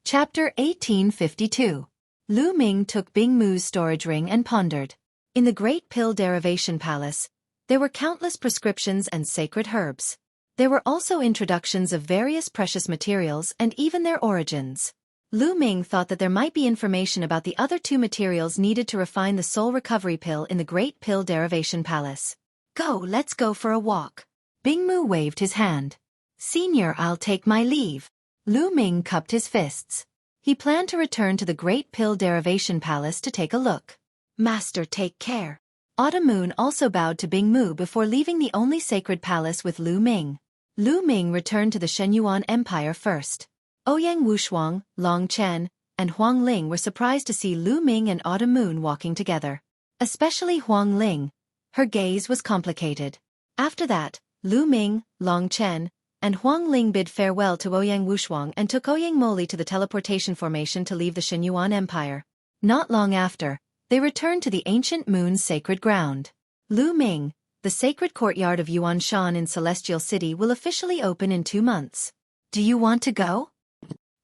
Chapter 1852. Lu Ming took Bing Mu's storage ring and pondered. In the Great Pill Derivation Palace, there were countless prescriptions and sacred herbs. There were also introductions of various precious materials and even their origins. Lu Ming thought that there might be information about the other two materials needed to refine the soul recovery pill in the Great Pill Derivation Palace. Let's go for a walk. Bing Mu waved his hand. Senior, I'll take my leave. Lu Ming cupped his fists. He planned to return to the Great Pill Derivation Palace to take a look. Master, take care. Autumn Moon also bowed to Bing Mu before leaving the only sacred palace with Lu Ming. Lu Ming returned to the Shenyuan Empire first. Ouyang Wushuang, Long Chen, and Huang Ling were surprised to see Lu Ming and Autumn Moon walking together. Especially Huang Ling. Her gaze was complicated. After that, Lu Ming, Long Chen, and Huang Ling bid farewell to Ouyang Wushuang and took Ouyang Moli to the teleportation formation to leave the Shenyuan Empire. Not long after, they returned to the ancient moon's sacred ground. Lu Ming, the sacred courtyard of Yuanshan in Celestial City will officially open in 2 months. Do you want to go?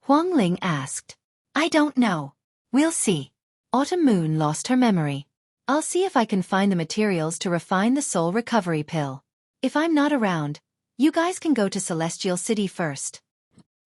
Huang Ling asked. I don't know. We'll see. Autumn Moon lost her memory. I'll see if I can find the materials to refine the soul recovery pill. If I'm not around, you guys can go to Celestial City first.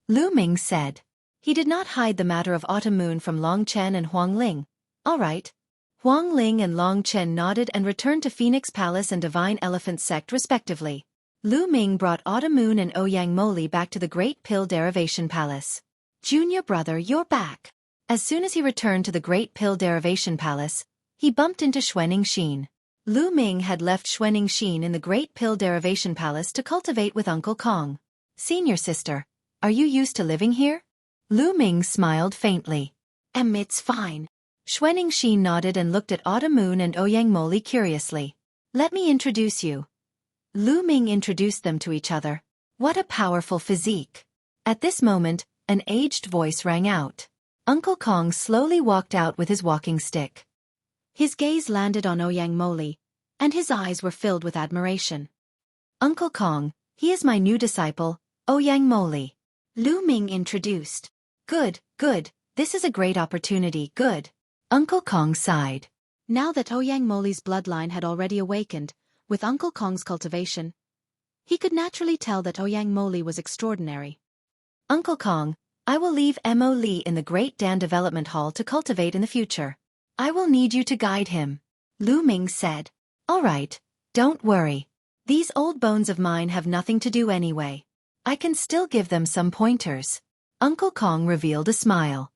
Lu Ming said. He did not hide the matter of Autumn Moon from Long Chen and Huang Ling. All right. Huang Ling and Long Chen nodded and returned to Phoenix Palace and Divine Elephant Sect respectively. Lu Ming brought Autumn Moon and Ouyang Moli back to the Great Pill Derivation Palace. Junior brother, you're back. As soon as he returned to the Great Pill Derivation Palace, he bumped into Xuening Xin. Lu Ming had left Xuening Xin in the Great Pill Derivation Palace to cultivate with Uncle Kong. Senior sister, are you used to living here? Lu Ming smiled faintly. It's fine. Xuening Xin nodded and looked at Autumn Moon and Ouyang Moli curiously. Let me introduce you. Lu Ming introduced them to each other. What a powerful physique. At this moment, an aged voice rang out. Uncle Kong slowly walked out with his walking stick. His gaze landed on Ouyang Moli, and his eyes were filled with admiration. Uncle Kong, he is my new disciple, Ouyang Moli. Lu Ming introduced. Good, this is a great opportunity, good. Uncle Kong sighed. Now that Ouyang Moli's bloodline had already awakened, with Uncle Kong's cultivation, he could naturally tell that Ouyang Moli was extraordinary. Uncle Kong, I will leave Mo Li in the Great Dan Development Hall to cultivate in the future. I will need you to guide him. Lu Ming said. All right, don't worry. These old bones of mine have nothing to do anyway. I can still give them some pointers. Uncle Kong revealed a smile.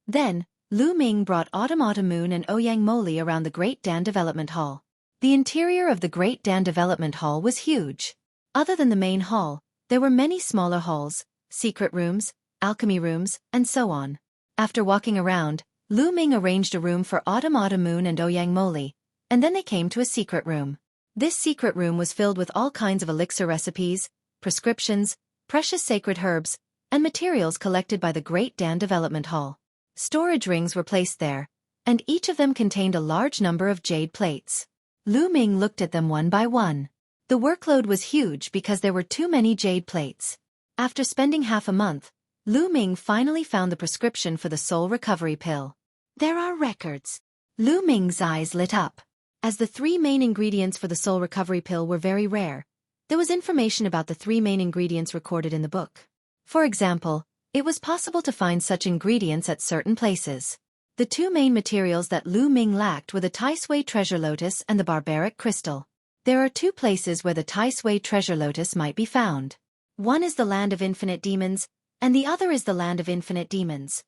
Then, Lu Ming brought Autumn Moon and Ouyang Moli around the Great Dan Development Hall. The interior of the Great Dan Development Hall was huge. Other than the main hall, there were many smaller halls, secret rooms, alchemy rooms, and so on. After walking around, Lu Ming arranged a room for Autumn Moon and Ouyang Moli, and then they came to a secret room. This secret room was filled with all kinds of elixir recipes, prescriptions, precious sacred herbs, and materials collected by the Great Dan Development Hall. Storage rings were placed there, and each of them contained a large number of jade plates. Lu Ming looked at them one by one. The workload was huge because there were too many jade plates. After spending half a month, Lu Ming finally found the prescription for the soul recovery pill. There are records. Lu Ming's eyes lit up. As the 3 main ingredients for the soul recovery pill were very rare, there was information about the 3 main ingredients recorded in the book. For example, it was possible to find such ingredients at certain places. The 2 main materials that Lu Ming lacked were the Tai Sui treasure lotus and the barbaric crystal. There are 2 places where the Tai Sui treasure lotus might be found. One is the land of infinite demons, and the other is the land of infinite demons.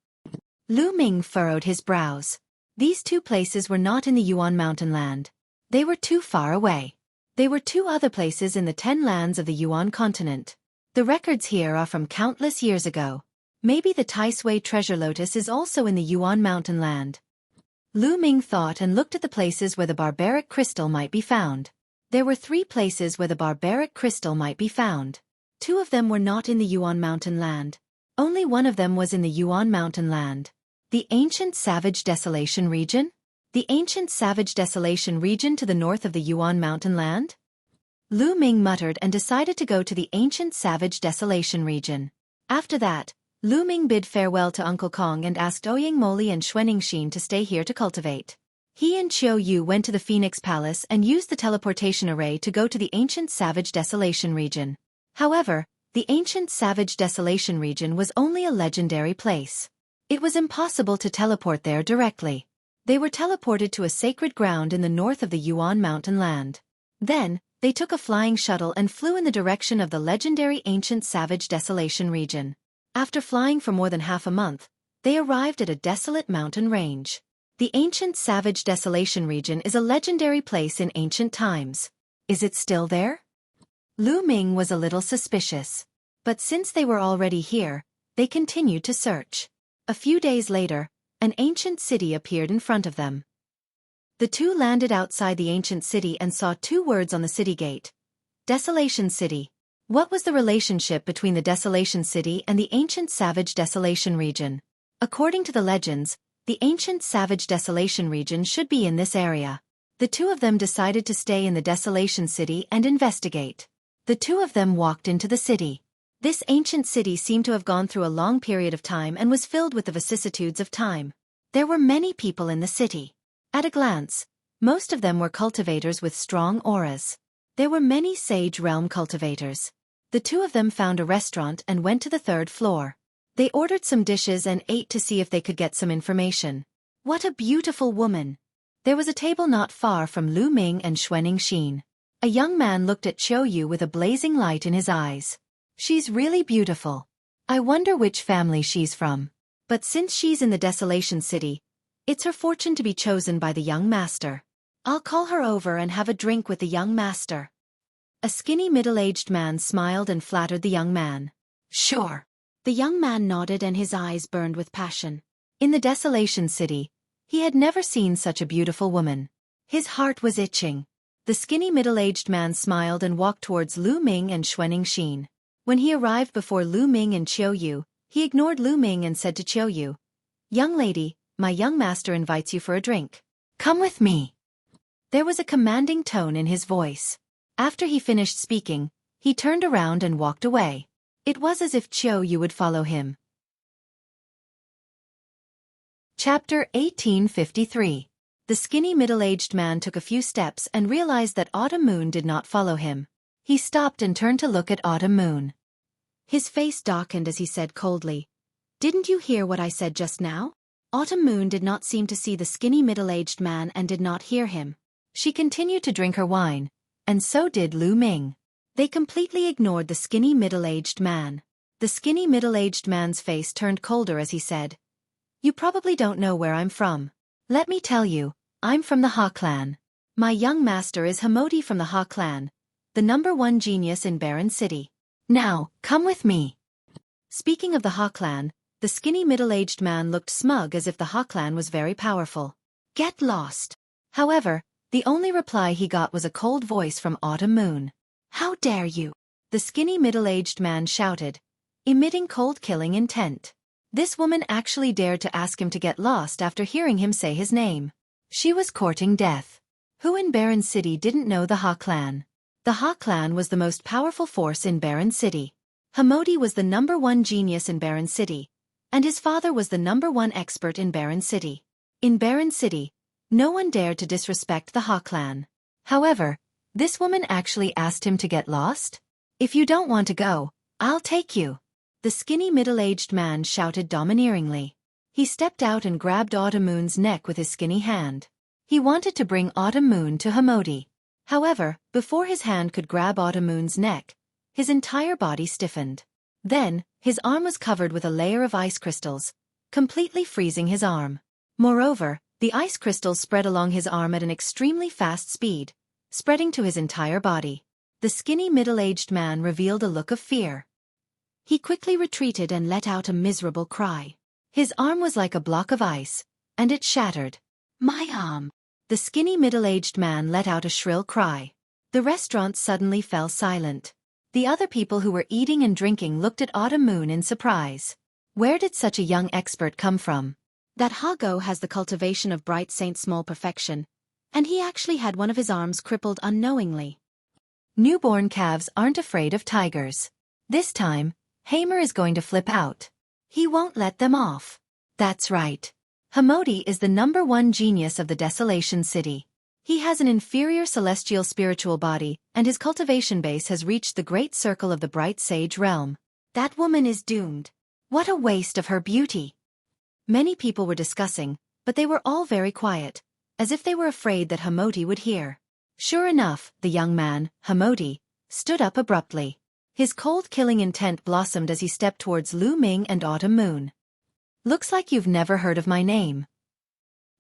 Lu Ming furrowed his brows. These 2 places were not in the Yuan Mountain land. They were too far away. They were 2 other places in the 10 lands of the Yuan continent. The records here are from countless years ago. Maybe the Tai Sui treasure lotus is also in the Yuan Mountain land. Lu Ming thought and looked at the places where the barbaric crystal might be found. There were 3 places where the barbaric crystal might be found. 2 of them were not in the Yuan Mountain land. Only one of them was in the Yuan Mountain land. The ancient Savage Desolation region? The ancient Savage Desolation region to the north of the Yuan Mountain land? Lu Ming muttered and decided to go to the ancient Savage Desolation region. After that, Lu Ming bid farewell to Uncle Kong and asked Ouyang Moli and Xuening Xin to stay here to cultivate. He and Qiu Yu went to the Phoenix Palace and used the teleportation array to go to the ancient Savage Desolation region. However, the ancient Savage Desolation region was only a legendary place. It was impossible to teleport there directly. They were teleported to a sacred ground in the north of the Yuan mountain land. Then, they took a flying shuttle and flew in the direction of the legendary ancient Savage Desolation region. After flying for more than half a month, they arrived at a desolate mountain range. The ancient Savage Desolation region is a legendary place in ancient times. Is it still there? Lu Ming was a little suspicious. But since they were already here, they continued to search. A few days later, an ancient city appeared in front of them. The two landed outside the ancient city and saw two words on the city gate. Desolation City. What was the relationship between the Desolation City and the ancient Savage Desolation region? According to the legends, the ancient Savage Desolation region should be in this area. The two of them decided to stay in the Desolation City and investigate. The two of them walked into the city. This ancient city seemed to have gone through a long period of time and was filled with the vicissitudes of time. There were many people in the city. At a glance, most of them were cultivators with strong auras. There were many Sage Realm cultivators. The two of them found a restaurant and went to the third floor. They ordered some dishes and ate to see if they could get some information. What a beautiful woman! There was a table not far from Lu Ming and Xuening Xin. A young man looked at Qiu Yu with a blazing light in his eyes. She's really beautiful. I wonder which family she's from. But since she's in the Desolation City, it's her fortune to be chosen by the young master. I'll call her over and have a drink with the young master. A skinny middle-aged man smiled and flattered the young man. Sure. The young man nodded and his eyes burned with passion. In the Desolation City, he had never seen such a beautiful woman. His heart was itching. The skinny middle-aged man smiled and walked towards Lu Ming and Xuening Xin. When he arrived before Lu Ming and Qiu Yu, he ignored Lu Ming and said to Qiu Yu, "Young lady, my young master invites you for a drink. Come with me." There was a commanding tone in his voice. After he finished speaking, he turned around and walked away. It was as if Qiu Yu would follow him. Chapter 1853. The skinny middle-aged man took a few steps and realized that Autumn Moon did not follow him. He stopped and turned to look at Autumn Moon. His face darkened as he said coldly, "Didn't you hear what I said just now?" Autumn Moon did not seem to see the skinny middle-aged man and did not hear him. She continued to drink her wine, and so did Lu Ming. They completely ignored the skinny middle-aged man. The skinny middle-aged man's face turned colder as he said, "You probably don't know where I'm from. Let me tell you, I'm from the Ha clan. My young master is Hamodi from the Ha clan, the #1 genius in Barren City. Now, come with me." Speaking of the Ha clan, the skinny middle-aged man looked smug as if the Ha clan was very powerful. "Get lost." However, the only reply he got was a cold voice from Autumn Moon. "How dare you?" the skinny middle-aged man shouted, emitting cold-killing intent. This woman actually dared to ask him to get lost after hearing him say his name. She was courting death. Who in Barren City didn't know the Ha clan? The Ha clan was the most powerful force in Barren City. Hamodi was the #1 genius in Barren City, and his father was the #1 expert in Barren City. In Barren City, no one dared to disrespect the Ha clan. However, this woman actually asked him to get lost? "If you don't want to go, I'll take you," the skinny middle-aged man shouted domineeringly. He stepped out and grabbed Autumn Moon's neck with his skinny hand. He wanted to bring Autumn Moon to Hamodi. However, before his hand could grab Autumn Moon's neck, his entire body stiffened. Then, his arm was covered with a layer of ice crystals, completely freezing his arm. Moreover, the ice crystals spread along his arm at an extremely fast speed, spreading to his entire body. The skinny middle-aged man revealed a look of fear. He quickly retreated and let out a miserable cry. His arm was like a block of ice, and it shattered. "My arm!" The skinny middle-aged man let out a shrill cry. The restaurant suddenly fell silent. The other people who were eating and drinking looked at Autumn Moon in surprise. Where did such a young expert come from? That Hago has the cultivation of bright Saint Small perfection, and he actually had one of his arms crippled unknowingly. Newborn calves aren't afraid of tigers. This time, Hamer is going to flip out. He won't let them off. That's right. Hamoti is the #1 genius of the Desolation City. He has an inferior celestial spiritual body, and his cultivation base has reached the great circle of the bright sage realm. That woman is doomed. What a waste of her beauty. Many people were discussing, but they were all very quiet, as if they were afraid that Hamoti would hear. Sure enough, the young man, Hamoti, stood up abruptly. His cold killing intent blossomed as he stepped towards Lu Ming and Autumn Moon. Looks like you've never heard of my name.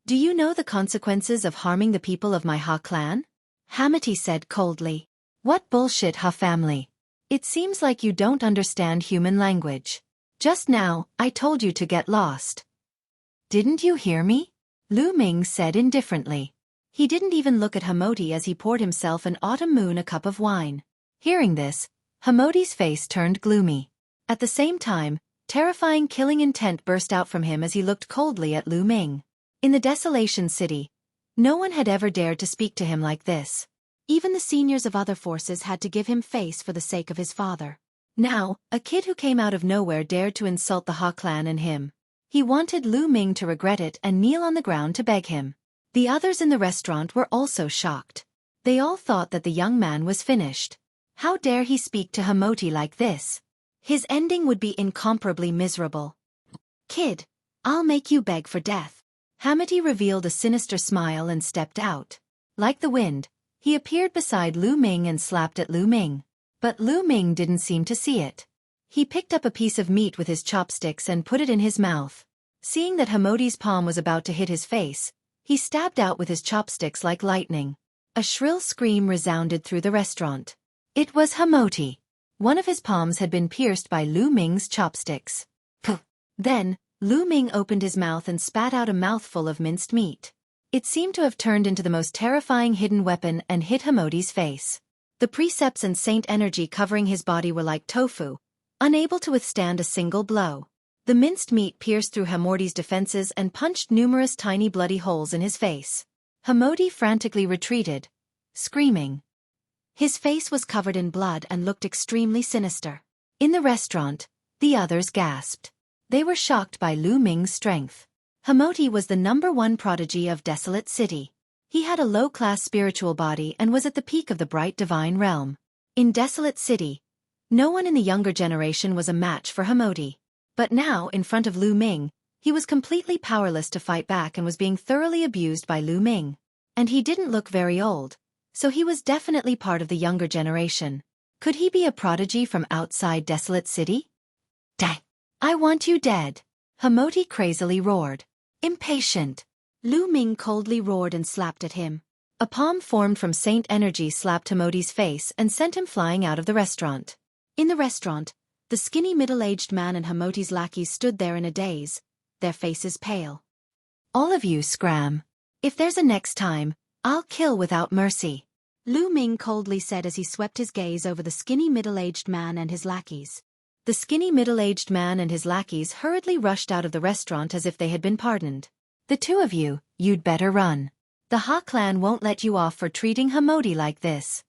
Do you know the consequences of harming the people of my Ha clan? Hamoti said coldly. What bullshit, Ha family. It seems like you don't understand human language. Just now, I told you to get lost. Didn't you hear me? Lu Ming said indifferently. He didn't even look at Hamoti as he poured himself and Autumn Moon a cup of wine. Hearing this, Hamoti's face turned gloomy. At the same time, terrifying killing intent burst out from him as he looked coldly at Lu Ming. In the Desolation City, no one had ever dared to speak to him like this. Even the seniors of other forces had to give him face for the sake of his father. Now, a kid who came out of nowhere dared to insult the Ha clan and him. He wanted Lu Ming to regret it and kneel on the ground to beg him. The others in the restaurant were also shocked. They all thought that the young man was finished. How dare he speak to Hamoti like this? His ending would be incomparably miserable. Kid, I'll make you beg for death. Hamoti revealed a sinister smile and stepped out. Like the wind, he appeared beside Lu Ming and slapped at Lu Ming. But Lu Ming didn't seem to see it. He picked up a piece of meat with his chopsticks and put it in his mouth. Seeing that Hamoti's palm was about to hit his face, he stabbed out with his chopsticks like lightning. A shrill scream resounded through the restaurant. It was Hamoti. One of his palms had been pierced by Lu Ming's chopsticks. Puh. Then, Lu Ming opened his mouth and spat out a mouthful of minced meat. It seemed to have turned into the most terrifying hidden weapon and hit Hamoti's face. The precepts and saint energy covering his body were like tofu, unable to withstand a single blow. The minced meat pierced through Hamoti's defenses and punched numerous tiny bloody holes in his face. Hamoti frantically retreated, screaming. His face was covered in blood and looked extremely sinister. In the restaurant, the others gasped. They were shocked by Lu Ming's strength. Hamoti was the #1 prodigy of Desolate City. He had a low-class spiritual body and was at the peak of the bright divine realm. In Desolate City, no one in the younger generation was a match for Hamoti. But now, in front of Lu Ming, he was completely powerless to fight back and was being thoroughly abused by Lu Ming. And he didn't look very old, so he was definitely part of the younger generation. Could he be a prodigy from outside Desolate City? Die! I want you dead! Hamoti crazily roared. Impatient! Lu Ming coldly roared and slapped at him. A palm formed from saint energy slapped Hamoti's face and sent him flying out of the restaurant. In the restaurant, the skinny middle-aged man and Hamoti's lackeys stood there in a daze, their faces pale. All of you scram. If there's a next time, I'll kill without mercy. Lu Ming coldly said as he swept his gaze over the skinny middle-aged man and his lackeys. The skinny middle-aged man and his lackeys hurriedly rushed out of the restaurant as if they had been pardoned. The two of you, you'd better run. The Ha clan won't let you off for treating Hamoti like this.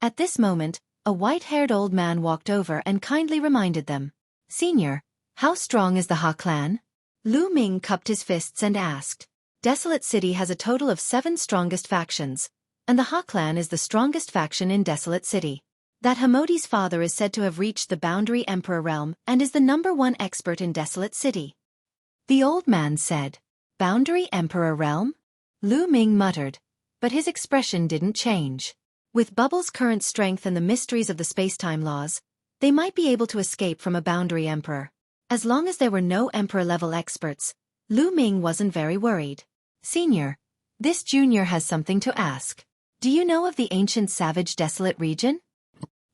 At this moment, a white-haired old man walked over and kindly reminded them. Senior, how strong is the Ha clan? Lu Ming cupped his fists and asked. Desolate City has a total of 7 strongest factions, and the Ha clan is the strongest faction in Desolate City. That Hamoti's father is said to have reached the Boundary Emperor realm and is the #1 expert in Desolate City. The old man said. Boundary Emperor realm? Lu Ming muttered, but his expression didn't change. With Bubble's current strength and the mysteries of the space-time laws, they might be able to escape from a Boundary Emperor. As long as there were no Emperor-level experts, Lu Ming wasn't very worried. Senior, this junior has something to ask. Do you know of the ancient savage desolate region?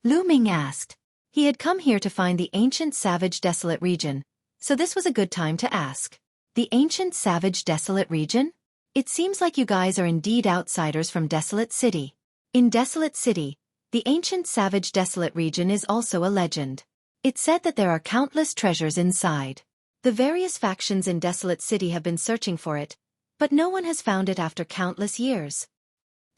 Lu Ming asked. He had come here to find the ancient savage desolate region, so this was a good time to ask. The ancient savage desolate region? It seems like you guys are indeed outsiders from Desolate City. In Desolate City, the ancient savage desolate region is also a legend. It's said that there are countless treasures inside. The various factions in Desolate City have been searching for it, but no one has found it after countless years.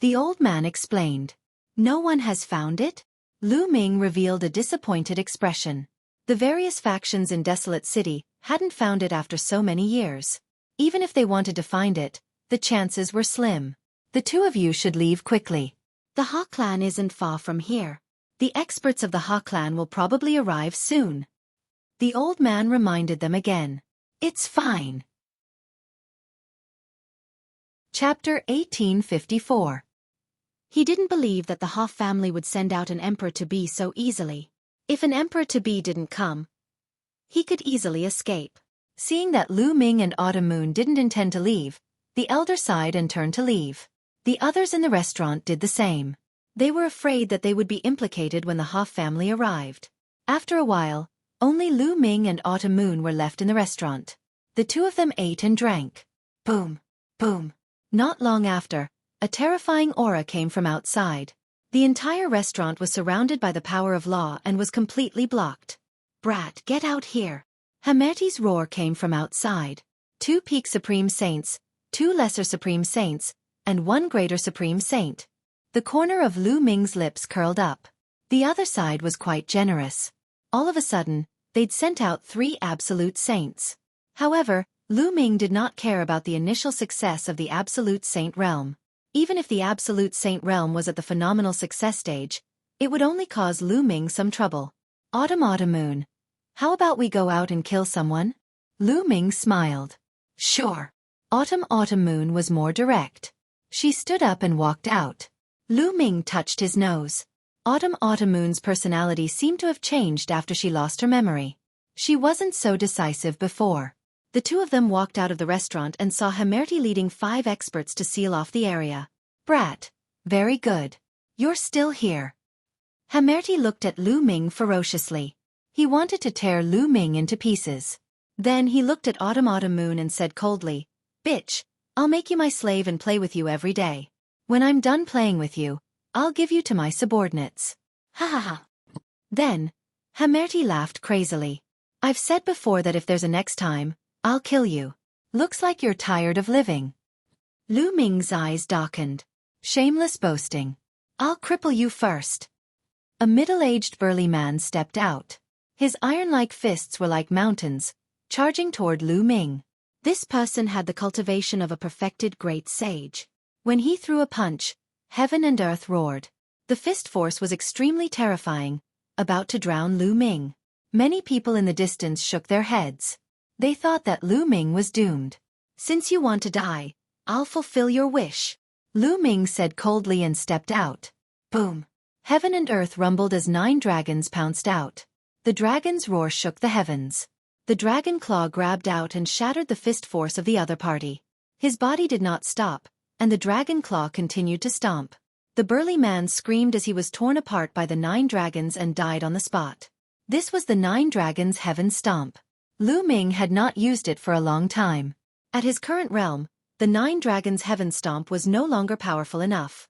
The old man explained. No one has found it? Lu Ming revealed a disappointed expression. The various factions in Desolate City hadn't found it after so many years. Even if they wanted to find it, the chances were slim. The two of you should leave quickly. The Ha clan isn't far from here. The experts of the Ha clan will probably arrive soon. The old man reminded them again. It's fine. Chapter 1854. He didn't believe that the Ha family would send out an emperor-to-be so easily. If an emperor-to-be didn't come, he could easily escape. Seeing that Lu Ming and Autumn Moon didn't intend to leave, the elder sighed and turned to leave. The others in the restaurant did the same. They were afraid that they would be implicated when the Ha family arrived. After a while, only Lu Ming and Autumn Moon were left in the restaurant. The two of them ate and drank. Boom, boom. Not long after, a terrifying aura came from outside. The entire restaurant was surrounded by the power of law and was completely blocked. Brat, get out here. Hamerti's roar came from outside. 2 peak Supreme Saints, 2 lesser Supreme Saints, and 1 greater Supreme Saint. The corner of Lu Ming's lips curled up. The other side was quite generous. All of a sudden, they'd sent out 3 Absolute Saints. However, Lu Ming did not care about the initial success of the Absolute Saint realm. Even if the Absolute Saint realm was at the phenomenal success stage, it would only cause Lu Ming some trouble. Autumn Moon. How about we go out and kill someone? Lu Ming smiled. Sure. Autumn Moon was more direct. She stood up and walked out. Lu Ming touched his nose. Autumn Moon's personality seemed to have changed after she lost her memory. She wasn't so decisive before. The two of them walked out of the restaurant and saw Hamerti leading 5 experts to seal off the area. Brat. Very good. You're still here. Hamerti looked at Lu Ming ferociously. He wanted to tear Lu Ming into pieces. Then he looked at Autumn Moon and said coldly, Bitch, I'll make you my slave and play with you every day. When I'm done playing with you, I'll give you to my subordinates. Ha ha ha. Then, Hamerti laughed crazily. I've said before that if there's a next time, I'll kill you. Looks like you're tired of living. Lu Ming's eyes darkened. Shameless boasting. I'll cripple you first. A middle-aged burly man stepped out. His iron-like fists were like mountains, charging toward Lu Ming. This person had the cultivation of a perfected great sage. When he threw a punch, heaven and earth roared. The fist force was extremely terrifying, about to drown Lu Ming. Many people in the distance shook their heads. They thought that Lu Ming was doomed. Since you want to die, I'll fulfill your wish. Lu Ming said coldly and stepped out. Boom. Heaven and earth rumbled as 9 dragons pounced out. The dragon's roar shook the heavens. The dragon claw grabbed out and shattered the fist force of the other party. His body did not stop, and the dragon claw continued to stomp. The burly man screamed as he was torn apart by the 9 dragons and died on the spot. This was the 9 dragons' heaven stomp. Lu Ming had not used it for a long time. At his current realm, the 9 dragons' heaven stomp was no longer powerful enough.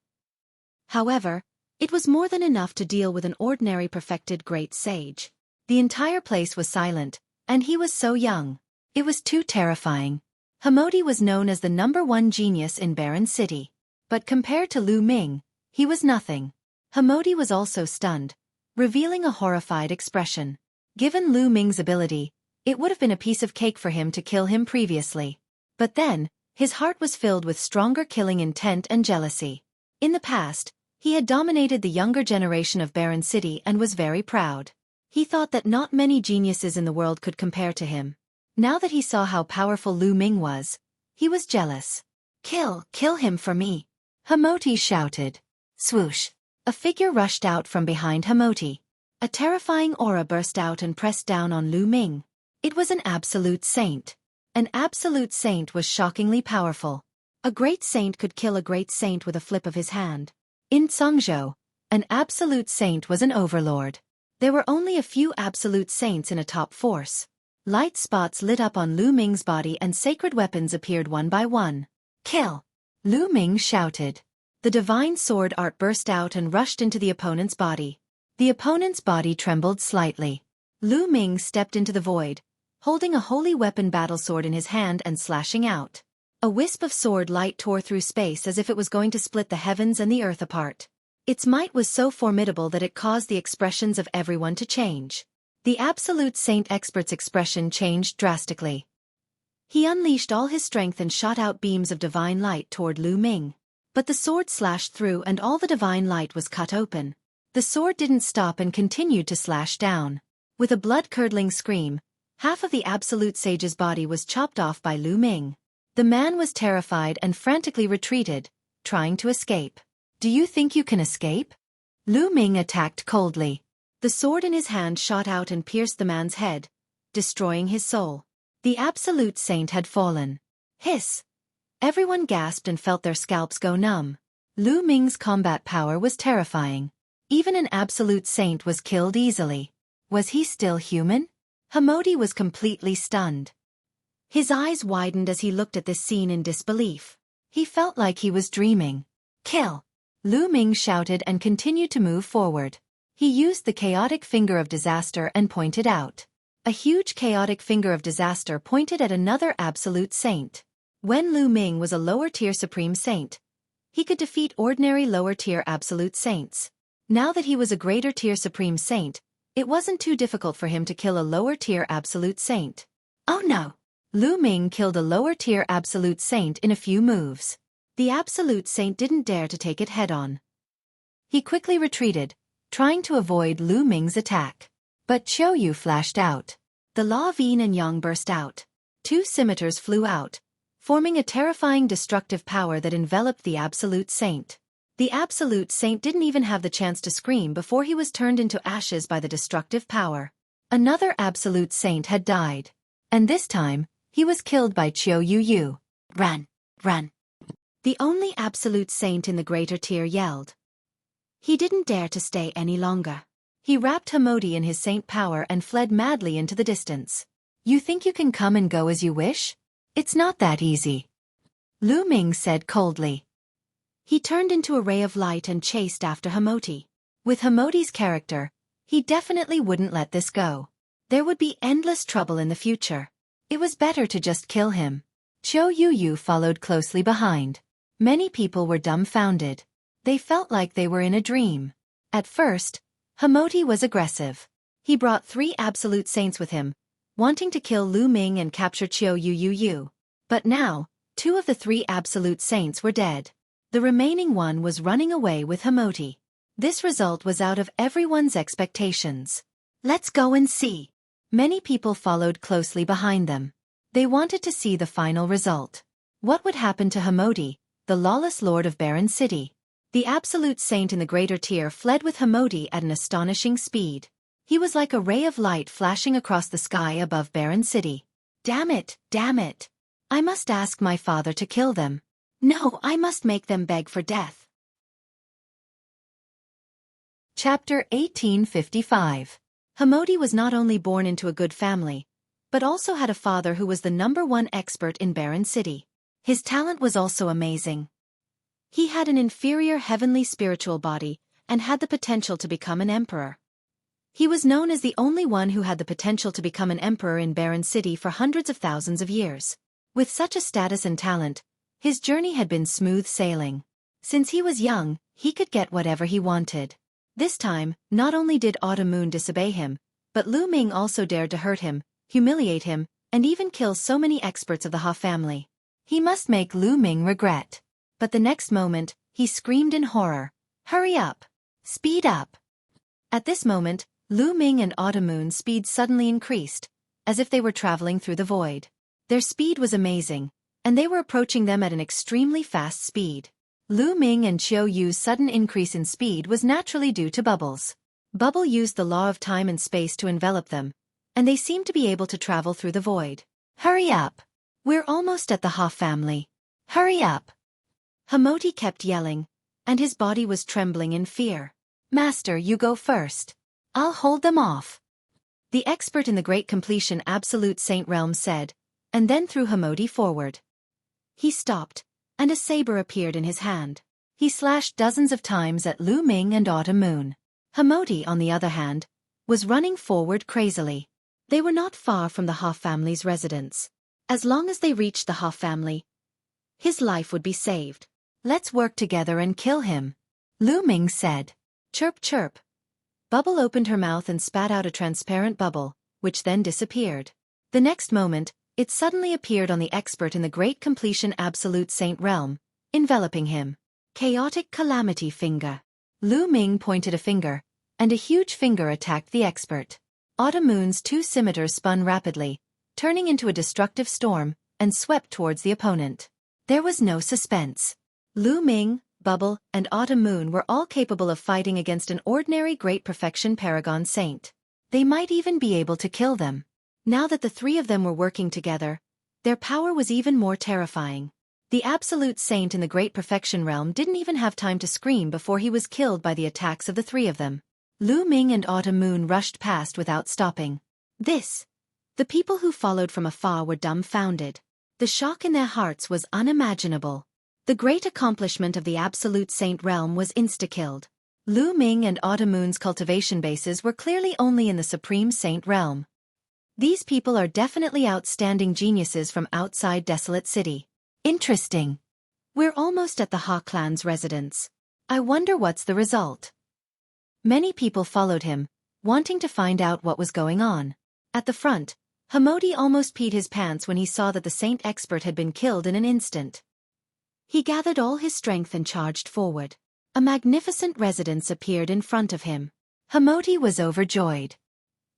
However, it was more than enough to deal with an ordinary perfected great sage. The entire place was silent, and he was so young. It was too terrifying. Hamerti was known as the #1 genius in Barren City. But compared to Lu Ming, he was nothing. Hamerti was also stunned, revealing a horrified expression. Given Lu Ming's ability, it would have been a piece of cake for him to kill him previously. But then, his heart was filled with stronger killing intent and jealousy. In the past, he had dominated the younger generation of Barren City and was very proud. He thought that not many geniuses in the world could compare to him. Now that he saw how powerful Lu Ming was, he was jealous. Kill him for me. Hamerti shouted. Swoosh. A figure rushed out from behind Hamerti. A terrifying aura burst out and pressed down on Lu Ming. It was an absolute saint. An absolute saint was shockingly powerful. A great saint could kill a great saint with a flip of his hand. In Zhongzhou, an absolute saint was an overlord. There were only a few absolute saints in a top force. Light spots lit up on Lu Ming's body and sacred weapons appeared one by one. Kill! Lu Ming shouted. The divine sword art burst out and rushed into the opponent's body. The opponent's body trembled slightly. Lu Ming stepped into the void, holding a holy weapon battlesword in his hand and slashing out. A wisp of sword light tore through space as if it was going to split the heavens and the earth apart. Its might was so formidable that it caused the expressions of everyone to change. The Absolute Saint expert's expression changed drastically. He unleashed all his strength and shot out beams of divine light toward Lu Ming. But the sword slashed through and all the divine light was cut open. The sword didn't stop and continued to slash down. With a blood-curdling scream, half of the Absolute Sage's body was chopped off by Lu Ming. The man was terrified and frantically retreated, trying to escape. "Do you think you can escape?" Lu Ming attacked coldly. The sword in his hand shot out and pierced the man's head, destroying his soul. The Absolute Saint had fallen. Hiss! Everyone gasped and felt their scalps go numb. Lu Ming's combat power was terrifying. Even an Absolute Saint was killed easily. Was he still human? Hamodi was completely stunned. His eyes widened as he looked at this scene in disbelief. He felt like he was dreaming. "Kill!" Lu Ming shouted and continued to move forward. He used the chaotic finger of disaster and pointed out. A huge chaotic finger of disaster pointed at another Absolute Saint. When Lu Ming was a lower-tier Supreme Saint, he could defeat ordinary lower-tier Absolute Saints. Now that he was a greater-tier Supreme Saint, it wasn't too difficult for him to kill a lower-tier Absolute Saint. Oh no! Lu Ming killed a lower-tier Absolute Saint in a few moves. The Absolute Saint didn't dare to take it head-on. He quickly retreated, trying to avoid Lu Ming's attack. But Xueqi flashed out. The Law of Yin and Yang burst out. Two scimitars flew out, forming a terrifying destructive power that enveloped the Absolute Saint. The Absolute Saint didn't even have the chance to scream before he was turned into ashes by the destructive power. Another Absolute Saint had died. And this time, he was killed by Xueqi. "Run! Run!" The only Absolute Saint in the greater tier yelled. He didn't dare to stay any longer. He wrapped Hamodi in his saint power and fled madly into the distance. "You think you can come and go as you wish? It's not that easy," Lu Ming said coldly. He turned into a ray of light and chased after Hamodi. With Hamodi's character, he definitely wouldn't let this go. There would be endless trouble in the future. It was better to just kill him. Xueqi followed closely behind. Many people were dumbfounded. They felt like they were in a dream. At first, Hamodi was aggressive. He brought 3 Absolute Saints with him, wanting to kill Lu Ming and capture Xueqi. But now, 2 of the 3 Absolute Saints were dead. The remaining one was running away with Hamodi. This result was out of everyone's expectations. "Let's go and see." Many people followed closely behind them. They wanted to see the final result. What would happen to Hamodi, the lawless lord of Barren City? The Absolute Saint in the greater tier fled with Hamodi at an astonishing speed. He was like a ray of light flashing across the sky above Barren City. Damn it! Damn it! I must ask my father to kill them. No, I must make them beg for death. Chapter 1855. Hamodi was not only born into a good family, but also had a father who was the #1 expert in Barren City. His talent was also amazing. He had an inferior heavenly spiritual body and had the potential to become an emperor. He was known as the only one who had the potential to become an emperor in Barren City for hundreds of thousands of years. With such a status and talent, his journey had been smooth sailing. Since he was young, he could get whatever he wanted. This time, not only did Autumn Moon disobey him, but Lu Ming also dared to hurt him, humiliate him, and even kill so many experts of the Ha family. He must make Lu Ming regret. But the next moment, he screamed in horror. "Hurry up! Speed up!" At this moment, Lu Ming and Autumn Moon's speed suddenly increased, as if they were traveling through the void. Their speed was amazing, and they were approaching them at an extremely fast speed. Lu Ming and Xueqi's sudden increase in speed was naturally due to Bubbles. Bubble used the law of time and space to envelop them, and they seemed to be able to travel through the void. "Hurry up! We're almost at the Ha family. Hurry up!" Hamodi kept yelling, and his body was trembling in fear. "Master, you go first. I'll hold them off," the expert in the Great Completion Absolute Saint realm said, and then threw Hamodi forward. He stopped, and a saber appeared in his hand. He slashed dozens of times at Lu Ming and Autumn Moon. Hamodi, on the other hand, was running forward crazily. They were not far from the Ha family's residence. As long as they reached the Ha family, his life would be saved. "Let's work together and kill him," Lu Ming said. "Chirp chirp." Bubble opened her mouth and spat out a transparent bubble, which then disappeared. The next moment, it suddenly appeared on the expert in the Great Completion Absolute Saint realm, enveloping him. Chaotic Calamity Finger. Lu Ming pointed a finger, and a huge finger attacked the expert. Autumn Moon's two scimitars spun rapidly, turning into a destructive storm, and swept towards the opponent. There was no suspense. Lu Ming, Bubble, and Autumn Moon were all capable of fighting against an ordinary Great Perfection Paragon Saint. They might even be able to kill them. Now that the three of them were working together, their power was even more terrifying. The Absolute Saint in the Great Perfection realm didn't even have time to scream before he was killed by the attacks of the three of them. Lu Ming and Autumn Moon rushed past without stopping. The people who followed from afar were dumbfounded. The shock in their hearts was unimaginable. The great accomplishment of the Absolute Saint realm was insta-killed. Lu Ming and Autumn Moon's cultivation bases were clearly only in the Supreme Saint realm. These people are definitely outstanding geniuses from outside Desolate City. Interesting. We're almost at the Ha clan's residence. I wonder what's the result. Many people followed him, wanting to find out what was going on. At the front, Hamodi almost peed his pants when he saw that the Saint expert had been killed in an instant. He gathered all his strength and charged forward. A magnificent residence appeared in front of him. Hamodi was overjoyed.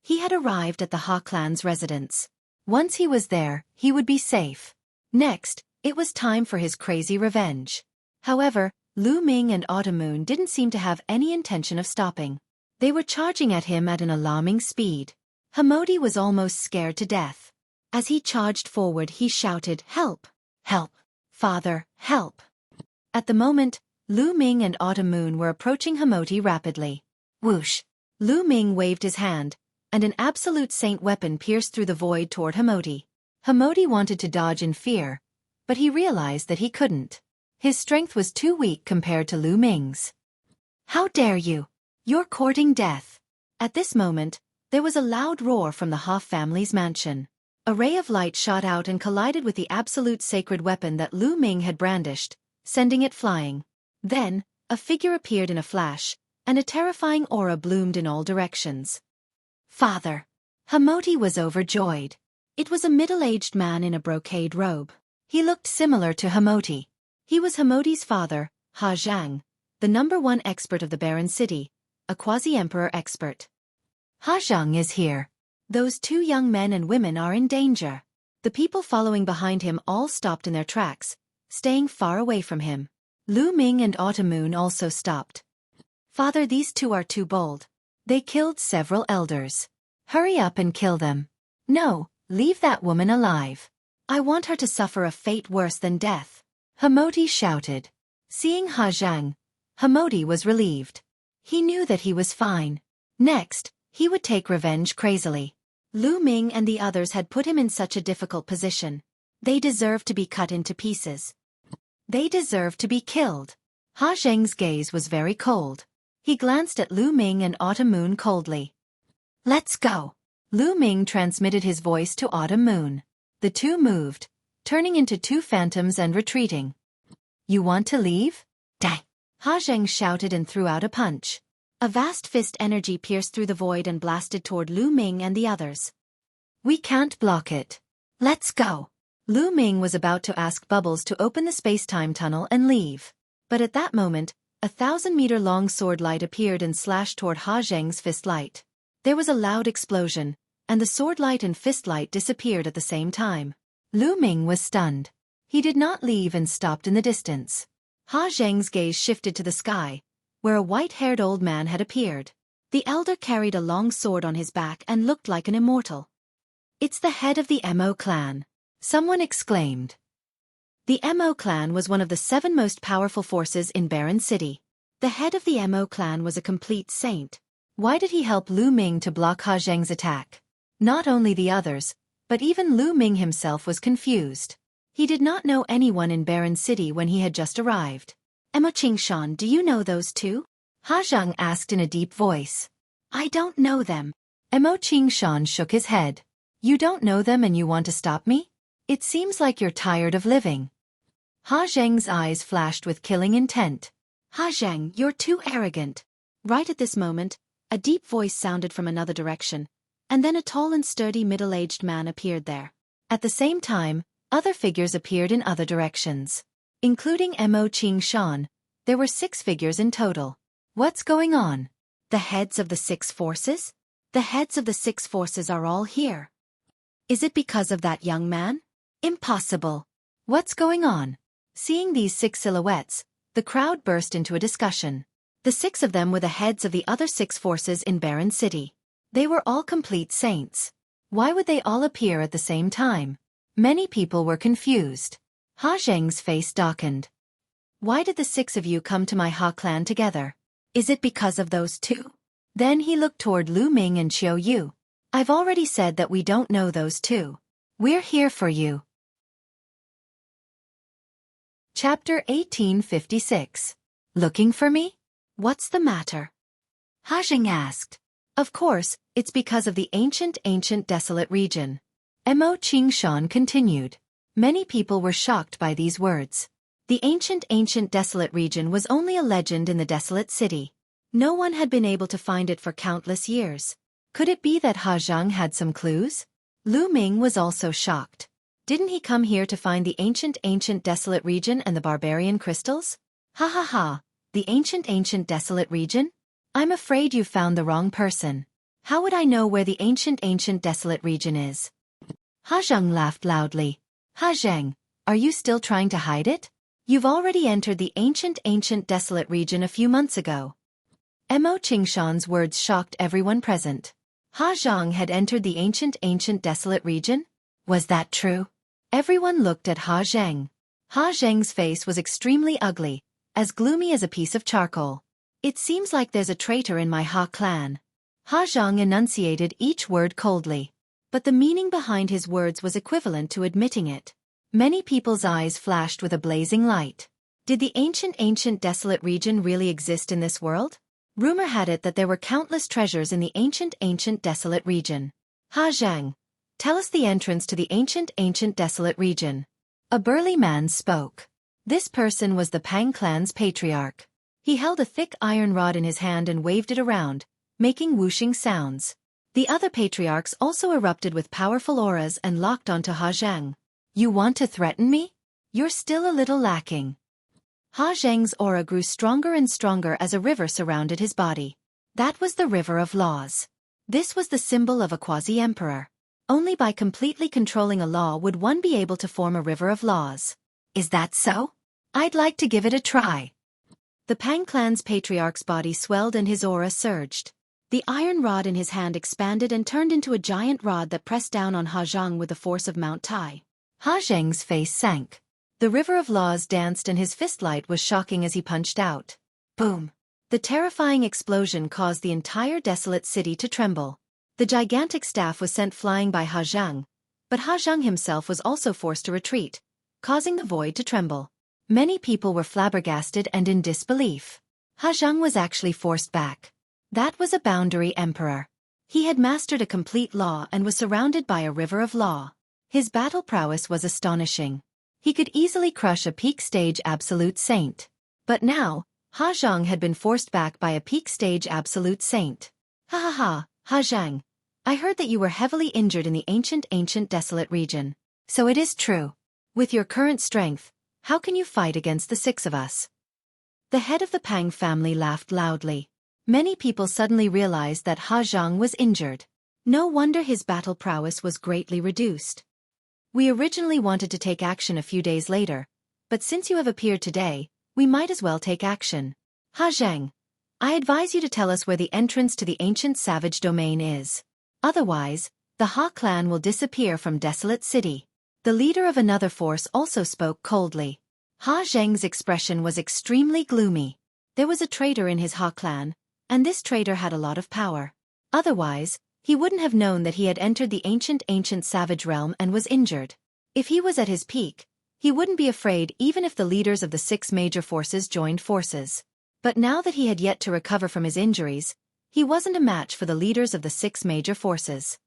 He had arrived at the Ha clan's residence. Once he was there, he would be safe. Next, it was time for his crazy revenge. However, Lu Ming and Autumn Moon didn't seem to have any intention of stopping. They were charging at him at an alarming speed. Hamodi was almost scared to death. As he charged forward, he shouted, "Help! Help! Father, help!" At the moment, Lu Ming and Autumn Moon were approaching Hamodi rapidly. Whoosh! Lu Ming waved his hand, and an Absolute Saint weapon pierced through the void toward Hamodi. Hamodi wanted to dodge in fear, but he realized that he couldn't. His strength was too weak compared to Lu Ming's. "How dare you! You're courting death!" At this moment, there was a loud roar from the Ha family's mansion. A ray of light shot out and collided with the absolute sacred weapon that Lu Ming had brandished, sending it flying. Then, a figure appeared in a flash, and a terrifying aura bloomed in all directions. Father! Hamodi was overjoyed. It was a middle-aged man in a brocade robe. He looked similar to Hamodi. He was Hamodi's father, Ha Zhang, the #1 expert of the Barren City, a quasi-emperor expert. Ha Zhang is here. Those two young men and women are in danger. The people following behind him all stopped in their tracks, staying far away from him. Lu Ming and Autumn Moon also stopped. Father, these two are too bold. They killed several elders. Hurry up and kill them. No, leave that woman alive. I want her to suffer a fate worse than death. Hamodi shouted. Seeing Ha Zhang, Hamodi was relieved. He knew that he was fine. Next, he would take revenge crazily. Lu Ming and the others had put him in such a difficult position. They deserved to be cut into pieces. They deserved to be killed. Ha Zhang's gaze was very cold. He glanced at Lu Ming and Autumn Moon coldly. Let's go. Lu Ming transmitted his voice to Autumn Moon. The two moved, turning into two phantoms and retreating. You want to leave? Dang! Ha Zhang shouted and threw out a punch. A vast fist energy pierced through the void and blasted toward Lu Ming and the others. We can't block it. Let's go. Lu Ming was about to ask Bubbles to open the space-time tunnel and leave. But at that moment, a 1,000-meter-long sword light appeared and slashed toward Ha Zhang's fist light. There was a loud explosion, and the sword light and fist light disappeared at the same time. Lu Ming was stunned. He did not leave and stopped in the distance. Ha Zhang's gaze shifted to the sky, where a white-haired old man had appeared. The elder carried a long sword on his back and looked like an immortal. It's the head of the Mo clan. Someone exclaimed. The Mo clan was one of the 7 most powerful forces in Barren City. The head of the Mo clan was a complete saint. Why did he help Lu Ming to block Ha Zhang's attack? Not only the others, but even Lu Ming himself was confused. He did not know anyone in Barren City when he had just arrived. Emo Qingshan, do you know those two? Ha Zhang asked in a deep voice. I don't know them. Emo Qingshan shook his head. You don't know them and you want to stop me? It seems like you're tired of living. Ha Zhang's eyes flashed with killing intent. Ha Zhang, you're too arrogant. Right at this moment, A deep voice sounded from another direction, and then a tall and sturdy middle-aged man appeared there. At the same time, other figures appeared in other directions. Including Mo Qing-shan, there were 6 figures in total. What's going on? The heads of the 6 forces? The heads of the 6 forces are all here. Is it because of that young man? Impossible. What's going on? Seeing these 6 silhouettes, the crowd burst into a discussion. The 6 of them were the heads of the other 6 forces in Baron City. They were all complete saints. Why would they all appear at the same time? Many people were confused. Ha Zheng's face darkened. Why did the 6 of you come to my Ha clan together? Is it because of those 2? Then he looked toward Lu Ming and Xiao Yu. I've already said that we don't know those 2. We're here for you. Chapter 1856. Looking for me? What's the matter? Ha Zheng asked. Of course, it's because of the ancient desolate region. Mo Qing-shan continued. Many people were shocked by these words. The ancient desolate region was only a legend in the desolate city. No one had been able to find it for countless years. Could it be that Ha Zheng had some clues? Lu Ming was also shocked. Didn't he come here to find the ancient desolate region and the barbarian crystals? Ha ha ha, the ancient desolate region? I'm afraid you found the wrong person. How would I know where the ancient desolate region is? Ha Zheng laughed loudly. Ha Zheng, are you still trying to hide it? You've already entered the ancient desolate region a few months ago. Mo Qingshan's words shocked everyone present. Ha Zheng had entered the ancient desolate region? Was that true? Everyone looked at Ha Zheng. Ha Zheng's face was extremely ugly, as gloomy as a piece of charcoal. It seems like there's a traitor in my Ha clan. Ha Zheng enunciated each word coldly. But the meaning behind his words was equivalent to admitting it. Many people's eyes flashed with a blazing light. Did the ancient desolate region really exist in this world? Rumor had it that there were countless treasures in the ancient desolate region. Ha Zheng, tell us the entrance to the ancient desolate region. A burly man spoke. This person was the Pang clan's patriarch. He held a thick iron rod in his hand and waved it around, making whooshing sounds. The other patriarchs also erupted with powerful auras and locked onto Ha Zheng. You want to threaten me? You're still a little lacking. Ha Zheng's aura grew stronger and stronger as a river surrounded his body. That was the river of laws. This was the symbol of a quasi-emperor. Only by completely controlling a law would one be able to form a river of laws. Is that so? I'd like to give it a try. The Pang clan's patriarch's body swelled and his aura surged. The iron rod in his hand expanded and turned into a giant rod that pressed down on Ha Zheng with the force of Mount Tai. Ha Zheng's face sank. The river of laws danced and his fist light was shocking as he punched out. Boom! The terrifying explosion caused the entire desolate city to tremble. The gigantic staff was sent flying by Ha Zheng, but Ha Zheng himself was also forced to retreat, causing the void to tremble. Many people were flabbergasted and in disbelief. Ha Zheng was actually forced back. That was a boundary emperor. He had mastered a complete law and was surrounded by a river of law. His battle prowess was astonishing. He could easily crush a peak stage absolute saint. But now, Ha Zheng had been forced back by a peak stage absolute saint. Ha ha ha, Ha Zheng. I heard that you were heavily injured in the ancient desolate region. So it is true. With your current strength, how can you fight against the 6 of us? The head of the Pang family laughed loudly. Many people suddenly realized that Ha Zheng was injured. No wonder his battle prowess was greatly reduced. We originally wanted to take action a few days later, but since you have appeared today, we might as well take action. Ha Zheng, I advise you to tell us where the entrance to the ancient savage domain is. Otherwise, the Ha clan will disappear from Desolate City. The leader of another force also spoke coldly. Ha Zheng's expression was extremely gloomy. There was a traitor in his Ha clan, and this traitor had a lot of power. Otherwise, he wouldn't have known that he had entered the ancient savage realm and was injured. If he was at his peak, he wouldn't be afraid even if the leaders of the 6 major forces joined forces. But now that he had yet to recover from his injuries, he wasn't a match for the leaders of the 6 major forces.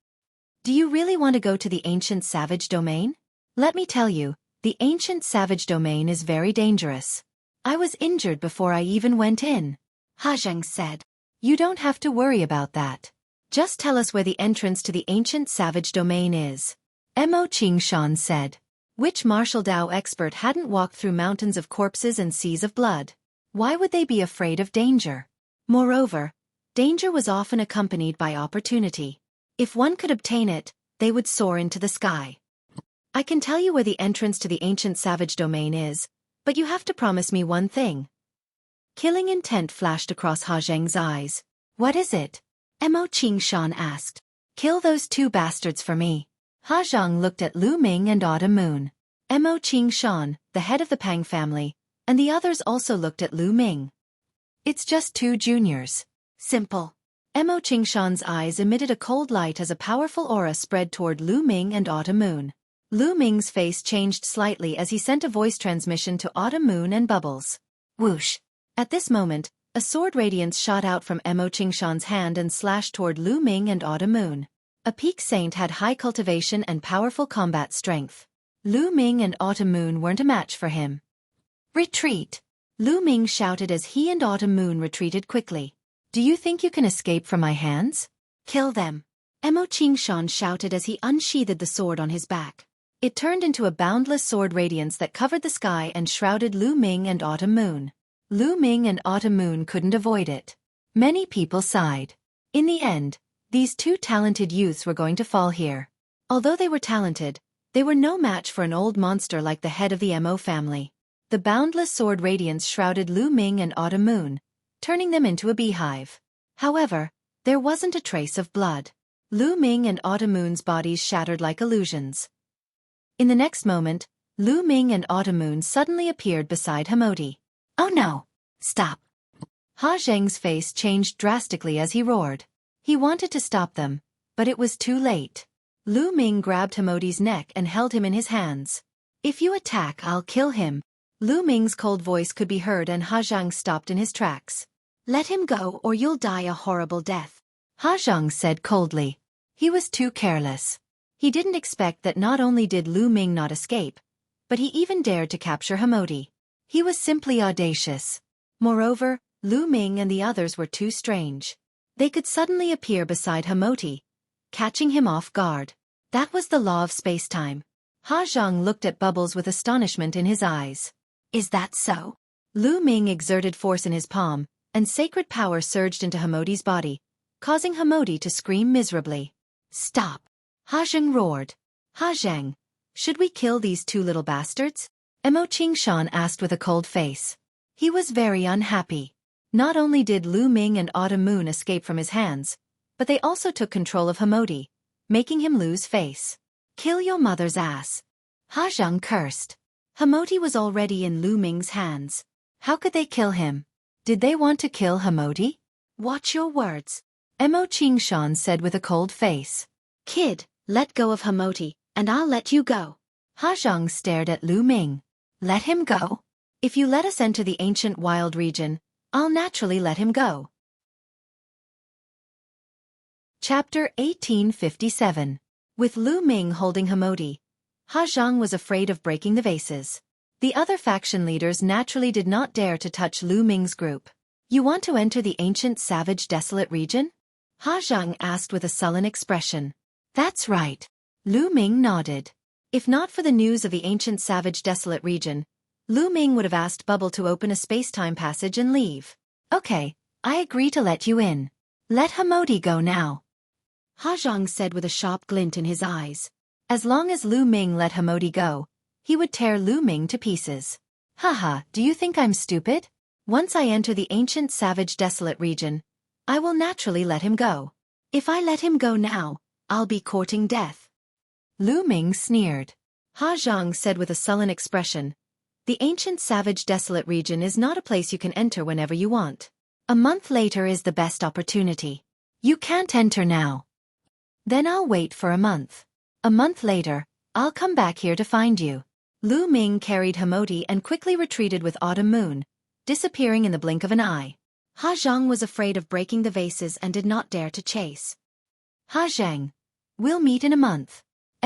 Do you really want to go to the ancient savage domain? Let me tell you, the ancient savage domain is very dangerous. I was injured before I even went in. Ha Zheng said. You don't have to worry about that. Just tell us where the entrance to the ancient savage domain is. Mo Qingshan said. Which martial Dao expert hadn't walked through mountains of corpses and seas of blood? Why would they be afraid of danger? Moreover, danger was often accompanied by opportunity. If one could obtain it, they would soar into the sky. I can tell you where the entrance to the ancient savage domain is, but you have to promise me one thing. Killing intent flashed across Ha Zheng's eyes. What is it? Mo Qingshan asked. Kill those two bastards for me. Ha Zhang looked at Lu Ming and Autumn Moon. Mo Qingshan, the head of the Pang family, and the others also looked at Lu Ming. It's just two juniors. Simple. Mo Qingshan's eyes emitted a cold light as a powerful aura spread toward Lu Ming and Autumn Moon. Lu Ming's face changed slightly as he sent a voice transmission to Autumn Moon and Bubbles. Whoosh! At this moment, a sword radiance shot out from Mo Qingshan's hand and slashed toward Lu Ming and Autumn Moon. A peak saint had high cultivation and powerful combat strength. Lu Ming and Autumn Moon weren't a match for him. Retreat! Lu Ming shouted as he and Autumn Moon retreated quickly. Do you think you can escape from my hands? Kill them! Mo Qingshan shouted as he unsheathed the sword on his back. It turned into a boundless sword radiance that covered the sky and shrouded Lu Ming and Autumn Moon. Lu Ming and Autumn Moon couldn't avoid it. Many people sighed. In the end, these two talented youths were going to fall here. Although they were talented, they were no match for an old monster like the head of the Mo family. The boundless sword radiance shrouded Lu Ming and Autumn Moon, turning them into a beehive. However, there wasn't a trace of blood. Lu Ming and Autumn Moon's bodies shattered like illusions. In the next moment, Lu Ming and Autumn Moon suddenly appeared beside Hamodi. Oh no! Stop! Ha Zheng's face changed drastically as he roared. He wanted to stop them, but it was too late. Lu Ming grabbed Hamodi's neck and held him in his hands. If you attack, I'll kill him. Lu Ming's cold voice could be heard and Ha Zhang stopped in his tracks. Let him go or you'll die a horrible death. Ha Zhang said coldly. He was too careless. He didn't expect that not only did Lu Ming not escape, but he even dared to capture Hamodi. He was simply audacious. Moreover, Lu Ming and the others were too strange. They could suddenly appear beside Hamodi, catching him off guard. That was the law of space-time. Ha Zhang looked at Bubbles with astonishment in his eyes. Is that so? Lu Ming exerted force in his palm, and sacred power surged into Hamodi's body, causing Hamodi to scream miserably. Stop! Ha Zhang roared. Ha Zhang, should we kill these two little bastards? Mo Qingshan asked with a cold face. He was very unhappy. Not only did Lu Ming and Autumn Moon escape from his hands, but they also took control of Hamodi, making him lose face. Kill your mother's ass. Ha Zhang cursed. Hamodi was already in Lu Ming's hands. How could they kill him? Did they want to kill Hamodi? Watch your words. Mo Qingshan said with a cold face. Kid, let go of Hamodi, and I'll let you go. Ha Zhang stared at Lu Ming. Let him go? If you let us enter the ancient wild region, I'll naturally let him go. Chapter 1857. With Lu Ming holding Hamodi, Ha Zhang was afraid of breaking the vases. The other faction leaders naturally did not dare to touch Lu Ming's group. You want to enter the ancient savage desolate region? Ha Zhang asked with a sullen expression. That's right. Lu Ming nodded. If not for the news of the ancient savage desolate region, Lu Ming would have asked Bubble to open a space-time passage and leave. Okay, I agree to let you in. Let Hamodi go now. Ha Zhang said with a sharp glint in his eyes. As long as Lu Ming let Hamodi go, he would tear Lu Ming to pieces. Haha, do you think I'm stupid? Once I enter the ancient savage desolate region, I will naturally let him go. If I let him go now, I'll be courting death. Lu Ming sneered. Ha Zhang said with a sullen expression. The ancient savage desolate region is not a place you can enter whenever you want. A month later is the best opportunity. You can't enter now. Then I'll wait for a month. A month later, I'll come back here to find you. Lu Ming carried Hamodi and quickly retreated with Autumn Moon, disappearing in the blink of an eye. Ha Zhang was afraid of breaking the vases and did not dare to chase. Ha Zhang, we'll meet in a month.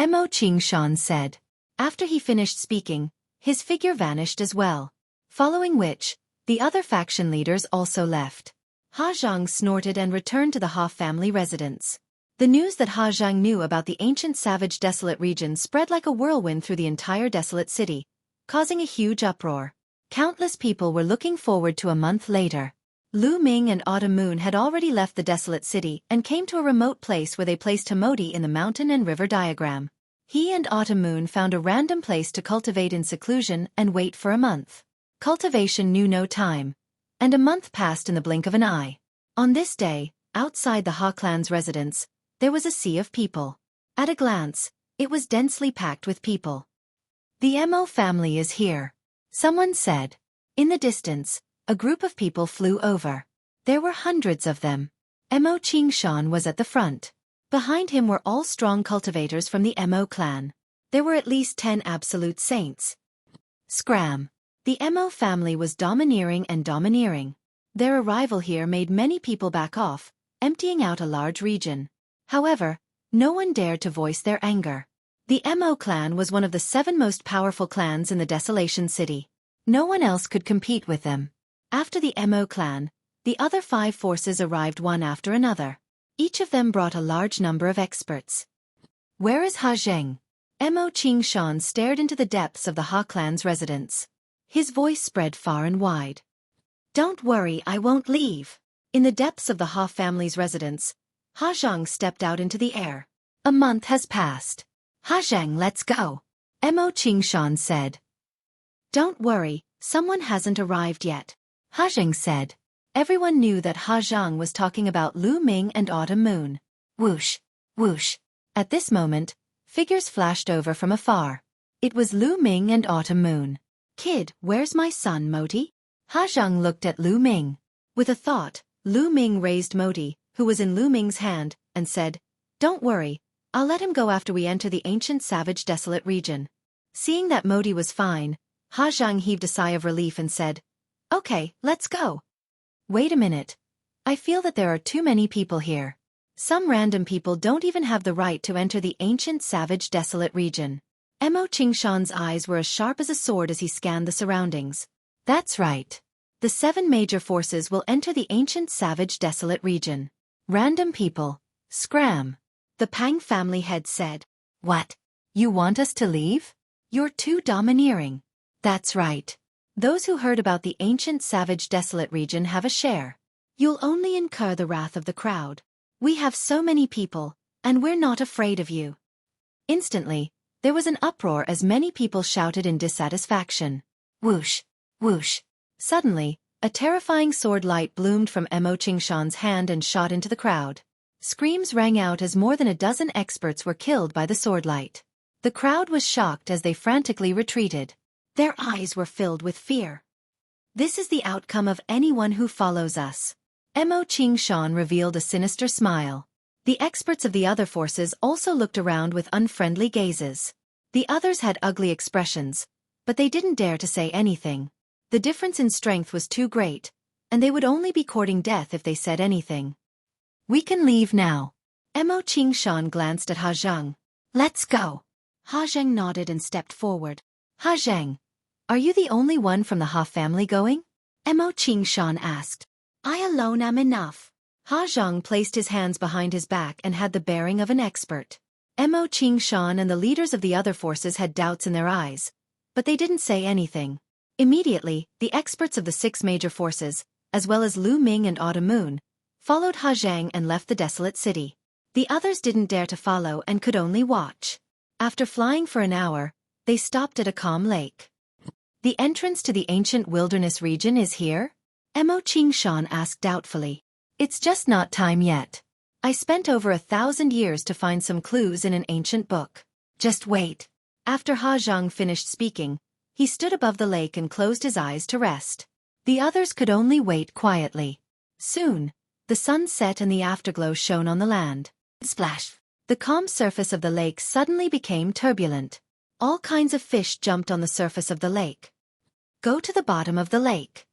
Mo Qingshan said. After he finished speaking, his figure vanished as well. Following which, the other faction leaders also left. Ha Zhang snorted and returned to the Ha family residence. The news that Ha Zhang knew about the ancient savage desolate region spread like a whirlwind through the entire desolate city, causing a huge uproar. Countless people were looking forward to a month later. Lu Ming and Autumn Moon had already left the desolate city and came to a remote place where they placed Himodi in the mountain and river diagram. He and Autumn Moon found a random place to cultivate in seclusion and wait for a month. Cultivation knew no time, and a month passed in the blink of an eye. On this day, outside the Ha clan's residence, there was a sea of people. At a glance, it was densely packed with people. "The Mo family is here," someone said. In the distance, a group of people flew over. There were hundreds of them. Mo Qingshan was at the front. Behind him were all strong cultivators from the Mo clan. There were at least 10 absolute saints. Scram. The Mo family was domineering and domineering. Their arrival here made many people back off, emptying out a large region. However, no one dared to voice their anger. The Mo clan was one of the 7 most powerful clans in the Desolation City. No one else could compete with them. After the Mo clan, the other 5 forces arrived one after another. Each of them brought a large number of experts. "Where is Ha Zheng?" Mo Qingshan stared into the depths of the Ha clan's residence. His voice spread far and wide. "Don't worry, I won't leave." In the depths of the Ha family's residence, Ha Zheng stepped out into the air. "A month has passed. Ha Zheng, let's go," Mo Qingshan said. "Don't worry, someone hasn't arrived yet," Ha Zheng said. Everyone knew that Ha Zheng was talking about Lu Ming and Autumn Moon. Whoosh, whoosh. At this moment, figures flashed over from afar. It was Lu Ming and Autumn Moon. "Kid, where's my son, Moti?" Ha Zheng looked at Lu Ming. With a thought, Lu Ming raised Moti, who was in Lu Ming's hand, and said, "Don't worry, I'll let him go after we enter the ancient savage desolate region." Seeing that Moti was fine, Ha Zheng heaved a sigh of relief and said, "Okay, let's go." "Wait a minute. I feel that there are too many people here. Some random people don't even have the right to enter the ancient savage desolate region." Mo Qingshan's eyes were as sharp as a sword as he scanned the surroundings. "That's right. The 7 major forces will enter the ancient savage desolate region. Random people. Scram." The Pang family head said. "What? You want us to leave? You're too domineering." "That's right. Those who heard about the ancient savage desolate region have a share. You'll only incur the wrath of the crowd. We have so many people, and we're not afraid of you." Instantly, there was an uproar as many people shouted in dissatisfaction. Whoosh, whoosh. Suddenly, a terrifying sword light bloomed from Mo Qingshan's hand and shot into the crowd. Screams rang out as more than a dozen experts were killed by the sword light. The crowd was shocked as they frantically retreated. Their eyes were filled with fear. "This is the outcome of anyone who follows us." Mo Qingshan revealed a sinister smile. The experts of the other forces also looked around with unfriendly gazes. The others had ugly expressions, but they didn't dare to say anything. The difference in strength was too great, and they would only be courting death if they said anything. "We can leave now." Mo Qingshan glanced at Ha Zheng. "Let's go." Ha Zheng nodded and stepped forward. "Ha Zheng, are you the only one from the Ha family going?" Mo Qingshan asked. "I alone am enough." Ha Zheng placed his hands behind his back and had the bearing of an expert. Mo Qingshan and the leaders of the other forces had doubts in their eyes, but they didn't say anything. Immediately, the experts of the 6 major forces, as well as Lu Ming and Autumn Moon, followed Ha Zheng and left the desolate city. The others didn't dare to follow and could only watch. After flying for an hour, they stopped at a calm lake. "The entrance to the ancient wilderness region is here?" Mo Qingshan asked doubtfully. "It's just not time yet. I spent over 1,000 years to find some clues in an ancient book. Just wait." After Ha Zheng finished speaking, he stood above the lake and closed his eyes to rest. The others could only wait quietly. Soon, the sun set and the afterglow shone on the land. Splash! The calm surface of the lake suddenly became turbulent. All kinds of fish jumped on the surface of the lake. "Go to the bottom of the lake."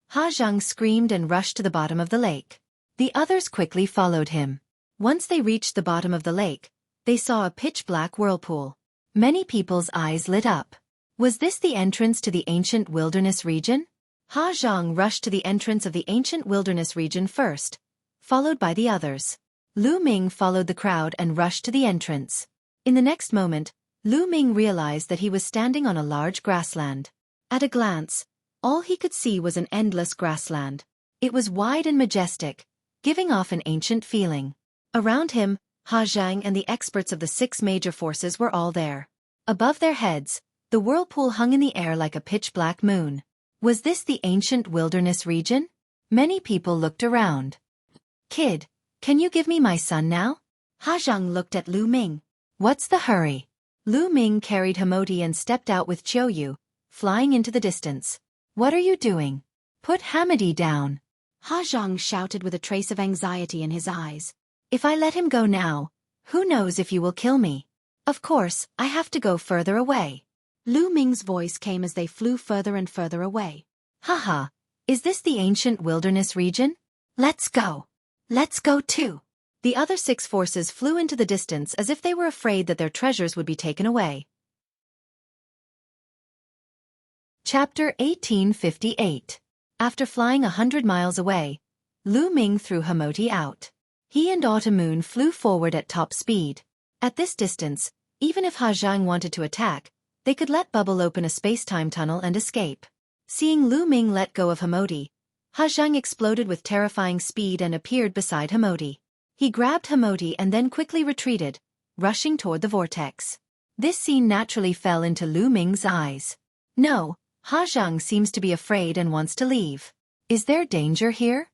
Ha Zheng screamed and rushed to the bottom of the lake. The others quickly followed him. Once they reached the bottom of the lake, they saw a pitch-black whirlpool. Many people's eyes lit up. Was this the entrance to the ancient wilderness region? Ha Zhang rushed to the entrance of the ancient wilderness region first, followed by the others. Lu Ming followed the crowd and rushed to the entrance. In the next moment, Lu Ming realized that he was standing on a large grassland. At a glance, all he could see was an endless grassland. It was wide and majestic, giving off an ancient feeling. Around him, Ha Zhang and the experts of the 6 major forces were all there. Above their heads, the whirlpool hung in the air like a pitch-black moon. Was this the ancient wilderness region? Many people looked around. "Kid, can you give me my son now?" Ha Zhang looked at Lu Ming. "What's the hurry?" Lu Ming carried Hemoti and stepped out with Xueqi, flying into the distance. "What are you doing? Put Hamidi down." Ha Zhang shouted with a trace of anxiety in his eyes. "If I let him go now, who knows if you will kill me? Of course, I have to go further away." Lu Ming's voice came as they flew further and further away. "Haha, is this the ancient wilderness region? Let's go. Let's go too." The other 6 forces flew into the distance as if they were afraid that their treasures would be taken away. Chapter 1858. After flying 100 miles away, Lu Ming threw Hemoti out. He and Autumn Moon flew forward at top speed. At this distance, even if Ha Zhang wanted to attack, they could let Bubble open a space-time tunnel and escape. Seeing Lu Ming let go of Hemoti, Ha Zhang exploded with terrifying speed and appeared beside Hemoti. He grabbed Hemoti and then quickly retreated, rushing toward the vortex. This scene naturally fell into Lu Ming's eyes. No, Ha Zhang seems to be afraid and wants to leave. Is there danger here?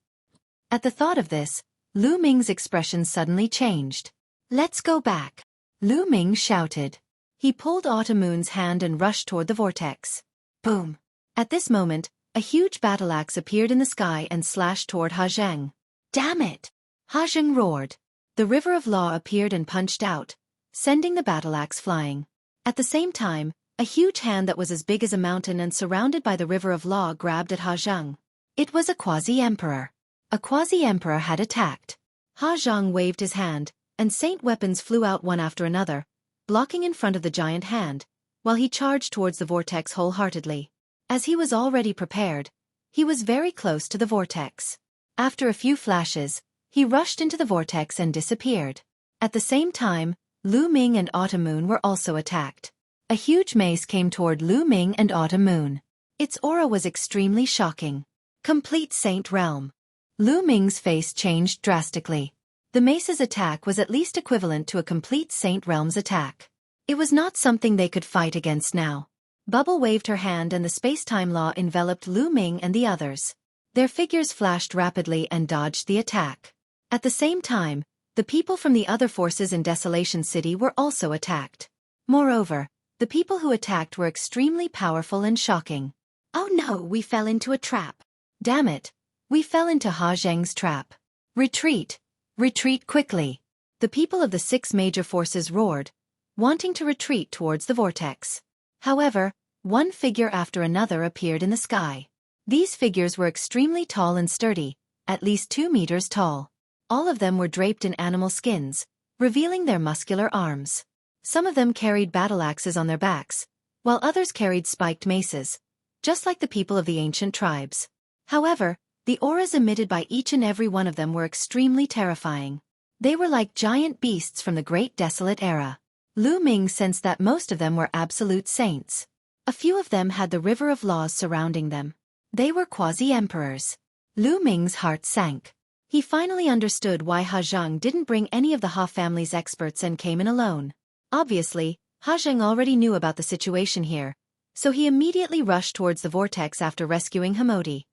At the thought of this, Lu Ming's expression suddenly changed. "Let's go back," Lu Ming shouted. He pulled Autumn Moon's hand and rushed toward the vortex. Boom! At this moment, a huge battle axe appeared in the sky and slashed toward Ha Zhang. "Damn it!" Ha Zhang roared. The River of Law appeared and punched out, sending the battle axe flying. At the same time, a huge hand that was as big as a mountain and surrounded by the River of Law grabbed at Ha Zhang. It was a quasi-emperor. A quasi-emperor had attacked. Ha Zhang waved his hand, and saint weapons flew out one after another, blocking in front of the giant hand, while he charged towards the vortex wholeheartedly. As he was already prepared, he was very close to the vortex. After a few flashes, he rushed into the vortex and disappeared. At the same time, Lu Ming and Autumn Moon were also attacked. A huge mace came toward Lu Ming and Autumn Moon. Its aura was extremely shocking. Complete Saint Realm. Lu Ming's face changed drastically. The mace's attack was at least equivalent to a complete Saint Realm's attack. It was not something they could fight against now. Bubble waved her hand and the space-time law enveloped Lu Ming and the others. Their figures flashed rapidly and dodged the attack. At the same time, the people from the other forces in Desolation City were also attacked. Moreover, the people who attacked were extremely powerful and shocking. "Oh no, we fell into a trap. Damn it, we fell into Ha Zhang's trap. Retreat! Retreat quickly!" The people of the 6 major forces roared, wanting to retreat towards the vortex. However, one figure after another appeared in the sky. These figures were extremely tall and sturdy, at least 2 meters tall. All of them were draped in animal skins, revealing their muscular arms. Some of them carried battle axes on their backs, while others carried spiked maces, just like the people of the ancient tribes. However, the auras emitted by each and every one of them were extremely terrifying. They were like giant beasts from the Great Desolate Era. Lu Ming sensed that most of them were absolute saints. A few of them had the River of Laws surrounding them. They were quasi-emperors. Lu Ming's heart sank. He finally understood why Ha Zhang didn't bring any of the Ha family's experts and came in alone. Obviously, Ha Zhang already knew about the situation here, so he immediately rushed towards the vortex after rescuing Hemoti.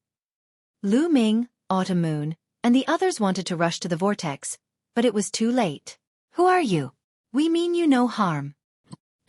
Lu Ming, Autumn Moon, and the others wanted to rush to the vortex, but it was too late. "Who are you? We mean you no harm."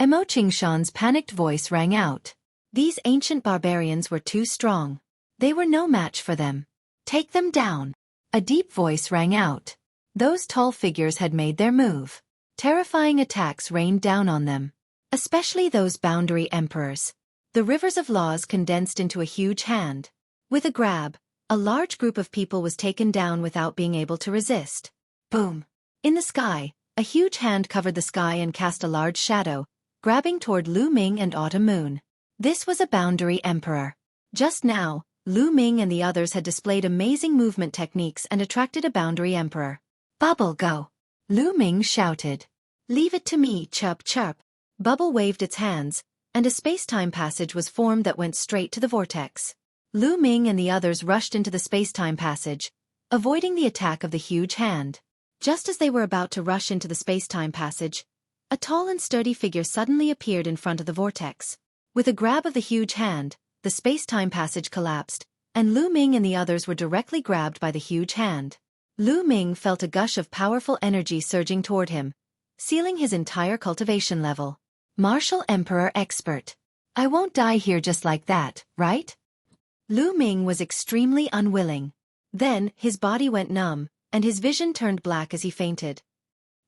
Emo Qingshan's panicked voice rang out. These ancient barbarians were too strong. They were no match for them. "Take them down." A deep voice rang out. Those tall figures had made their move. Terrifying attacks rained down on them, especially those boundary emperors. The rivers of laws condensed into a huge hand. With a grab, a large group of people was taken down without being able to resist. Boom! In the sky, a huge hand covered the sky and cast a large shadow, grabbing toward Lu Ming and Autumn Moon. This was a boundary emperor. Just now, Lu Ming and the others had displayed amazing movement techniques and attracted a boundary emperor. Bubble, go! Lu Ming shouted. Leave it to me, chirp chirp. Bubble waved its hands, and a space-time passage was formed that went straight to the vortex. Lu Ming and the others rushed into the space-time passage, avoiding the attack of the huge hand. Just as they were about to rush into the space-time passage, a tall and sturdy figure suddenly appeared in front of the vortex. With a grab of the huge hand, the space-time passage collapsed, and Lu Ming and the others were directly grabbed by the huge hand. Lu Ming felt a gush of powerful energy surging toward him, sealing his entire cultivation level. Martial Emperor Expert. I won't die here just like that, right? Lu Ming was extremely unwilling. Then, his body went numb, and his vision turned black as he fainted.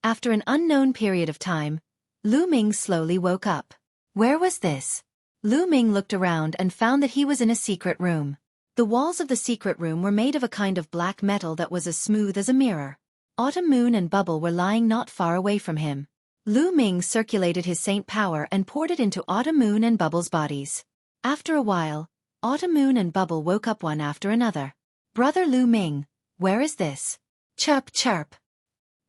After an unknown period of time, Lu Ming slowly woke up. Where was this? Lu Ming looked around and found that he was in a secret room. The walls of the secret room were made of a kind of black metal that was as smooth as a mirror. Autumn Moon and Bubble were lying not far away from him. Lu Ming circulated his saint power and poured it into Autumn Moon and Bubble's bodies. After a while, Autumn Moon and Bubble woke up one after another. Brother Lu Ming, where is this? Chirp chirp.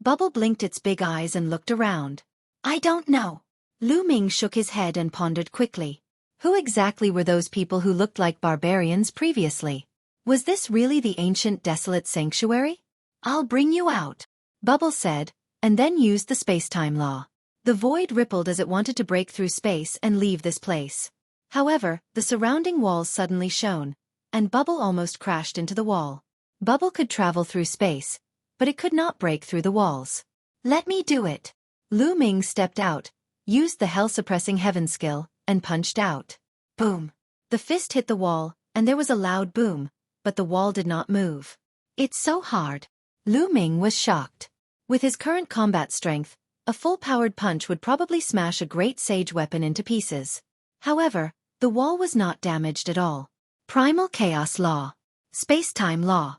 Bubble blinked its big eyes and looked around. I don't know. Lu Ming shook his head and pondered quickly. Who exactly were those people who looked like barbarians previously? Was this really the ancient desolate sanctuary? I'll bring you out, Bubble said, and then used the space-time law. The void rippled as it wanted to break through space and leave this place. However, the surrounding walls suddenly shone, and Bubble almost crashed into the wall. Bubble could travel through space, but it could not break through the walls. Let me do it. Lu Ming stepped out, used the hell-suppressing heaven skill, and punched out. Boom! The fist hit the wall, and there was a loud boom, but the wall did not move. It's so hard. Lu Ming was shocked. With his current combat strength, a full-powered punch would probably smash a great sage weapon into pieces. However, the wall was not damaged at all. Primal Chaos Law. Space-Time Law.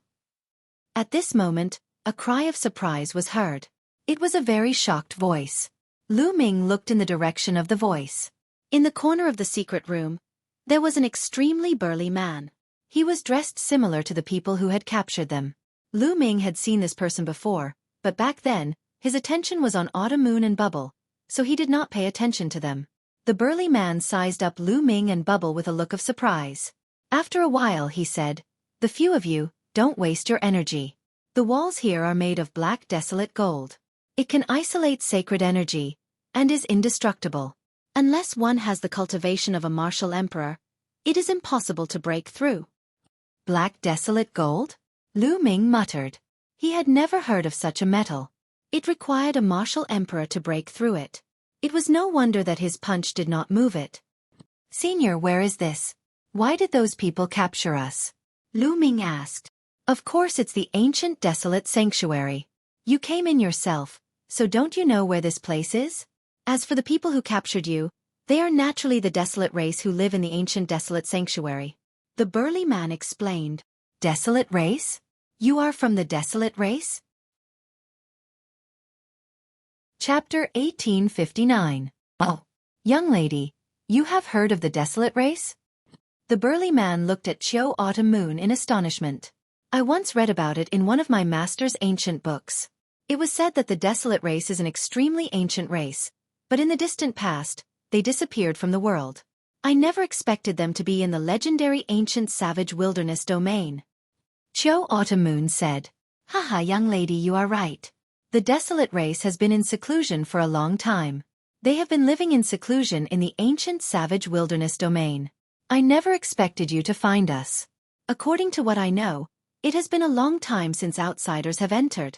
At this moment, a cry of surprise was heard. It was a very shocked voice. Lu Ming looked in the direction of the voice. In the corner of the secret room, there was an extremely burly man. He was dressed similar to the people who had captured them. Lu Ming had seen this person before, but back then, his attention was on Autumn Moon and Bubble, so he did not pay attention to them. The burly man sized up Lu Ming and Bubble with a look of surprise. After a while he said, "The few of you, don't waste your energy. The walls here are made of black desolate gold. It can isolate sacred energy, and is indestructible. Unless one has the cultivation of a martial emperor, it is impossible to break through." Black desolate gold? Lu Ming muttered. He had never heard of such a metal. It required a martial emperor to break through it. It was no wonder that his punch did not move it. Senior, where is this? Why did those people capture us? Lu Ming asked. Of course it's the ancient desolate sanctuary. You came in yourself, so don't you know where this place is? As for the people who captured you, they are naturally the desolate race who live in the ancient desolate sanctuary. The burly man explained. Desolate race? You are from the desolate race? Chapter 1859. Oh, young lady, you have heard of the desolate race? The burly man looked at Qiu Autumn Moon in astonishment. I once read about it in one of my master's ancient books. It was said that the desolate race is an extremely ancient race, but in the distant past, they disappeared from the world. I never expected them to be in the legendary ancient savage wilderness domain. Qiu Autumn Moon said. Haha, young lady, you are right. The desolate race has been in seclusion for a long time. They have been living in seclusion in the ancient savage wilderness domain. I never expected you to find us. According to what I know, it has been a long time since outsiders have entered.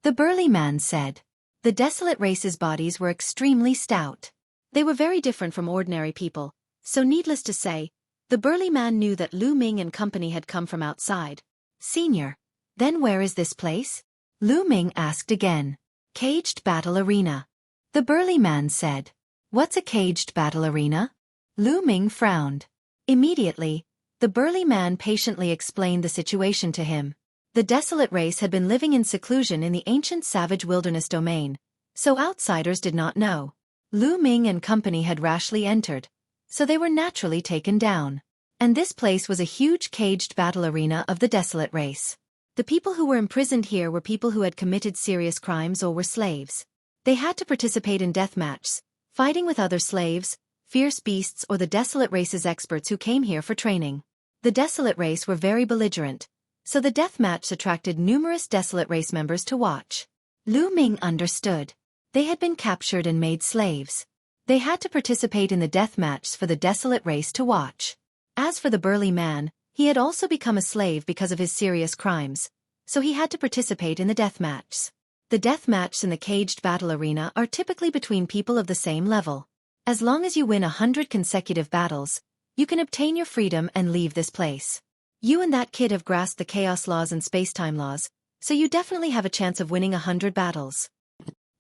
The burly man said. The desolate race's bodies were extremely stout. They were very different from ordinary people, so needless to say, the burly man knew that Lu Ming and company had come from outside. Senior, then where is this place? Lu Ming asked again. Caged Battle Arena. The burly man said. What's a caged battle arena? Lu Ming frowned. Immediately, the burly man patiently explained the situation to him. The desolate race had been living in seclusion in the ancient savage wilderness domain, so outsiders did not know. Lu Ming and company had rashly entered, so they were naturally taken down. And this place was a huge caged battle arena of the desolate race. The people who were imprisoned here were people who had committed serious crimes or were slaves. They had to participate in deathmatches, fighting with other slaves, fierce beasts or the desolate race's experts who came here for training. The desolate race were very belligerent, so the deathmatch attracted numerous desolate race members to watch. Lu Ming understood. They had been captured and made slaves. They had to participate in the deathmatches for the desolate race to watch. As for the burly man, he had also become a slave because of his serious crimes, so he had to participate in the deathmatches. The deathmatches in the caged battle arena are typically between people of the same level. As long as you win 100 consecutive battles, you can obtain your freedom and leave this place. You and that kid have grasped the chaos laws and space-time laws, so you definitely have a chance of winning 100 battles.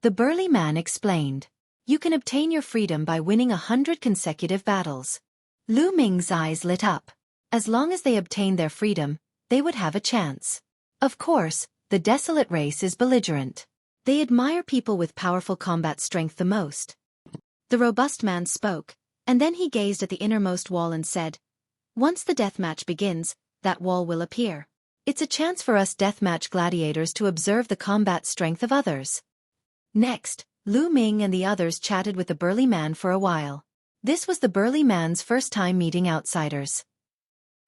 The burly man explained. You can obtain your freedom by winning 100 consecutive battles. Lu Ming's eyes lit up. As long as they obtained their freedom, they would have a chance. Of course, the desolate race is belligerent. They admire people with powerful combat strength the most. The robust man spoke, and then he gazed at the innermost wall and said, "Once the deathmatch begins, that wall will appear. It's a chance for us deathmatch gladiators to observe the combat strength of others." Next, Lu Ming and the others chatted with the burly man for a while. This was the burly man's first time meeting outsiders.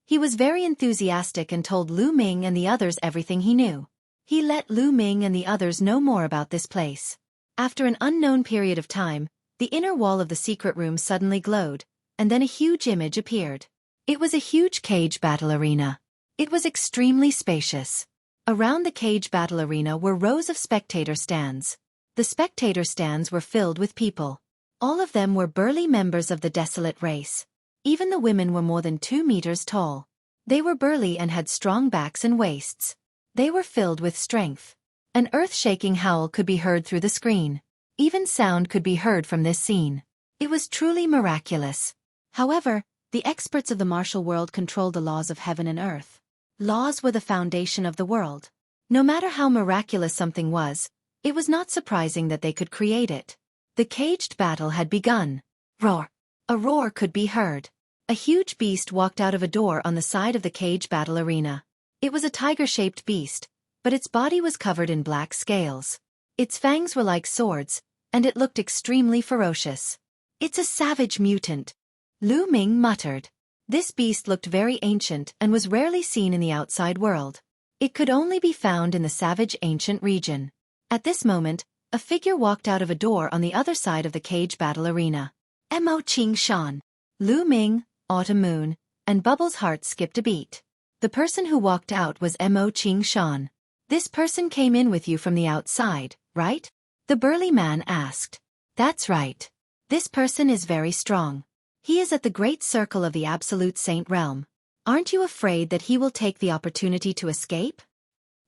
He was very enthusiastic and told Lu Ming and the others everything he knew. He let Lu Ming and the others know more about this place. After an unknown period of time, the inner wall of the secret room suddenly glowed, and then a huge image appeared. It was a huge cage battle arena. It was extremely spacious. Around the cage battle arena were rows of spectator stands. The spectator stands were filled with people. All of them were burly members of the desolate race. Even the women were more than 2 meters tall. They were burly and had strong backs and waists. They were filled with strength. An earth-shaking howl could be heard through the screen. Even sound could be heard from this scene. It was truly miraculous. However, the experts of the martial world controlled the laws of heaven and earth. Laws were the foundation of the world. No matter how miraculous something was, it was not surprising that they could create it. The caged battle had begun. Roar! A roar could be heard. A huge beast walked out of a door on the side of the cage battle arena. It was a tiger-shaped beast, but its body was covered in black scales. Its fangs were like swords, and it looked extremely ferocious. "It's a savage mutant," Lu Ming muttered. This beast looked very ancient and was rarely seen in the outside world. It could only be found in the savage ancient region. At this moment, a figure walked out of a door on the other side of the cage battle arena. Mo Qing Shan. Lu Ming, Autumn Moon, and Bubbles' heart skipped a beat. The person who walked out was Mo Qing Shan. "This person came in with you from the outside, right?" The burly man asked. "That's right. This person is very strong. He is at the great circle of the absolute saint realm. Aren't you afraid that he will take the opportunity to escape?"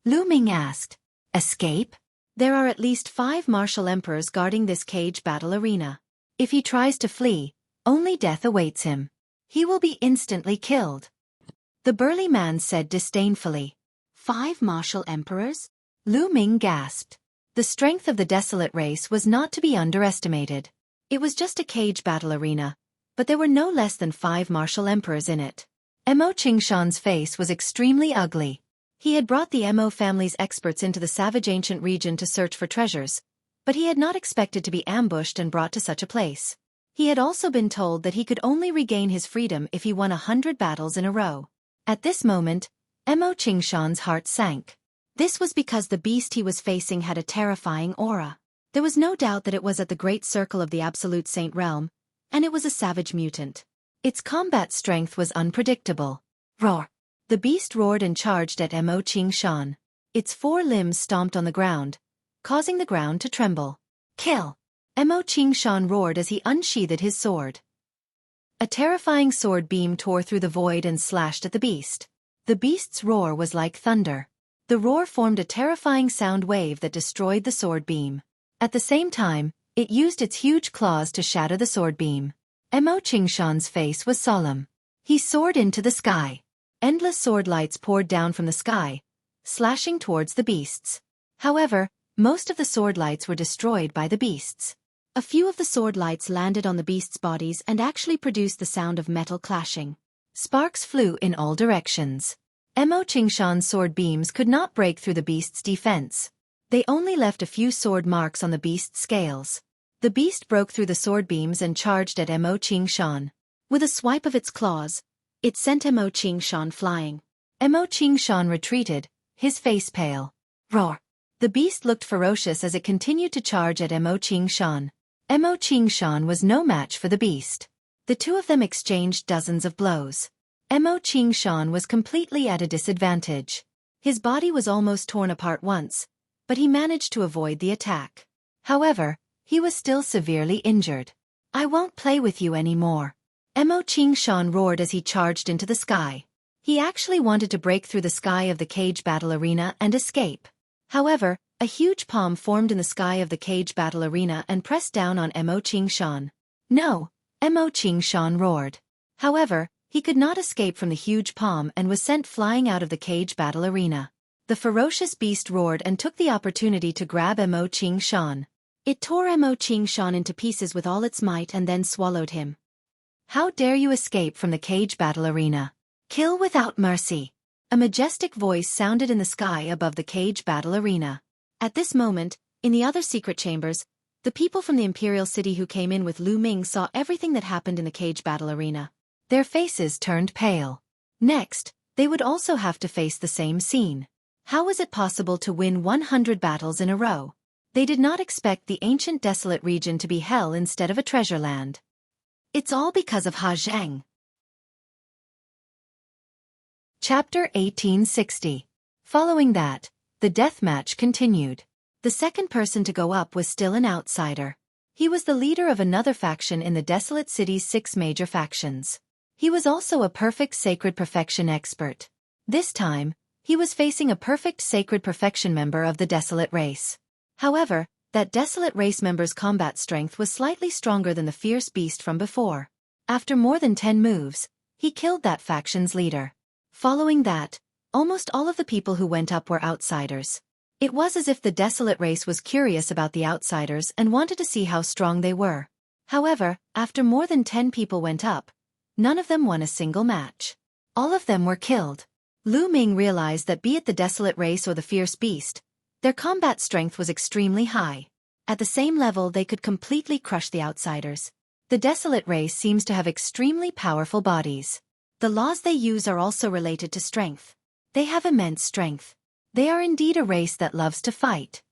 Lu Ming asked. "Escape? There are at least 5 martial emperors guarding this cage battle arena. If he tries to flee, only death awaits him. He will be instantly killed." The burly man said disdainfully. 5 martial emperors? Lu Ming gasped. The strength of the desolate race was not to be underestimated. It was just a cage battle arena, but there were no less than 5 martial emperors in it. Mo Qingshan's face was extremely ugly. He had brought the Mo family's experts into the savage ancient region to search for treasures, but he had not expected to be ambushed and brought to such a place. He had also been told that he could only regain his freedom if he won 100 battles in a row. At this moment, Mo Qingshan's heart sank. This was because the beast he was facing had a terrifying aura. There was no doubt that it was at the great circle of the absolute saint realm, and it was a savage mutant. Its combat strength was unpredictable. Roar! The beast roared and charged at Mo Qingshan. Its 4 limbs stomped on the ground, causing the ground to tremble. "Kill!" Mo Qingshan roared as he unsheathed his sword. A terrifying sword beam tore through the void and slashed at the beast. The beast's roar was like thunder. The roar formed a terrifying sound wave that destroyed the sword beam. At the same time, it used its huge claws to shatter the sword beam. Mo Qingshan's face was solemn. He soared into the sky. Endless sword lights poured down from the sky, slashing towards the beasts. However, most of the sword lights were destroyed by the beasts. A few of the sword lights landed on the beasts' bodies and actually produced the sound of metal clashing. Sparks flew in all directions. Mo Qingshan's sword beams could not break through the beast's defense. They only left a few sword marks on the beast's scales. The beast broke through the sword beams and charged at Mo Qingshan. With a swipe of its claws, it sent Mo Qingshan flying. Mo Qingshan retreated, his face pale. Roar! The beast looked ferocious as it continued to charge at Mo Qingshan. Mo Qingshan was no match for the beast. The two of them exchanged dozens of blows. Mo Qingshan was completely at a disadvantage. His body was almost torn apart once, but he managed to avoid the attack. However, he was still severely injured. I won't play with you anymore. Mo Qingshan roared as he charged into the sky. He actually wanted to break through the sky of the cage battle arena and escape. However, a huge palm formed in the sky of the cage battle arena and pressed down on Mo Qingshan. No! Mo Qingshan roared. However, he could not escape from the huge palm and was sent flying out of the cage battle arena. The ferocious beast roared and took the opportunity to grab Mo Qingshan. It tore Mo Qingshan into pieces with all its might and then swallowed him. How dare you escape from the cage battle arena? Kill without mercy. A majestic voice sounded in the sky above the cage battle arena. At this moment, in the other secret chambers, the people from the Imperial City who came in with Lu Ming saw everything that happened in the cage battle arena. Their faces turned pale. Next, they would also have to face the same scene. How was it possible to win 100 battles in a row? They did not expect the ancient desolate region to be hell instead of a treasure land. It's all because of Ha Zheng. Chapter 1860. Following that, the death match continued. The second person to go up was still an outsider. He was the leader of another faction in the desolate city's 6 major factions. He was also a perfect sacred perfection expert. This time, he was facing a perfect sacred perfection member of the desolate race. However, that desolate race member's combat strength was slightly stronger than the fierce beast from before. After more than 10 moves, he killed that faction's leader. Following that, almost all of the people who went up were outsiders. It was as if the desolate race was curious about the outsiders and wanted to see how strong they were. However, after more than 10 people went up, none of them won a single match. All of them were killed. Lu Ming realized that be it the desolate race or the fierce beast, their combat strength was extremely high. At the same level they could completely crush the outsiders. The desolate race seems to have extremely powerful bodies. The laws they use are also related to strength. They have immense strength. They are indeed a race that loves to fight.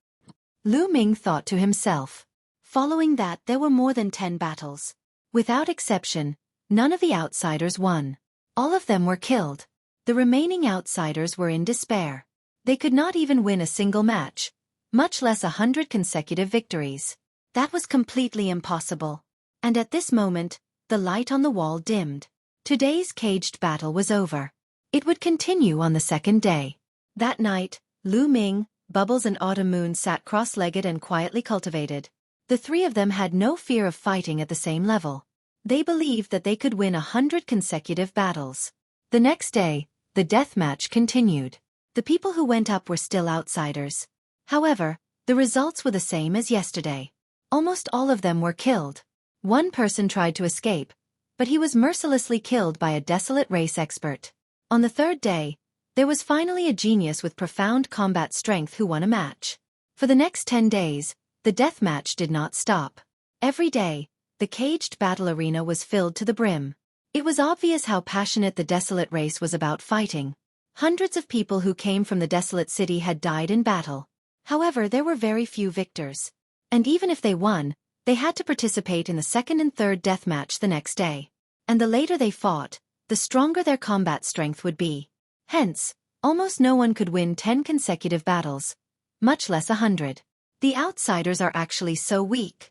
Lu Ming thought to himself. Following that there were more than 10 battles. Without exception, none of the outsiders won. All of them were killed. The remaining outsiders were in despair. They could not even win a single match, much less 100 consecutive victories. That was completely impossible. And at this moment, the light on the wall dimmed. Today's caged battle was over. It would continue on the second day. That night, Lu Ming, Bubbles and Autumn Moon sat cross-legged and quietly cultivated. The 3 of them had no fear of fighting at the same level. They believed that they could win 100 consecutive battles. The next day, the death match continued. The people who went up were still outsiders. However, the results were the same as yesterday. Almost all of them were killed. One person tried to escape, but he was mercilessly killed by a desolate race expert. On the third day, there was finally a genius with profound combat strength who won a match. For the next 10 days, the death match did not stop. Every day, the caged battle arena was filled to the brim. It was obvious how passionate the desolate race was about fighting. Hundreds of people who came from the desolate city had died in battle. However, there were very few victors. And even if they won, they had to participate in the second and third death match the next day. And the later they fought, the stronger their combat strength would be. Hence, almost no one could win 10 consecutive battles, much less 100. The outsiders are actually so weak.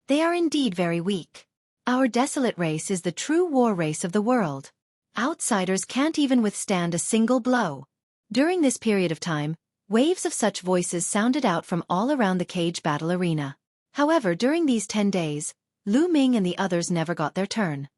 They are indeed very weak. Our desolate race is the true war race of the world. Outsiders can't even withstand a single blow. During this period of time, waves of such voices sounded out from all around the cage battle arena. However, during these 10 days, Lu Ming and the others never got their turn.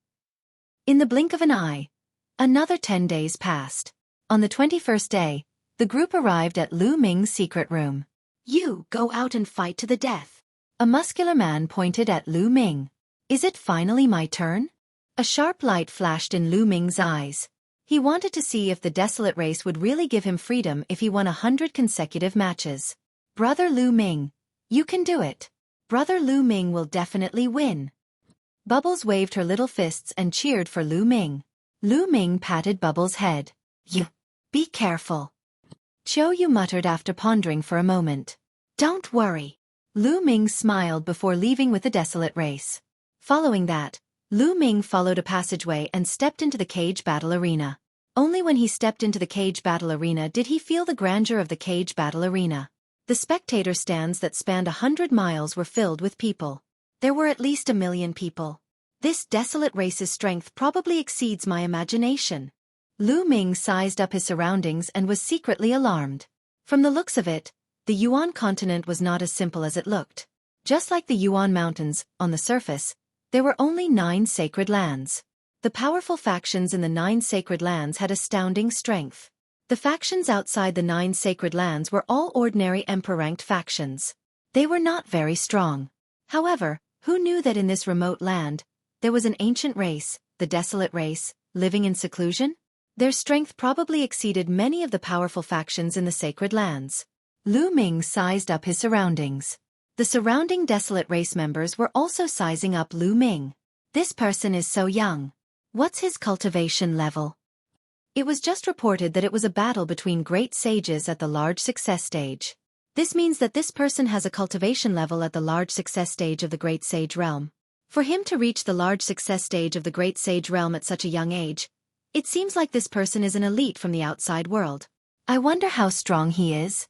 In the blink of an eye, another 10 days passed. On the 21st day, the group arrived at Lu Ming's secret room. You go out and fight to the death. A muscular man pointed at Lu Ming. Is it finally my turn? A sharp light flashed in Lu Ming's eyes. He wanted to see if the desolate race would really give him freedom if he won 100 consecutive matches. Brother Lu Ming, you can do it. Brother Lu Ming will definitely win. Bubbles waved her little fists and cheered for Lu Ming. Lu Ming patted Bubbles' head. You, be careful. Xueqi muttered after pondering for a moment. Don't worry. Lu Ming smiled before leaving with the desolate race. Following that, Lu Ming followed a passageway and stepped into the cage battle arena. Only when he stepped into the cage battle arena did he feel the grandeur of the cage battle arena. The spectator stands that spanned 100 miles were filled with people. There were at least 1 million people. This desolate race's strength probably exceeds my imagination. Lu Ming sized up his surroundings and was secretly alarmed. From the looks of it, the Yuan continent was not as simple as it looked. Just like the Yuan mountains, on the surface, there were only 9 sacred lands. The powerful factions in the 9 sacred lands had astounding strength. The factions outside the 9 sacred lands were all ordinary emperor-ranked factions. They were not very strong. However, who knew that in this remote land, there was an ancient race, the desolate race, living in seclusion? Their strength probably exceeded many of the powerful factions in the sacred lands. Lu Ming sized up his surroundings. The surrounding desolate race members were also sizing up Lu Ming. This person is so young. What's his cultivation level? It was just reported that it was a battle between great sages at the large success stage. This means that this person has a cultivation level at the large success stage of the great sage realm. For him to reach the large success stage of the great sage realm at such a young age, it seems like this person is an elite from the outside world. I wonder how strong he is.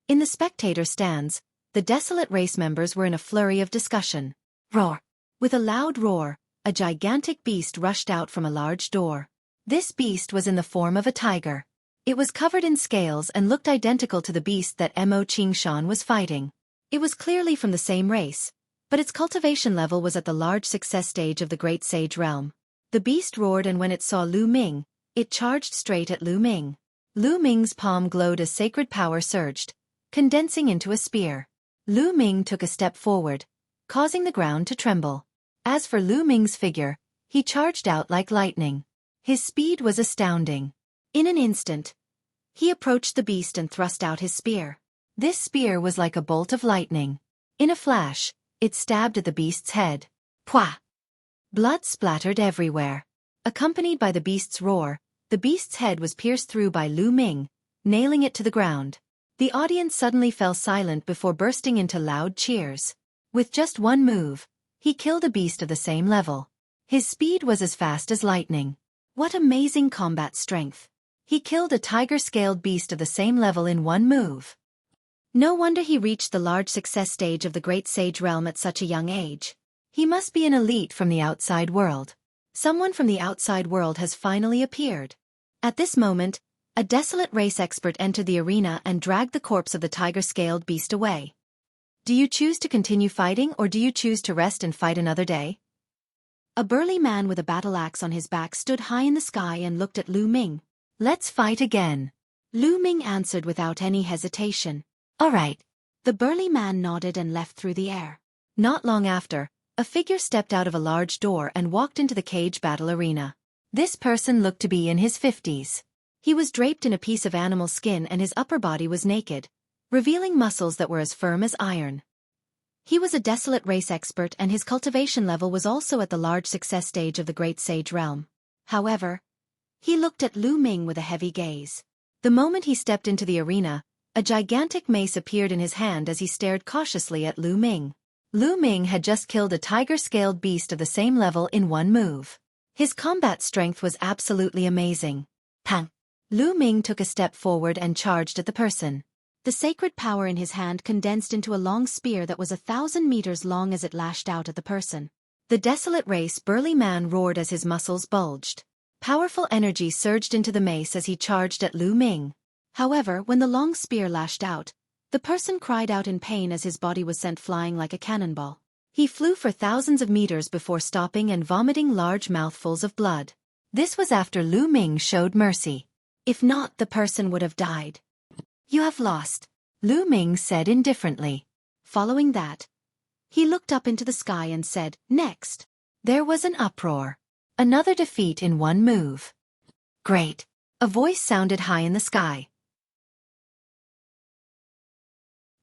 In the spectator stands, the desolate race members were in a flurry of discussion. Roar! With a loud roar, a gigantic beast rushed out from a large door. This beast was in the form of a tiger. It was covered in scales and looked identical to the beast that Mo Qingshan was fighting. It was clearly from the same race, but its cultivation level was at the large success stage of the great sage realm. The beast roared, and when it saw Lu Ming, it charged straight at Lu Ming. Lu Ming's palm glowed as sacred power surged, condensing into a spear. Lu Ming took a step forward, causing the ground to tremble. As for Lu Ming's figure, he charged out like lightning. His speed was astounding. In an instant, he approached the beast and thrust out his spear. This spear was like a bolt of lightning. In a flash, it stabbed at the beast's head. Pwah! Blood splattered everywhere. Accompanied by the beast's roar, the beast's head was pierced through by Lu Ming, nailing it to the ground. The audience suddenly fell silent before bursting into loud cheers. With just one move, he killed a beast of the same level. His speed was as fast as lightning. What amazing combat strength! He killed a tiger-scaled beast of the same level in one move. No wonder he reached the large success stage of the great sage realm at such a young age. He must be an elite from the outside world. Someone from the outside world has finally appeared. At this moment, a desolate race expert entered the arena and dragged the corpse of the tiger-scaled beast away. Do you choose to continue fighting, or do you choose to rest and fight another day? A burly man with a battle axe on his back stood high in the sky and looked at Lu Ming. Let's fight again. Lu Ming answered without any hesitation. All right. The burly man nodded and left through the air. Not long after, a figure stepped out of a large door and walked into the cage battle arena. This person looked to be in his 50s. He was draped in a piece of animal skin and his upper body was naked, revealing muscles that were as firm as iron. He was a desolate race expert and his cultivation level was also at the large success stage of the great sage realm. However, he looked at Lu Ming with a heavy gaze. The moment he stepped into the arena, a gigantic mace appeared in his hand as he stared cautiously at Lu Ming. Lu Ming had just killed a tiger-scaled beast of the same level in one move. His combat strength was absolutely amazing. Pang! Lu Ming took a step forward and charged at the person. The sacred power in his hand condensed into a long spear that was 1,000 meters long as it lashed out at the person. The desolate race burly man roared as his muscles bulged. Powerful energy surged into the mace as he charged at Lu Ming. However, when the long spear lashed out, the person cried out in pain as his body was sent flying like a cannonball. He flew for thousands of meters before stopping and vomiting large mouthfuls of blood. This was after Lu Ming showed mercy. If not, the person would have died. You have lost, Lu Ming said indifferently. Following that, he looked up into the sky and said, next. There was an uproar. Another defeat in one move. Great. A voice sounded high in the sky.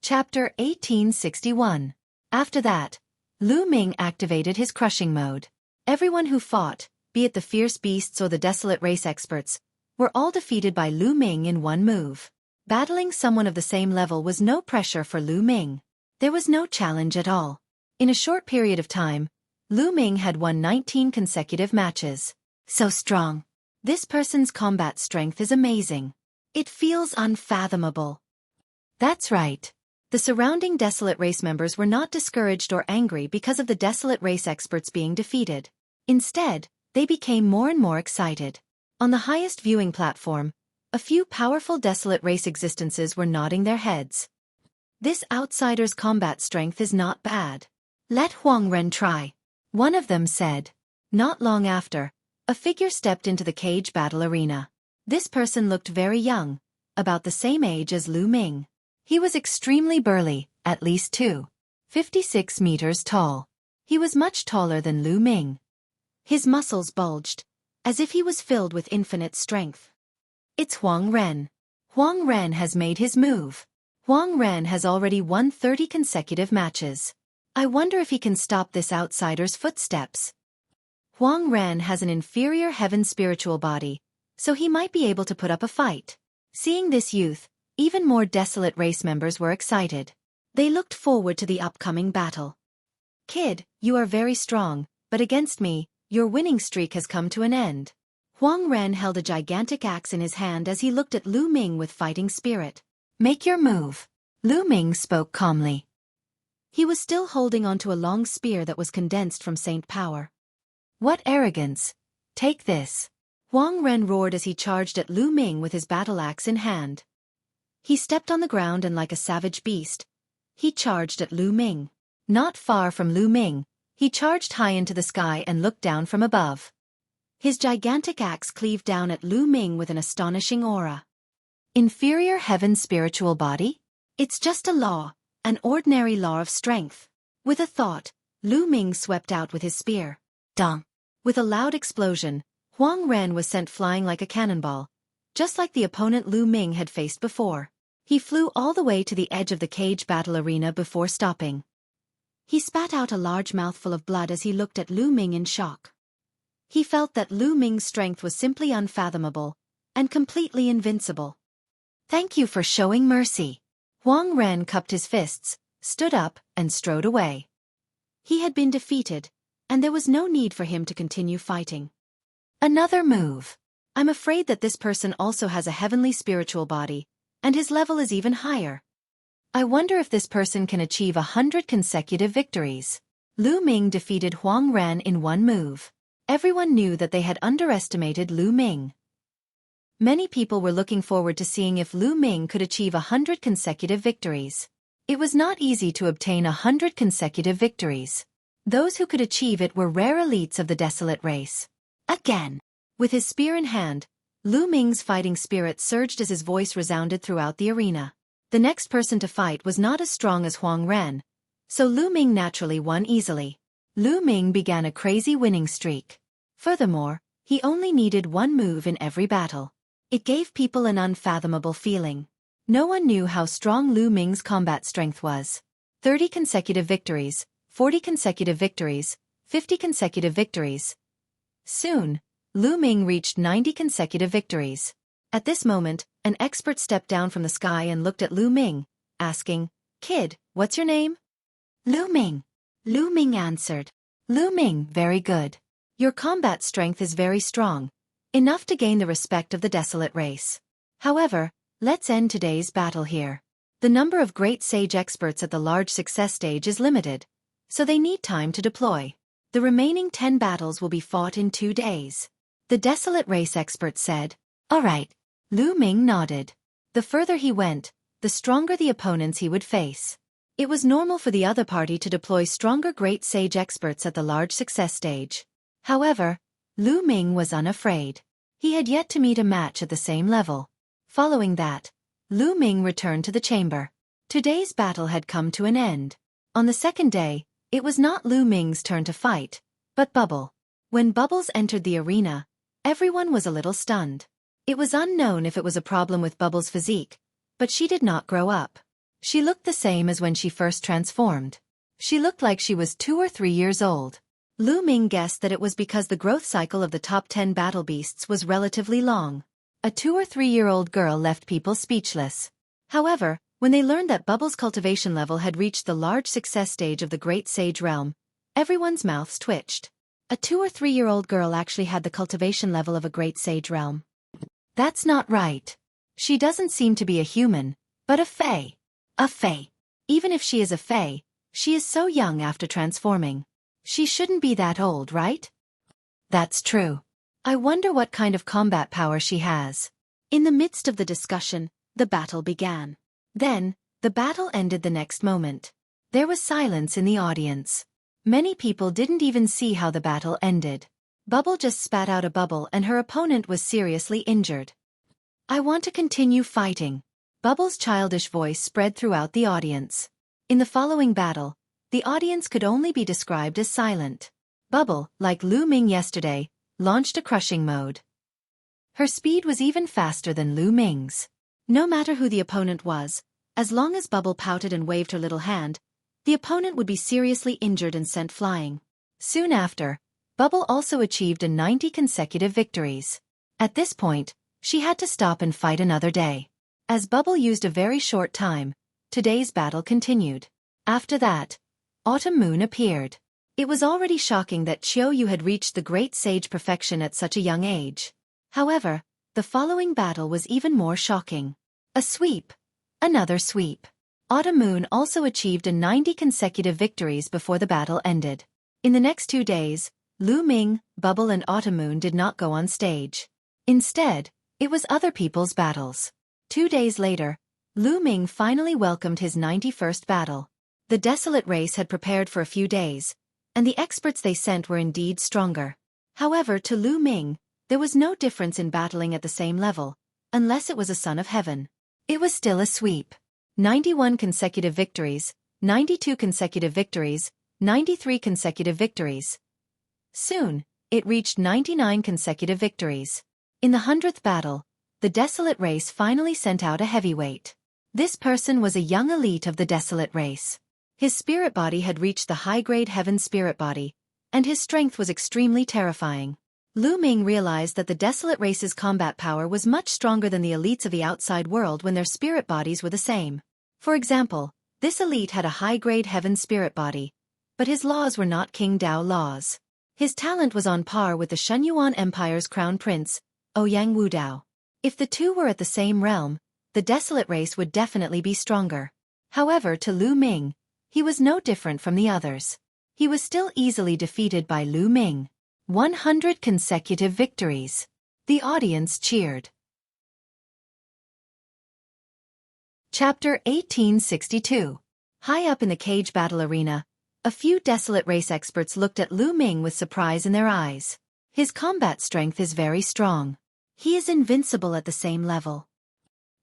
Chapter 1861. After that, Lu Ming activated his crushing mode. Everyone who fought, be it the fierce beasts or the desolate race experts, were all defeated by Lu Ming in one move. Battling someone of the same level was no pressure for Lu Ming. There was no challenge at all. In a short period of time, Lu Ming had won 19 consecutive matches. So strong. This person's combat strength is amazing. It feels unfathomable. That's right. The surrounding desolate race members were not discouraged or angry because of the desolate race experts being defeated. Instead, they became more and more excited. On the highest viewing platform, a few powerful desolate race existences were nodding their heads. This outsider's combat strength is not bad. Let Huang Ren try. One of them said. Not long after, a figure stepped into the cage battle arena. This person looked very young, about the same age as Lu Ming. He was extremely burly, at least 2.56 meters tall. He was much taller than Lu Ming. His muscles bulged, as if he was filled with infinite strength. It's Huang Ren. Huang Ren has made his move. Huang Ren has already won 30 consecutive matches. I wonder if he can stop this outsider's footsteps. Huang Ren has an inferior heaven spiritual body, so he might be able to put up a fight. Seeing this youth, even more desolate race members were excited. They looked forward to the upcoming battle. Kid, you are very strong, but against me, your winning streak has come to an end. Huang Ren held a gigantic axe in his hand as he looked at Lu Ming with fighting spirit. Make your move. Lu Ming spoke calmly. He was still holding onto a long spear that was condensed from saint power. What arrogance! Take this! Huang Ren roared as he charged at Lu Ming with his battle axe in hand. He stepped on the ground and like a savage beast, he charged at Lu Ming. Not far from Lu Ming, he charged high into the sky and looked down from above. His gigantic axe cleaved down at Lu Ming with an astonishing aura. Inferior heaven spiritual body? It's just a law, an ordinary law of strength. With a thought, Lu Ming swept out with his spear. Dong! With a loud explosion, Huang Ren was sent flying like a cannonball, just like the opponent Lu Ming had faced before. He flew all the way to the edge of the cage battle arena before stopping. He spat out a large mouthful of blood as he looked at Lu Ming in shock. He felt that Lu Ming's strength was simply unfathomable, and completely invincible. Thank you for showing mercy. Huang Ren cupped his fists, stood up, and strode away. He had been defeated, and there was no need for him to continue fighting. Another move. I'm afraid that this person also has a heavenly spiritual body, and his level is even higher. I wonder if this person can achieve 100 consecutive victories. Lu Ming defeated Huang Ren in one move. Everyone knew that they had underestimated Lu Ming. Many people were looking forward to seeing if Lu Ming could achieve 100 consecutive victories. It was not easy to obtain 100 consecutive victories. Those who could achieve it were rare elites of the desolate race. Again! With his spear in hand, Lu Ming's fighting spirit surged as his voice resounded throughout the arena. The next person to fight was not as strong as Huang Ren, so Lu Ming naturally won easily. Lu Ming began a crazy winning streak. Furthermore, he only needed one move in every battle. It gave people an unfathomable feeling. No one knew how strong Lu Ming's combat strength was. 30 consecutive victories, 40 consecutive victories, 50 consecutive victories. Soon, Lu Ming reached 90 consecutive victories. At this moment, an expert stepped down from the sky and looked at Lu Ming, asking, "Kid, what's your name?" Lu Ming. Lu Ming answered. Lu Ming, very good. Your combat strength is very strong, enough to gain the respect of the desolate race. However, let's end today's battle here. The number of great sage experts at the large success stage is limited, so they need time to deploy. The remaining 10 battles will be fought in 2 days. The desolate race expert said. All right. Lu Ming nodded. The further he went, the stronger the opponents he would face. It was normal for the other party to deploy stronger great sage experts at the large success stage. However, Lu Ming was unafraid. He had yet to meet a match at the same level. Following that, Lu Ming returned to the chamber. Today's battle had come to an end. On the second day, it was not Lu Ming's turn to fight, but Bubble. When Bubbles entered the arena, everyone was a little stunned. It was unknown if it was a problem with Bubbles' physique, but she did not grow up. She looked the same as when she first transformed. She looked like she was 2 or 3 years old. Lu Ming guessed that it was because the growth cycle of the top 10 battle beasts was relatively long. A 2 or 3-year-old girl left people speechless. However, when they learned that Bubbles' cultivation level had reached the large success stage of the Great Sage Realm, everyone's mouths twitched. A 2 or 3-year-old girl actually had the cultivation level of a Great Sage Realm. That's not right. She doesn't seem to be a human, but a fae. A fae. Even if she is a fae, she is so young after transforming. She shouldn't be that old, right? That's true. I wonder what kind of combat power she has. In the midst of the discussion, the battle began. Then, the battle ended the next moment. There was silence in the audience. Many people didn't even see how the battle ended. Bubble just spat out a bubble and her opponent was seriously injured. I want to continue fighting. Bubble's childish voice spread throughout the audience. In the following battle, the audience could only be described as silent. Bubble, like Lu Ming yesterday, launched a crushing mode. Her speed was even faster than Lu Ming's. No matter who the opponent was, as long as Bubble pouted and waved her little hand, the opponent would be seriously injured and sent flying. Soon after, Bubble also achieved 90 consecutive victories. At this point, she had to stop and fight another day. As Bubble used a very short time, today's battle continued. After that, Autumn Moon appeared. It was already shocking that Xueqi had reached the Great Sage perfection at such a young age. However, the following battle was even more shocking. A sweep. Another sweep. Autumn Moon also achieved 90 consecutive victories before the battle ended. In the next 2 days, Lu Ming, Bubble and Autumn Moon did not go on stage. Instead, it was other people's battles. 2 days later, Lu Ming finally welcomed his 91st battle. The Desolate race had prepared for a few days, and the experts they sent were indeed stronger. However, to Lu Ming, there was no difference in battling at the same level, unless it was a son of heaven. It was still a sweep. 91 consecutive victories, 92 consecutive victories, 93 consecutive victories. Soon, it reached 99 consecutive victories. In the 100th battle, the Desolate race finally sent out a heavyweight. This person was a young elite of the Desolate race. His spirit body had reached the high-grade heaven spirit body, and his strength was extremely terrifying. Lu Ming realized that the Desolate race's combat power was much stronger than the elites of the outside world when their spirit bodies were the same. For example, this elite had a high-grade heaven spirit body, but his laws were not King Dao laws. His talent was on par with the Shenyuan Empire's crown prince, Ouyang Wudao. If the two were at the same realm, the Desolate race would definitely be stronger. However, to Lu Ming, he was no different from the others. He was still easily defeated by Lu Ming. 100 consecutive victories. The audience cheered. Chapter 1862. High up in the cage battle arena, a few Desolate race experts looked at Lu Ming with surprise in their eyes. His combat strength is very strong. He is invincible at the same level.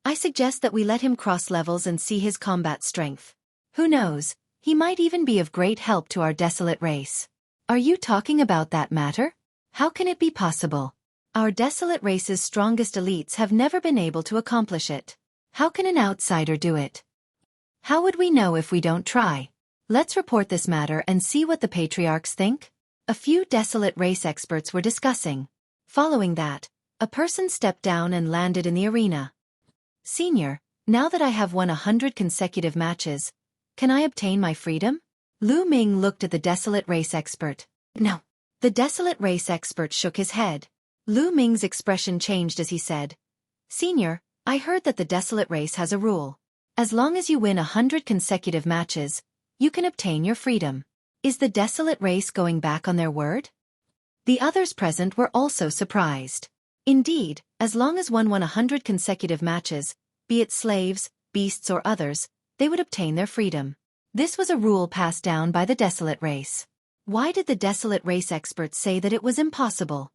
I suggest that we let him cross levels and see his combat strength. Who knows, he might even be of great help to our Desolate race. Are you talking about that matter? How can it be possible? Our Desolate race's strongest elites have never been able to accomplish it. How can an outsider do it? How would we know if we don't try? Let's report this matter and see what the patriarchs think. A few Desolate race experts were discussing. Following that, a person stepped down and landed in the arena. Senior, now that I have won 100 consecutive matches, can I obtain my freedom? Lu Ming looked at the Desolate race expert. No. The Desolate race expert shook his head. Lu Ming's expression changed as he said, Senior, I heard that the Desolate race has a rule. As long as you win 100 consecutive matches, you can obtain your freedom. Is the Desolate race going back on their word? The others present were also surprised. Indeed, as long as one won 100 consecutive matches, be it slaves, beasts or others, they would obtain their freedom. This was a rule passed down by the Desolate race. Why did the Desolate race experts say that it was impossible?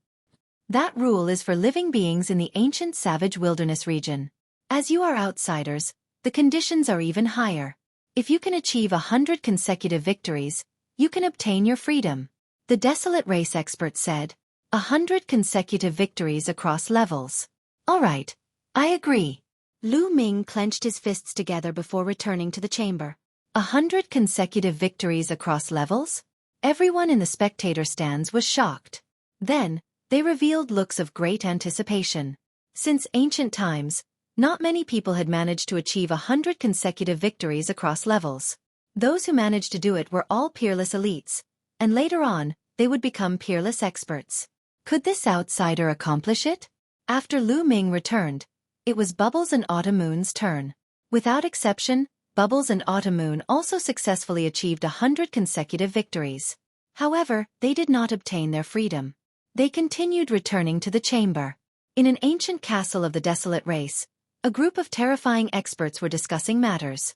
That rule is for living beings in the ancient savage wilderness region. As you are outsiders, the conditions are even higher. If you can achieve 100 consecutive victories, you can obtain your freedom. The Desolate Race expert said. 100 consecutive victories across levels. All right, I agree. Lu Ming clenched his fists together before returning to the chamber. 100 consecutive victories across levels? Everyone in the spectator stands was shocked. Then, they revealed looks of great anticipation. Since ancient times, not many people had managed to achieve 100 consecutive victories across levels. Those who managed to do it were all peerless elites, and later on, they would become peerless experts. Could this outsider accomplish it? After Lu Ming returned, it was Bubbles and Autumn Moon's turn. Without exception, Bubbles and Autumn Moon also successfully achieved 100 consecutive victories. However, they did not obtain their freedom. They continued returning to the chamber. In an ancient castle of the Desolate Race, a group of terrifying experts were discussing matters.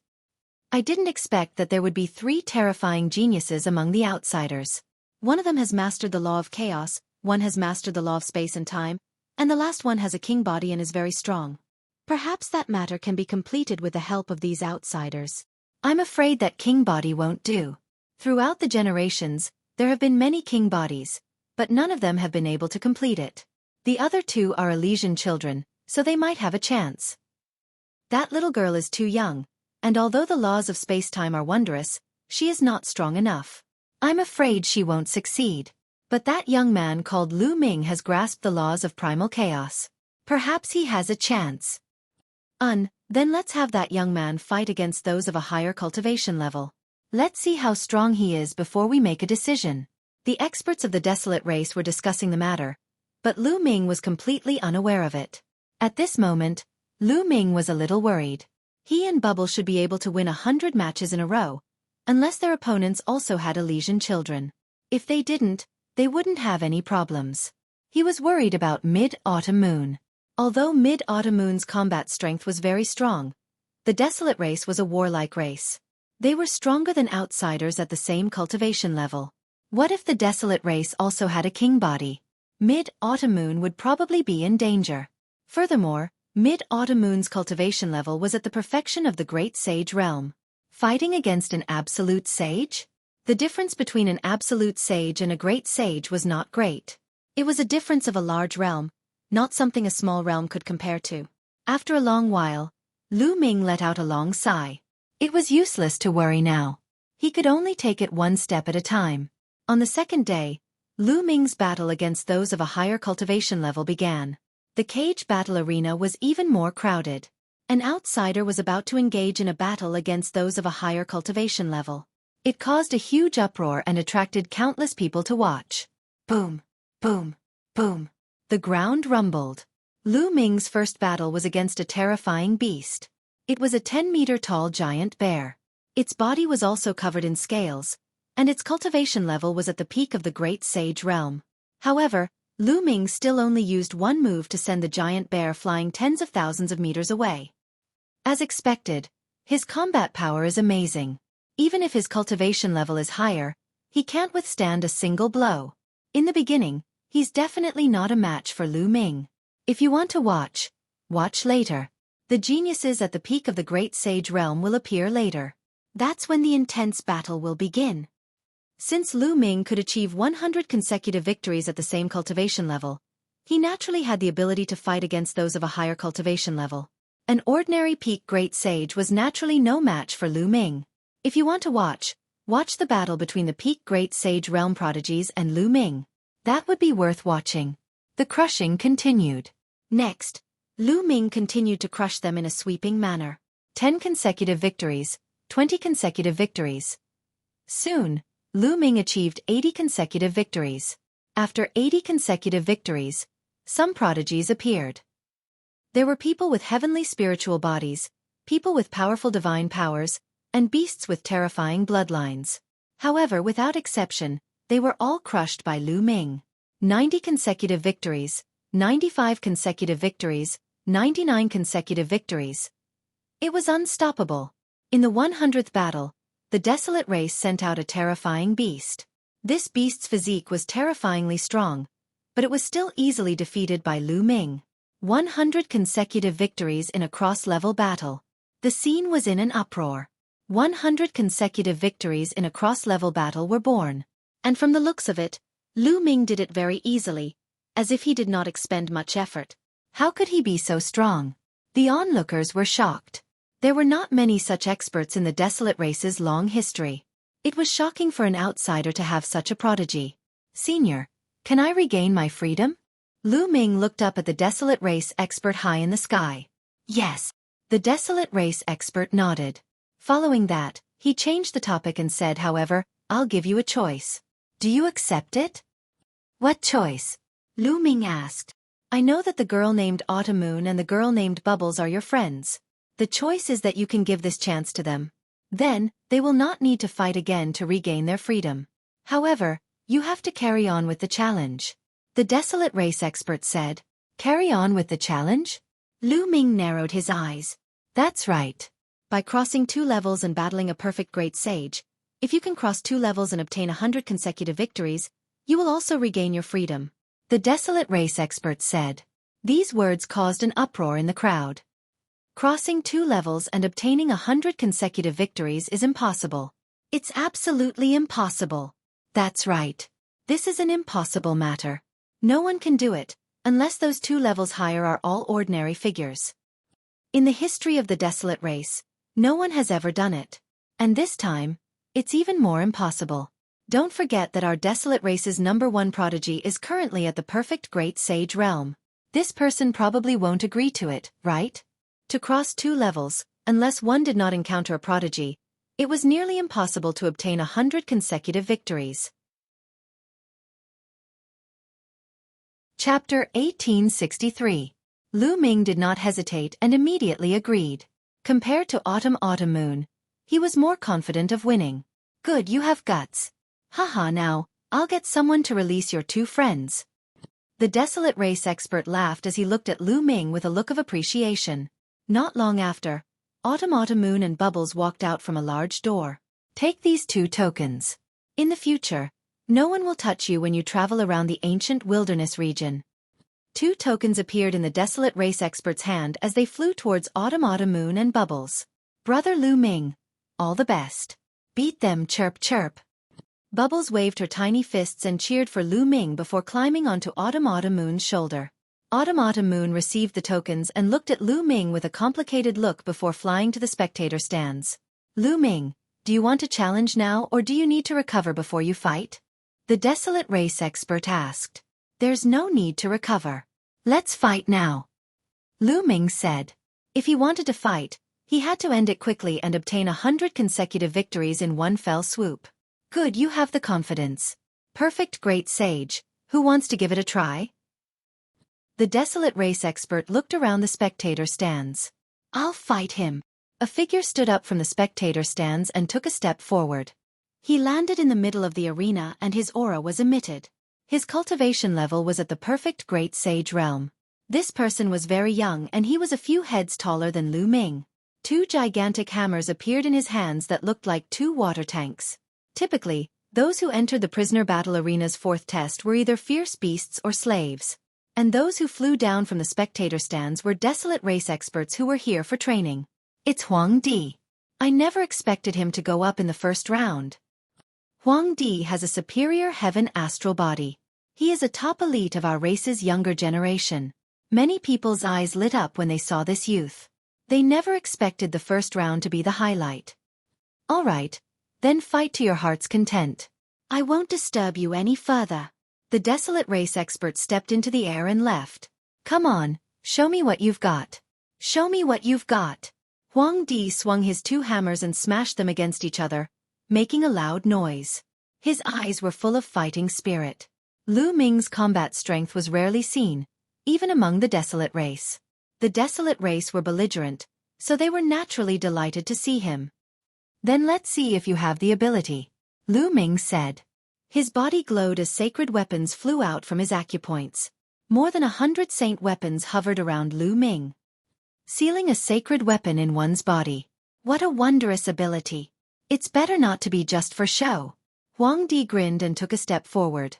I didn't expect that there would be 3 terrifying geniuses among the outsiders. One of them has mastered the law of chaos, one has mastered the law of space and time, and the last one has a king body and is very strong. Perhaps that matter can be completed with the help of these outsiders. I'm afraid that king body won't do. Throughout the generations, there have been many king bodies, but none of them have been able to complete it. The other 2 are Elysian children, so they might have a chance. That little girl is too young, and although the laws of space-time are wondrous, she is not strong enough. I'm afraid she won't succeed. But that young man called Lu Ming has grasped the laws of primal chaos. Perhaps he has a chance. Then let's have that young man fight against those of a higher cultivation level. Let's see how strong he is before we make a decision. The experts of the Desolate Race were discussing the matter, but Lu Ming was completely unaware of it. At this moment, Lu Ming was a little worried. He and Bubble should be able to win 100 matches in a row, unless their opponents also had Elysian children. If they didn't, they wouldn't have any problems. He was worried about Mid-Autumn Moon. Although Mid-Autumn Moon's combat strength was very strong, the Desolate Race was a warlike race. They were stronger than outsiders at the same cultivation level. What if the Desolate Race also had a king body? Mid-Autumn Moon would probably be in danger. Furthermore, Mid-Autumn Moon's cultivation level was at the perfection of the Great Sage realm. Fighting against an absolute sage? The difference between an absolute sage and a great sage was not great. It was a difference of a large realm, not something a small realm could compare to. After a long while, Lu Ming let out a long sigh. It was useless to worry now. He could only take it one step at a time. On the second day, Lu Ming's battle against those of a higher cultivation level began. The cage battle arena was even more crowded. An outsider was about to engage in a battle against those of a higher cultivation level. It caused a huge uproar and attracted countless people to watch. Boom, boom, boom. The ground rumbled. Lu Ming's first battle was against a terrifying beast. It was a 10-meter-tall giant bear. Its body was also covered in scales, and its cultivation level was at the peak of the Great Sage realm. However, Lu Ming still only used one move to send the giant bear flying tens of thousands of meters away. As expected, his combat power is amazing. Even if his cultivation level is higher, he can't withstand a single blow. In the beginning, he's definitely not a match for Lu Ming. If you want to watch, watch later. The geniuses at the peak of the Great Sage realm will appear later. That's when the intense battle will begin. Since Lu Ming could achieve 100 consecutive victories at the same cultivation level, he naturally had the ability to fight against those of a higher cultivation level. An ordinary peak Great Sage was naturally no match for Lu Ming. If you want to watch, watch the battle between the peak Great Sage realm prodigies and Lu Ming. That would be worth watching. The crushing continued. Next, Lu Ming continued to crush them in a sweeping manner. 10 consecutive victories, 20 consecutive victories. Soon, Lu Ming achieved 80 consecutive victories. After 80 consecutive victories, some prodigies appeared. There were people with heavenly spiritual bodies, people with powerful divine powers, and beasts with terrifying bloodlines. However, without exception, they were all crushed by Lu Ming. 90 consecutive victories, 95 consecutive victories, 99 consecutive victories. It was unstoppable. In the 100th battle, the Desolate Race sent out a terrifying beast. This beast's physique was terrifyingly strong, but it was still easily defeated by Lu Ming. 100 consecutive victories in a cross-level battle. The scene was in an uproar. 100 consecutive victories in a cross-level battle were born. And from the looks of it, Lu Ming did it very easily, as if he did not expend much effort. How could he be so strong? The onlookers were shocked. There were not many such experts in the Desolate Race's long history. It was shocking for an outsider to have such a prodigy. Senior, can I regain my freedom? Lu Ming looked up at the Desolate Race expert high in the sky. Yes. The Desolate Race expert nodded. Following that, he changed the topic and said, however, I'll give you a choice. Do you accept it? What choice? Lu Ming asked. I know that the girl named Autumn Moon and the girl named Bubbles are your friends. The choice is that you can give this chance to them. Then, they will not need to fight again to regain their freedom. However, you have to carry on with the challenge. The Desolate Race expert said. Carry on with the challenge? Lu Ming narrowed his eyes. That's right. By crossing 2 levels and battling a perfect great sage, if you can cross 2 levels and obtain 100 consecutive victories, you will also regain your freedom. The Desolate Race expert said. These words caused an uproar in the crowd. Crossing 2 levels and obtaining 100 consecutive victories is impossible. It's absolutely impossible. That's right. This is an impossible matter. No one can do it, unless those 2 levels higher are all ordinary figures. In the history of the Desolate Race, no one has ever done it. And this time, it's even more impossible. Don't forget that our Desolate Race's #1 prodigy is currently at the perfect great sage realm. This person probably won't agree to it, right? To cross 2 levels, unless one did not encounter a prodigy, it was nearly impossible to obtain 100 consecutive victories. Chapter 1863. Lu Ming did not hesitate and immediately agreed. Compared to Autumn Moon, he was more confident of winning. Good, you have guts. Haha, now, I'll get someone to release your 2 friends. The Desolate Race expert laughed as he looked at Lu Ming with a look of appreciation. Not long after, Autumn Moon and Bubbles walked out from a large door. Take these 2 tokens. In the future, no one will touch you when you travel around the ancient wilderness region. 2 tokens appeared in the Desolate Race expert's hand as they flew towards Autumn Moon and Bubbles. Brother Lu Ming, all the best. Beat them, chirp chirp. Bubbles waved her tiny fists and cheered for Lu Ming before climbing onto Autumn Moon's shoulder. Autumn Moon received the tokens and looked at Lu Ming with a complicated look before flying to the spectator stands. Lu Ming, do you want to challenge now or do you need to recover before you fight? The Desolate Race expert asked. There's no need to recover. Let's fight now. Lu Ming said. If he wanted to fight, he had to end it quickly and obtain 100 consecutive victories in one fell swoop. Good, you have the confidence. Perfect great sage, who wants to give it a try? The Desolate Race expert looked around the spectator stands. I'll fight him. A figure stood up from the spectator stands and took a step forward. He landed in the middle of the arena and his aura was emitted. His cultivation level was at the perfect great sage realm. This person was very young and he was a few heads taller than Lu Ming. 2 gigantic hammers appeared in his hands that looked like 2 water tanks. Typically, those who entered the prisoner battle arena's 4th test were either fierce beasts or slaves. And those who flew down from the spectator stands were Desolate Race experts who were here for training. It's Huang Di. I never expected him to go up in the 1st round. Huang Di has a superior heaven astral body. He is a top elite of our race's younger generation. Many people's eyes lit up when they saw this youth. They never expected the 1st round to be the highlight. All right, then fight to your heart's content. I won't disturb you any further. The Desolate Race expert stepped into the air and left. Come on, show me what you've got. Show me what you've got. Huang Di swung his 2 hammers and smashed them against each other, making a loud noise. His eyes were full of fighting spirit. Lu Ming's combat strength was rarely seen, even among the Desolate Race. The Desolate Race were belligerent, so they were naturally delighted to see him. Then let's see if you have the ability, Lu Ming said. His body glowed as sacred weapons flew out from his acupoints. More than 100 saint weapons hovered around Lu Ming, sealing a sacred weapon in one's body. What a wondrous ability. It's better not to be just for show. Huang Di grinned and took a step forward.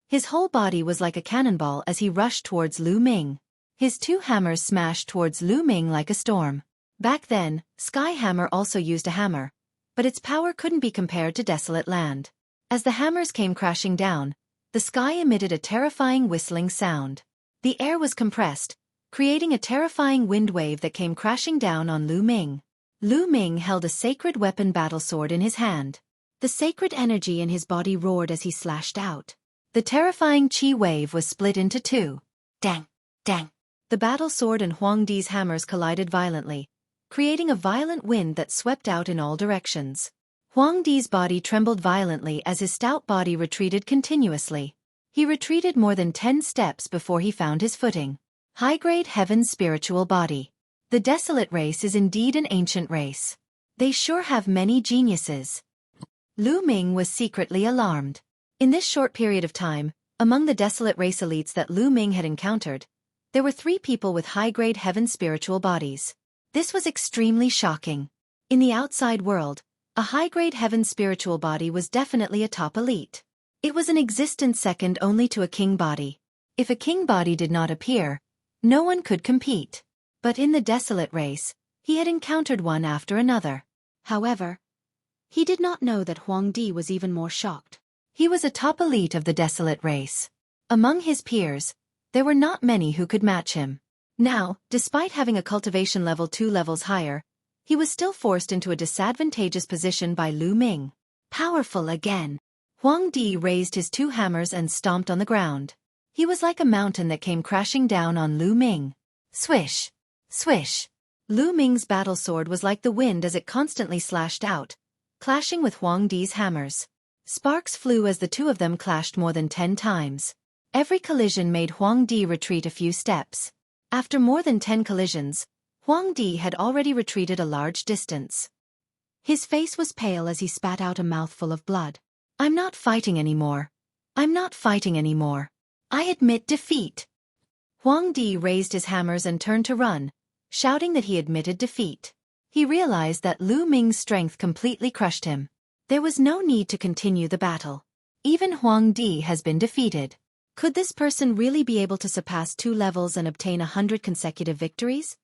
His whole body was like a cannonball as he rushed towards Lu Ming. His 2 hammers smashed towards Lu Ming like a storm. Back then, Sky Hammer also used a hammer, but its power couldn't be compared to Desolate Land. As the hammers came crashing down, the sky emitted a terrifying whistling sound. The air was compressed, creating a terrifying wind wave that came crashing down on Lu Ming. Lu Ming held a sacred weapon battle sword in his hand. The sacred energy in his body roared as he slashed out. The terrifying chi wave was split into two. Dang! Dang! The battle sword and Huang Di's hammers collided violently, creating a violent wind that swept out in all directions. Huang Di's body trembled violently as his stout body retreated continuously. He retreated more than 10 steps before he found his footing. High-grade heaven's spiritual body. The desolate race is indeed an ancient race. They sure have many geniuses. Lu Ming was secretly alarmed. In this short period of time, among the desolate race elites that Lu Ming had encountered, there were 3 people with high-grade heaven's spiritual bodies. This was extremely shocking. In the outside world, a high-grade heaven spiritual body was definitely a top elite. It was an existence second only to a king body. If a king body did not appear, no one could compete. But in the desolate race, he had encountered one after another. However, he did not know that Huang Di was even more shocked. He was a top elite of the desolate race. Among his peers, there were not many who could match him. Now, despite having a cultivation level 2 levels higher, he was still forced into a disadvantageous position by Lu Ming. Powerful again. Huang Di raised his 2 hammers and stomped on the ground. He was like a mountain that came crashing down on Lu Ming. Swish! Swish! Lu Ming's battle sword was like the wind as it constantly slashed out, clashing with Huang Di's hammers. Sparks flew as the 2 of them clashed more than 10 times. Every collision made Huang Di retreat a few steps. After more than 10 collisions, Huang Di had already retreated a large distance. His face was pale as he spat out a mouthful of blood. I'm not fighting anymore. I'm not fighting anymore. I admit defeat. Huang Di raised his hammers and turned to run, shouting that he admitted defeat. He realized that Lu Ming's strength completely crushed him. There was no need to continue the battle. Even Huang Di has been defeated. Could this person really be able to surpass 2 levels and obtain 100 consecutive victories?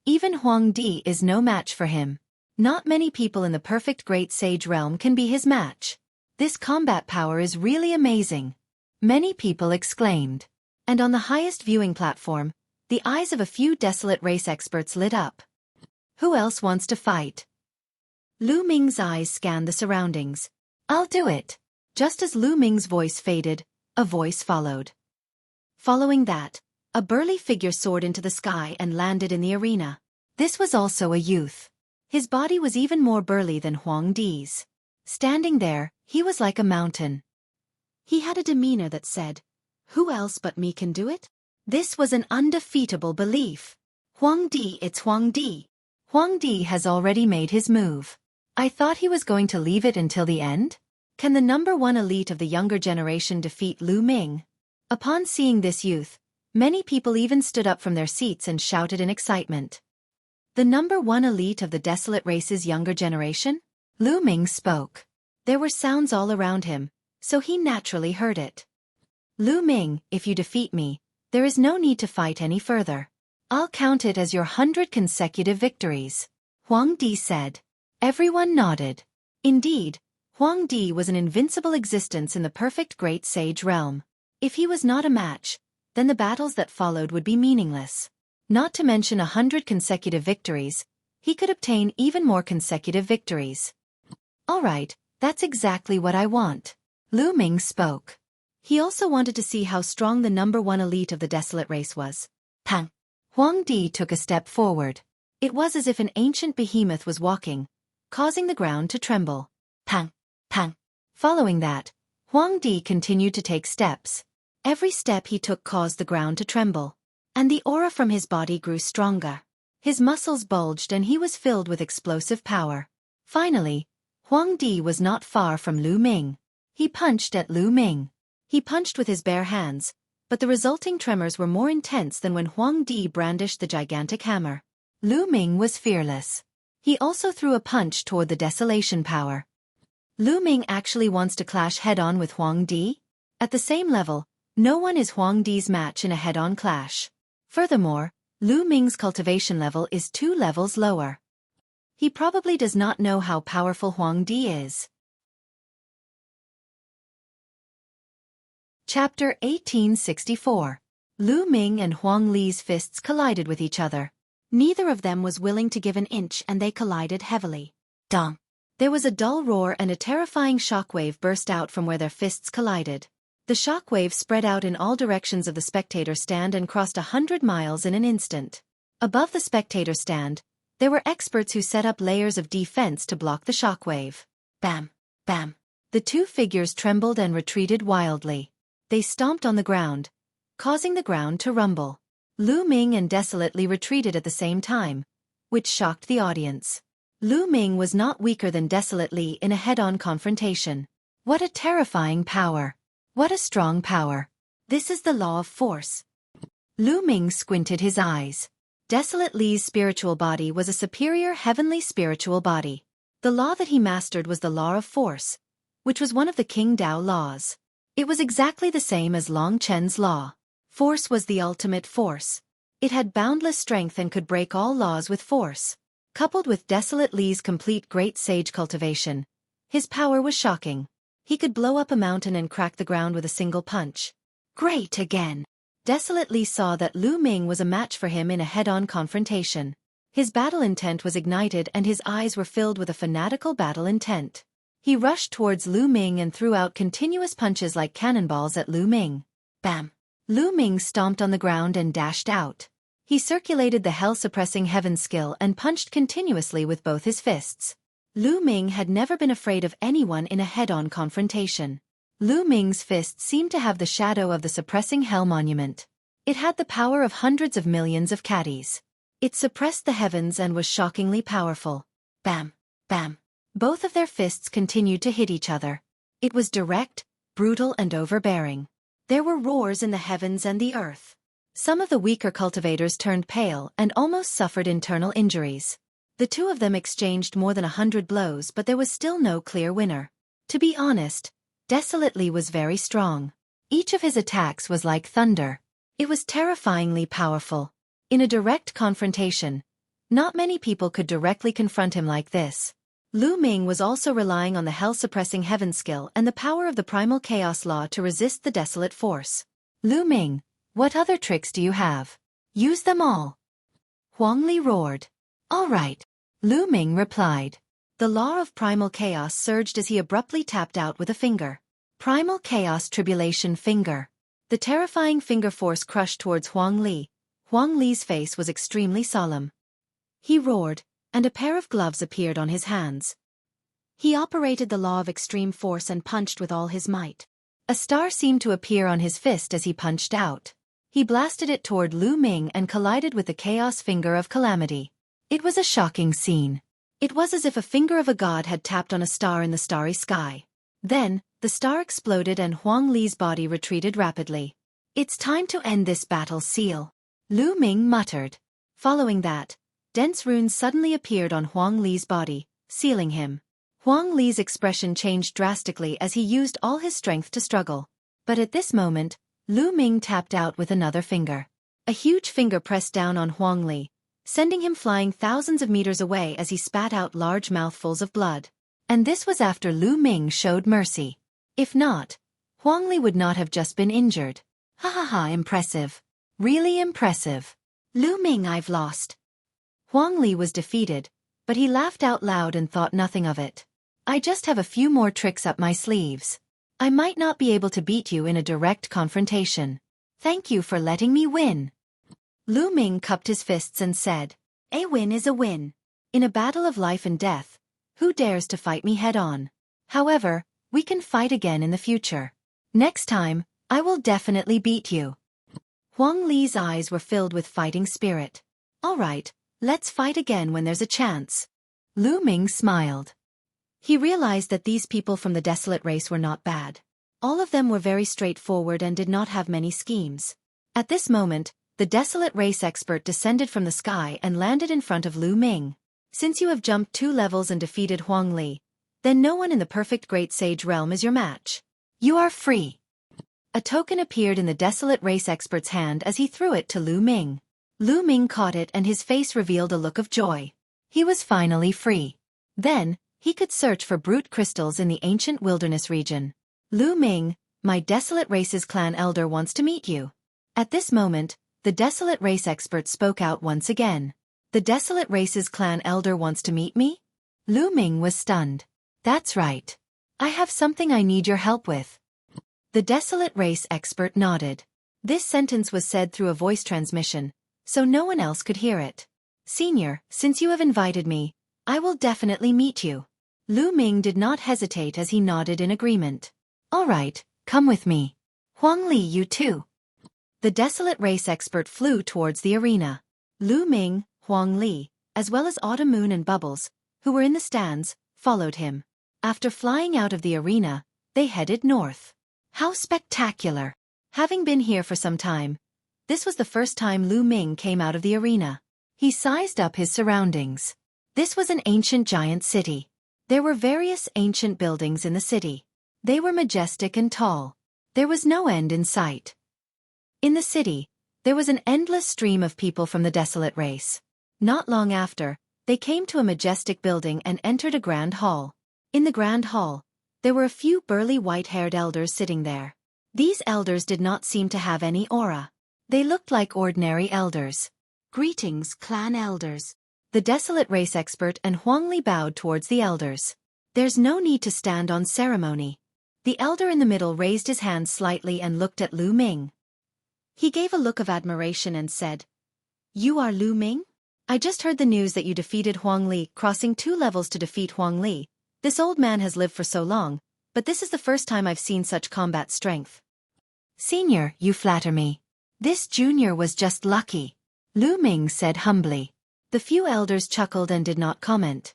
Even Huang Di is no match for him. Not many people in the perfect great sage realm can be his match. This combat power is really amazing. Many people exclaimed. And on the highest viewing platform, the eyes of a few desolate race experts lit up. Who else wants to fight? Lu Ming's eyes scanned the surroundings. I'll do it. Just as Lu Ming's voice faded, a voice followed. Following that, a burly figure soared into the sky and landed in the arena. This was also a youth. His body was even more burly than Huang Di's. Standing there, he was like a mountain. He had a demeanor that said, "Who else but me can do it?" This was an undefeatable belief. Huang Di, it's Huang Di. Huang Di has already made his move. I thought he was going to leave it until the end? Can the #1 elite of the younger generation defeat Lu Ming? Upon seeing this youth, many people even stood up from their seats and shouted in excitement. The #1 elite of the desolate race's younger generation? Lu Ming spoke. There were sounds all around him, so he naturally heard it. Lu Ming, if you defeat me, there is no need to fight any further. I'll count it as your 100 consecutive victories. Huang Di said. Everyone nodded. Indeed, Huang Di was an invincible existence in the perfect great sage realm. If he was not a match, then the battles that followed would be meaningless. Not to mention 100 consecutive victories, he could obtain even more consecutive victories. Alright, that's exactly what I want. Lu Ming spoke. He also wanted to see how strong the #1 elite of the desolate race was. Pang! Huang Di took a step forward. It was as if an ancient behemoth was walking, causing the ground to tremble. Pang! Pang! Following that, Huang Di continued to take steps. Every step he took caused the ground to tremble. And the aura from his body grew stronger. His muscles bulged and he was filled with explosive power. Finally, Huang Di was not far from Lu Ming. He punched at Lu Ming. He punched with his bare hands, but the resulting tremors were more intense than when Huang Di brandished the gigantic hammer. Lu Ming was fearless. He also threw a punch toward the desolation power. Lu Ming actually wants to clash head-on with Huang Di? At the same level, no one is Huang Di's match in a head-on clash. Furthermore, Lu Ming's cultivation level is 2 levels lower. He probably does not know how powerful Huang Di is. Chapter 1864. Lu Ming and Huang Li's fists collided with each other. Neither of them was willing to give an inch and they collided heavily. Dong! There was a dull roar and a terrifying shockwave burst out from where their fists collided. The shockwave spread out in all directions of the spectator stand and crossed 100 miles in an instant. Above the spectator stand, there were experts who set up layers of defense to block the shockwave. Bam! Bam! The two figures trembled and retreated wildly. They stomped on the ground, causing the ground to rumble. Lu Ming and Desolately retreated at the same time, which shocked the audience. Lu Ming was not weaker than Desolately in a head-on confrontation. What a terrifying power! What a strong power! This is the law of force. Lu Ming squinted his eyes. Desolately's spiritual body was a superior heavenly spiritual body. The law that he mastered was the law of force, which was one of the King Dao laws. It was exactly the same as Long Chen's law. Force was the ultimate force. It had boundless strength and could break all laws with force. Coupled with Desolately's complete great sage cultivation, his power was shocking. He could blow up a mountain and crack the ground with a single punch. Great again! Desolately saw that Lu Ming was a match for him in a head-on confrontation. His battle intent was ignited and his eyes were filled with a fanatical battle intent. He rushed towards Lu Ming and threw out continuous punches like cannonballs at Lu Ming. Bam! Lu Ming stomped on the ground and dashed out. He circulated the hell-suppressing heaven skill and punched continuously with both his fists. Lu Ming had never been afraid of anyone in a head-on confrontation. Lu Ming's fist seemed to have the shadow of the suppressing hell monument. It had the power of hundreds of millions of caddies. It suppressed the heavens and was shockingly powerful. Bam! Bam! Both of their fists continued to hit each other. It was direct, brutal and overbearing. There were roars in the heavens and the earth. Some of the weaker cultivators turned pale and almost suffered internal injuries. The two of them exchanged more than 100 blows, but there was still no clear winner. To be honest, Desolately was very strong. Each of his attacks was like thunder. It was terrifyingly powerful. In a direct confrontation, not many people could directly confront him like this. Lu Ming was also relying on the hell-suppressing heaven skill and the power of the primal chaos law to resist the desolate force. Lu Ming, what other tricks do you have? Use them all. Huang Li roared. All right. Lu Ming replied. The law of primal chaos surged as he abruptly tapped out with a finger. Primal chaos tribulation finger. The terrifying finger force crushed towards Huang Li. Huang Li's face was extremely solemn. He roared, and a pair of gloves appeared on his hands. He operated the law of extreme force and punched with all his might. A star seemed to appear on his fist as he punched out. He blasted it toward Lu Ming and collided with the chaos finger of calamity. It was a shocking scene. It was as if a finger of a god had tapped on a star in the starry sky. Then, the star exploded and Huang Li's body retreated rapidly. It's time to end this battle, Seal. Lu Ming muttered. Following that, dense runes suddenly appeared on Huang Li's body, sealing him. Huang Li's expression changed drastically as he used all his strength to struggle. But at this moment, Lu Ming tapped out with another finger. A huge finger pressed down on Huang Li, sending him flying thousands of meters away as he spat out large mouthfuls of blood. And this was after Lu Ming showed mercy. If not, Huang Li would not have just been injured. Ha ha ha, impressive. Really impressive. Lu Ming, I've lost. Huang Li was defeated, but he laughed out loud and thought nothing of it. I just have a few more tricks up my sleeves. I might not be able to beat you in a direct confrontation. Thank you for letting me win. Lu Ming cupped his fists and said, A win is a win. In a battle of life and death, who dares to fight me head-on? However, we can fight again in the future. Next time, I will definitely beat you. Huang Li's eyes were filled with fighting spirit. All right, let's fight again when there's a chance. Lu Ming smiled. He realized that these people from the desolate race were not bad. All of them were very straightforward and did not have many schemes. At this moment, the desolate race expert descended from the sky and landed in front of Lu Ming. Since you have jumped 2 levels and defeated Huang Li, then no one in the perfect great sage realm is your match. You are free. A token appeared in the desolate race expert's hand as he threw it to Lu Ming. Lu Ming caught it and his face revealed a look of joy. He was finally free. Then, he could search for brute crystals in the ancient wilderness region. Lu Ming, my Desolate Race's clan elder wants to meet you. At this moment, the Desolate Race expert spoke out once again. The Desolate Race's clan elder wants to meet me? Lu Ming was stunned. That's right. I have something I need your help with. The Desolate Race expert nodded. This sentence was said through a voice transmission, so no one else could hear it. Senior, since you have invited me, I will definitely meet you. Lu Ming did not hesitate as he nodded in agreement. All right, come with me. Huang Li, you too. The Desolate Race expert flew towards the arena. Lu Ming, Huang Li, as well as Autumn Moon and Bubbles, who were in the stands, followed him. After flying out of the arena, they headed north. How spectacular! Having been here for some time, this was the first time Lu Ming came out of the arena. He sized up his surroundings. This was an ancient giant city. There were various ancient buildings in the city. They were majestic and tall. There was no end in sight. In the city, there was an endless stream of people from the Desolate Race. Not long after, they came to a majestic building and entered a grand hall. In the grand hall, there were a few burly white-haired elders sitting there. These elders did not seem to have any aura. They looked like ordinary elders. Greetings, clan elders. The Desolate Race expert and Huang Li bowed towards the elders. There's no need to stand on ceremony. The elder in the middle raised his hand slightly and looked at Lu Ming. He gave a look of admiration and said, You are Lu Ming? I just heard the news that you defeated Huang Li, crossing 2 levels to defeat Huang Li. This old man has lived for so long, but this is the first time I've seen such combat strength. Senior, you flatter me. This junior was just lucky. Lu Ming said humbly. The few elders chuckled and did not comment.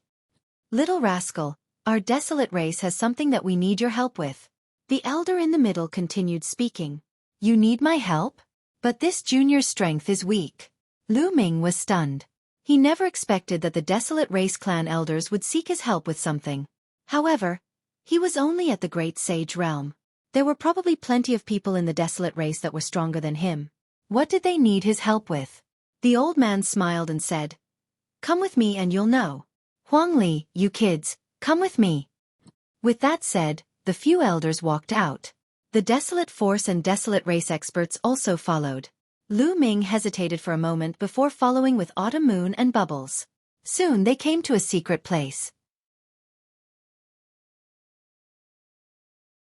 Little rascal, our Desolate Race has something that we need your help with. The elder in the middle continued speaking. You need my help? But this junior's strength is weak. Lu Ming was stunned. He never expected that the Desolate Race clan elders would seek his help with something. However, he was only at the Great Sage Realm. There were probably plenty of people in the Desolate Race that were stronger than him. What did they need his help with? The old man smiled and said, Come with me and you'll know. Huang Li, you kids, come with me. With that said, the few elders walked out. The Desolate Force and Desolate Race experts also followed. Lu Ming hesitated for a moment before following with Autumn Moon and Bubbles. Soon they came to a secret place.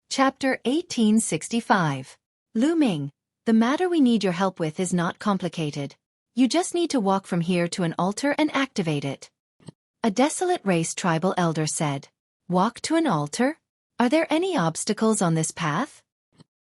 Chapter 1865. Lu Ming, the matter we need your help with is not complicated. You just need to walk from here to an altar and activate it. A Desolate Race tribal elder said. Walk to an altar? Are there any obstacles on this path?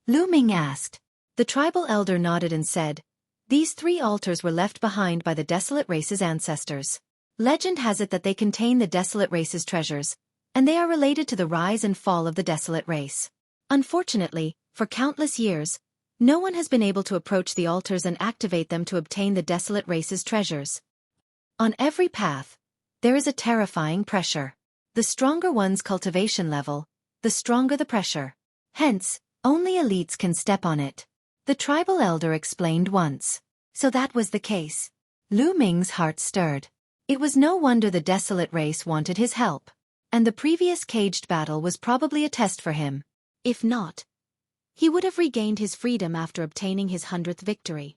Lu Ming asked. The tribal elder nodded and said, These 3 altars were left behind by the Desolate Race's ancestors. Legend has it that they contain the Desolate Race's treasures, and they are related to the rise and fall of the Desolate Race. Unfortunately, for countless years, no one has been able to approach the altars and activate them to obtain the Desolate Race's treasures. On every path, there is a terrifying pressure. The stronger one's cultivation level, the stronger the pressure. Hence, only elites can step on it. The tribal elder explained once. So that was the case. Lu Ming's heart stirred. It was no wonder the Desolate Race wanted his help. And the previous caged battle was probably a test for him. If not, he would have regained his freedom after obtaining his 100th victory.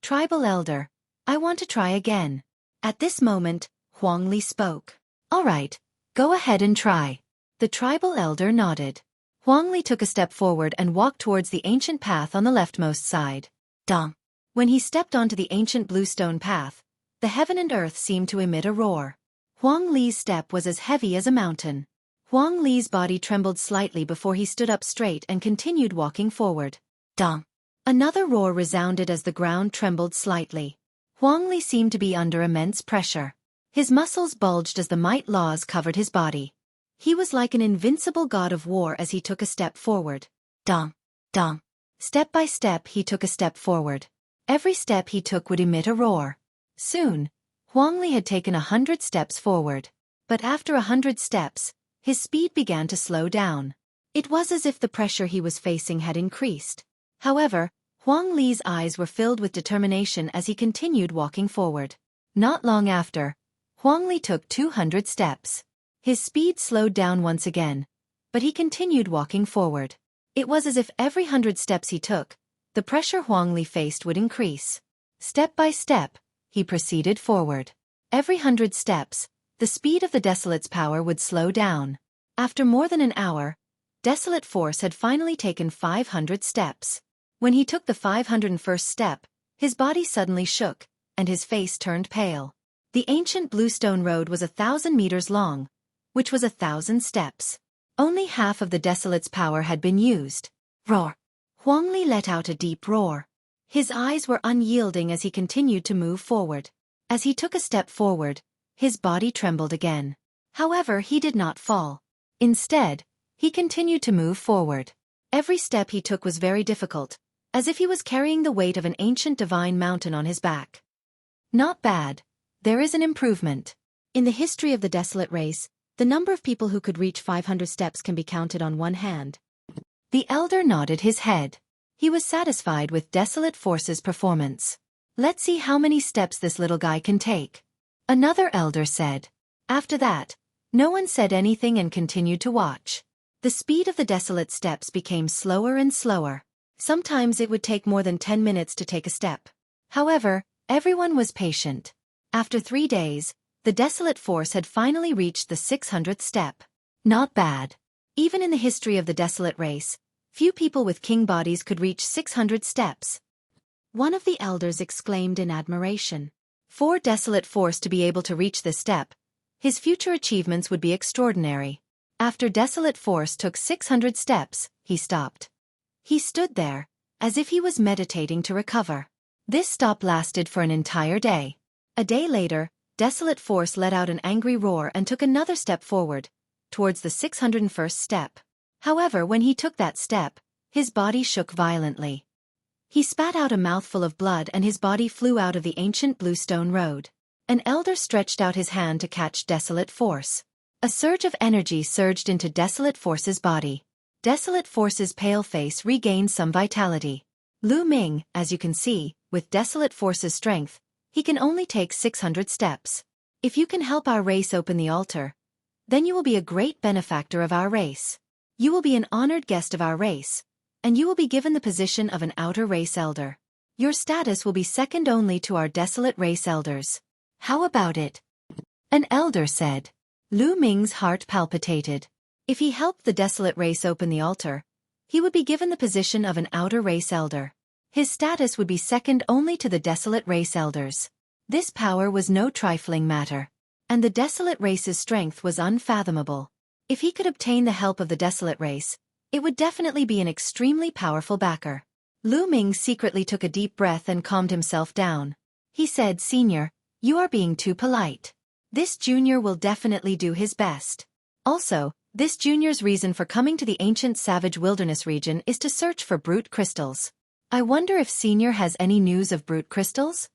Tribal elder, I want to try again. At this moment, Huang Li spoke. All right, go ahead and try. The tribal elder nodded. Huang Li took a step forward and walked towards the ancient path on the leftmost side. Dong. When he stepped onto the ancient bluestone path, the heaven and earth seemed to emit a roar. Huang Li's step was as heavy as a mountain. Huang Li's body trembled slightly before he stood up straight and continued walking forward. Dong. Another roar resounded as the ground trembled slightly. Huang Li seemed to be under immense pressure. His muscles bulged as the might laws covered his body. He was like an invincible god of war as he took a step forward. Dong, dong. Step by step he took a step forward. Every step he took would emit a roar. Soon, Huang Li had taken 100 steps forward. But after 100 steps, his speed began to slow down. It was as if the pressure he was facing had increased. However, Huang Li's eyes were filled with determination as he continued walking forward. Not long after, Huang Li took 200 steps. His speed slowed down once again, but he continued walking forward. It was as if every 100 steps he took, the pressure Xueqi faced would increase. Step by step, he proceeded forward. Every 100 steps, the speed of the Desolate's power would slow down. After more than an hour, Desolate Force had finally taken 500 steps. When he took the 501st step, his body suddenly shook, and his face turned pale. The ancient bluestone road was 1,000 meters long, which was 1,000 steps. Only half of the Desolate's power had been used. Roar! Xueqi let out a deep roar. His eyes were unyielding as he continued to move forward. As he took a step forward, his body trembled again. However, he did not fall. Instead, he continued to move forward. Every step he took was very difficult, as if he was carrying the weight of an ancient divine mountain on his back. Not bad. There is an improvement. In the history of the Desolate race, the number of people who could reach 500 steps can be counted on one hand. The elder nodded his head. He was satisfied with Desolate Force's performance. Let's see how many steps this little guy can take. Another elder said. After that, no one said anything and continued to watch. The speed of the Desolate steps became slower and slower. Sometimes it would take more than 10 minutes to take a step. However, everyone was patient. After 3 days, the Desolate Force had finally reached the 600th step. Not bad. Even in the history of the Desolate race, few people with king bodies could reach 600 steps. One of the elders exclaimed in admiration. For Desolate Force to be able to reach this step, his future achievements would be extraordinary. After Desolate Force took 600 steps, he stopped. He stood there, as if he was meditating to recover. This stop lasted for an entire day. A day later, Desolate Force let out an angry roar and took another step forward, towards the 601st step. However, when he took that step, his body shook violently. He spat out a mouthful of blood and his body flew out of the ancient bluestone road. An elder stretched out his hand to catch Desolate Force. A surge of energy surged into Desolate Force's body. Desolate Force's pale face regained some vitality. Lu Ming, as you can see, with Desolate Force's strength, he can only take 600 steps. If you can help our race open the altar, then you will be a great benefactor of our race. You will be an honored guest of our race, and you will be given the position of an outer race elder. Your status will be second only to our Desolate race elders. How about it? An elder said. Lu Ming's heart palpitated. If he helped the Desolate race open the altar, he would be given the position of an outer race elder. His status would be second only to the Desolate race elders. This power was no trifling matter, and the Desolate race's strength was unfathomable. If he could obtain the help of the Desolate race, it would definitely be an extremely powerful backer. Lu Ming secretly took a deep breath and calmed himself down. He said, "Senior, you are being too polite. This junior will definitely do his best. Also, this junior's reason for coming to the ancient savage wilderness region is to search for brute crystals. I wonder if Senior has any news of brute crystals?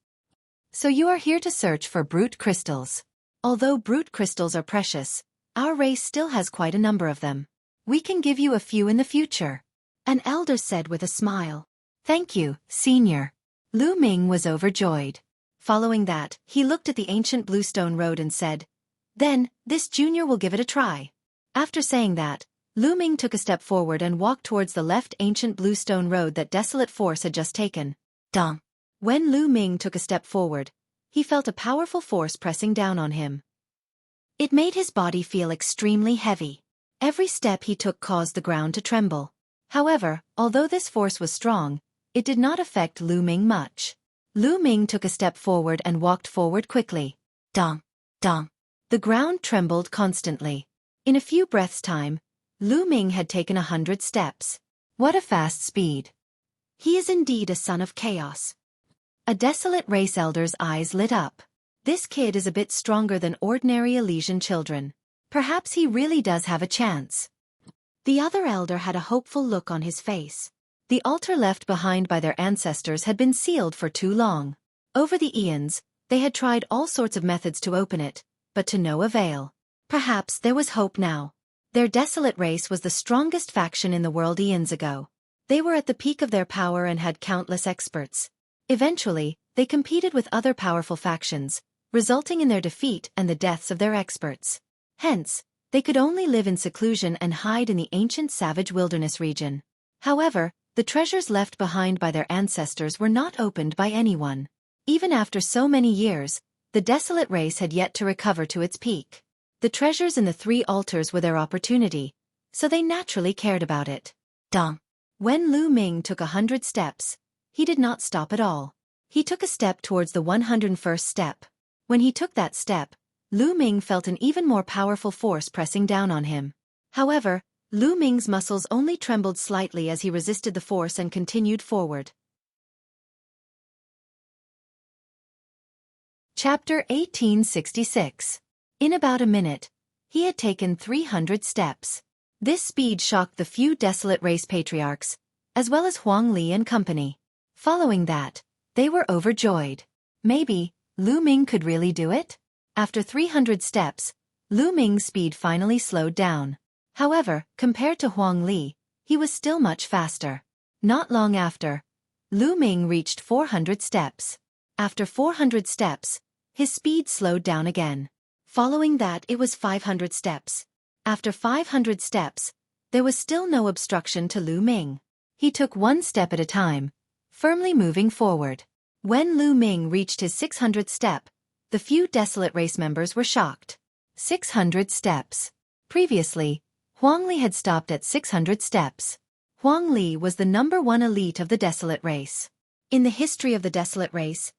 So you are here to search for brute crystals. Although brute crystals are precious, our race still has quite a number of them. We can give you a few in the future," an elder said with a smile. "Thank you, Senior." Lu Ming was overjoyed. Following that, he looked at the ancient bluestone road and said, "Then, this junior will give it a try." After saying that, Lu Ming took a step forward and walked towards the left ancient bluestone road that Desolate Force had just taken. Dong. When Lu Ming took a step forward, he felt a powerful force pressing down on him. It made his body feel extremely heavy. Every step he took caused the ground to tremble. However, although this force was strong, it did not affect Lu Ming much. Lu Ming took a step forward and walked forward quickly. Dong, dong. The ground trembled constantly. In a few breaths' time, Lu Ming had taken 100 steps. What a fast speed. He is indeed a son of chaos. A Desolate race elder's eyes lit up. This kid is a bit stronger than ordinary Elysian children. Perhaps he really does have a chance. The other elder had a hopeful look on his face. The altar left behind by their ancestors had been sealed for too long. Over the eons, they had tried all sorts of methods to open it, but to no avail. Perhaps there was hope now. Their Desolate race was the strongest faction in the world eons ago. They were at the peak of their power and had countless experts. Eventually, they competed with other powerful factions, resulting in their defeat and the deaths of their experts. Hence, they could only live in seclusion and hide in the ancient savage wilderness region. However, the treasures left behind by their ancestors were not opened by anyone. Even after so many years, the desolate race had yet to recover to its peak. The treasures in the 3 altars were their opportunity, so they naturally cared about it. Dong. When Lu Ming took 100 steps, he did not stop at all. He took a step towards the 101st step. When he took that step, Lu Ming felt an even more powerful force pressing down on him. However, Lu Ming's muscles only trembled slightly as he resisted the force and continued forward. Chapter 1866. In about a minute, he had taken 300 steps. This speed shocked the few desolate race patriarchs, as well as Huang Li and company. Following that, they were overjoyed. Maybe, Lu Ming could really do it? After 300 steps, Lu Ming's speed finally slowed down. However, compared to Huang Li, he was still much faster. Not long after, Lu Ming reached 400 steps. After 400 steps, his speed slowed down again. Following that, it was 500 steps. After 500 steps, there was still no obstruction to Lu Ming. He took one step at a time, firmly moving forward. When Lu Ming reached his 600th step, the few desolate race members were shocked. 600 steps. Previously, Huang Li had stopped at 600 steps. Huang Li was the #1 elite of the desolate race. In the history of the desolate race,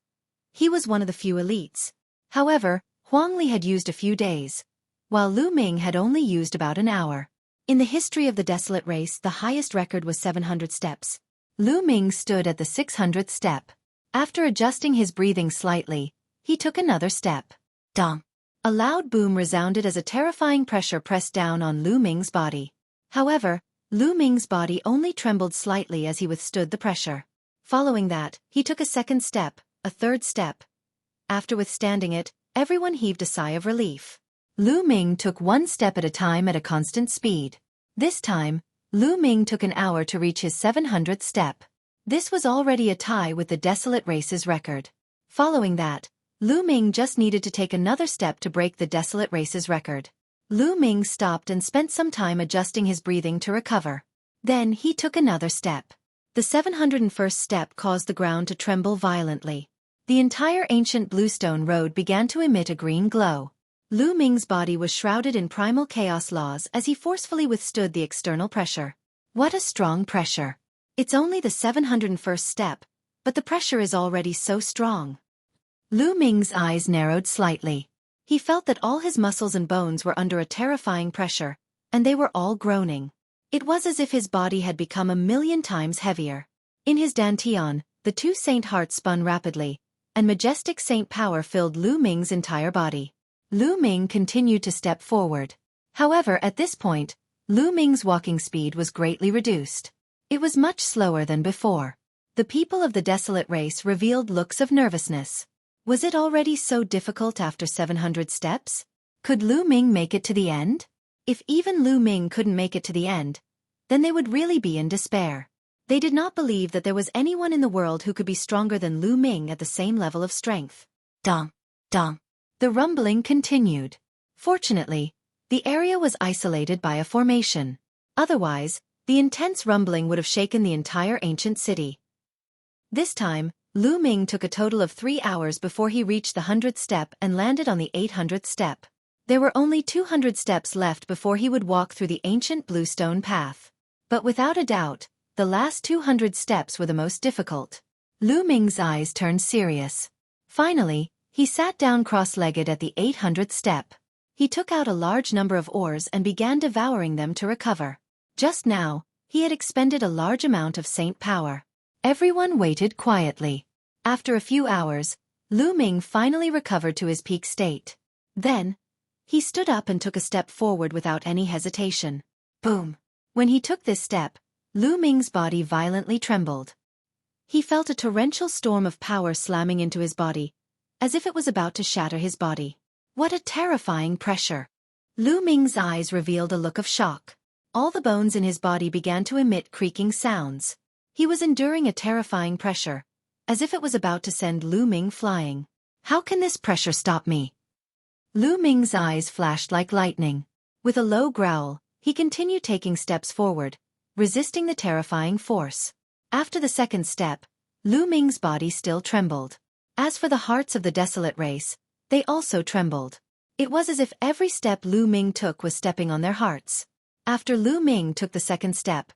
he was one of the few elites. However, Huang Li had used a few days, while Lu Ming had only used about an hour. In the history of the desolate race, the highest record was 700 steps. Lu Ming stood at the 600th step. After adjusting his breathing slightly, he took another step. Dong! A loud boom resounded as a terrifying pressure pressed down on Lu Ming's body. However, Lu Ming's body only trembled slightly as he withstood the pressure. Following that, he took a second step, a third step. After withstanding it, everyone heaved a sigh of relief. Lu Ming took one step at a time at a constant speed. This time, Lu Ming took an hour to reach his 700th step. This was already a tie with the desolate race's record. Following that, Lu Ming just needed to take another step to break the desolate race's record. Lu Ming stopped and spent some time adjusting his breathing to recover. Then he took another step. The 701st step caused the ground to tremble violently. The entire ancient bluestone road began to emit a green glow. Lu Ming's body was shrouded in primal chaos laws as he forcefully withstood the external pressure. What a strong pressure! It's only the 701st step, but the pressure is already so strong. Lu Ming's eyes narrowed slightly. He felt that all his muscles and bones were under a terrifying pressure, and they were all groaning. It was as if his body had become 1,000,000 times heavier. In his dantian, the 2 saint hearts spun rapidly, and majestic saint power filled Lu Ming's entire body. Lu Ming continued to step forward. However, at this point, Lu Ming's walking speed was greatly reduced. It was much slower than before. The people of the desolate race revealed looks of nervousness. Was it already so difficult after 700 steps? Could Lu Ming make it to the end? If even Lu Ming couldn't make it to the end, then they would really be in despair. They did not believe that there was anyone in the world who could be stronger than Lu Ming at the same level of strength. Dong! Dong! The rumbling continued. Fortunately, the area was isolated by a formation. Otherwise, the intense rumbling would have shaken the entire ancient city. This time, Lu Ming took a total of 3 hours before he reached the 100th step and landed on the 800th step. There were only 200 steps left before he would walk through the ancient bluestone path. But without a doubt, the last 200 steps were the most difficult. Lu Ming's eyes turned serious. Finally, he sat down cross-legged at the 800th step. He took out a large number of ores and began devouring them to recover. Just now, he had expended a large amount of saint power. Everyone waited quietly. After a few hours, Lu Ming finally recovered to his peak state. Then, he stood up and took a step forward without any hesitation. Boom! When he took this step, Lu Ming's body violently trembled. He felt a torrential storm of power slamming into his body, as if it was about to shatter his body. What a terrifying pressure! Lu Ming's eyes revealed a look of shock. All the bones in his body began to emit creaking sounds. He was enduring a terrifying pressure, as if it was about to send Lu Ming flying. How can this pressure stop me? Lu Ming's eyes flashed like lightning. With a low growl, he continued taking steps forward, resisting the terrifying force. After the second step, Lu Ming's body still trembled. As for the hearts of the desolate race, they also trembled. It was as if every step Lu Ming took was stepping on their hearts. After Lu Ming took the second step,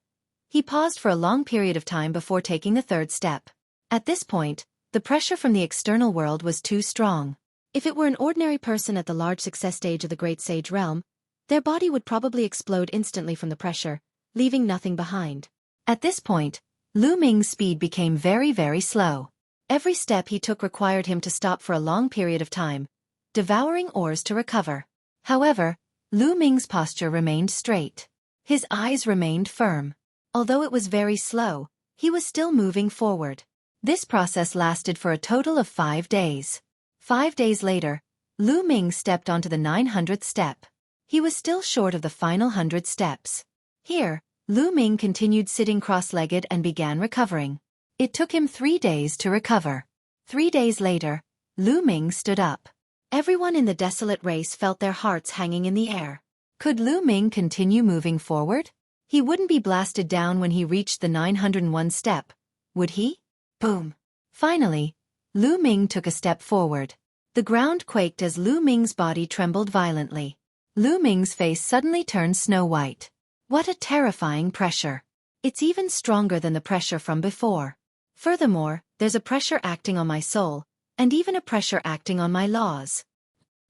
he paused for a long period of time before taking the third step. At this point, the pressure from the external world was too strong. If it were an ordinary person at the large success stage of the Great Sage Realm, their body would probably explode instantly from the pressure, leaving nothing behind. At this point, Lu Ming's speed became very, very slow. Every step he took required him to stop for a long period of time, devouring ores to recover. However, Lu Ming's posture remained straight. His eyes remained firm. Although it was very slow, he was still moving forward. This process lasted for a total of 5 days. 5 days later, Lu Ming stepped onto the 900th step. He was still short of the final 100 steps. Here, Lu Ming continued sitting cross-legged and began recovering. It took him 3 days to recover. 3 days later, Lu Ming stood up. Everyone in the desolate race felt their hearts hanging in the air. Could Lu Ming continue moving forward? He wouldn't be blasted down when he reached the 901 step, would he? Boom! Finally, Lu Ming took a step forward. The ground quaked as Lu Ming's body trembled violently. Lu Ming's face suddenly turned snow-white. What a terrifying pressure! It's even stronger than the pressure from before. Furthermore, there's a pressure acting on my soul, and even a pressure acting on my laws.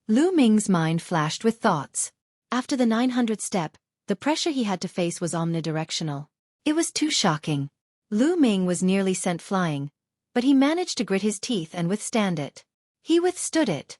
Lu Ming's mind flashed with thoughts. After the 900th step, the pressure he had to face was omnidirectional. It was too shocking. Lu Ming was nearly sent flying, but he managed to grit his teeth and withstand it. He withstood it.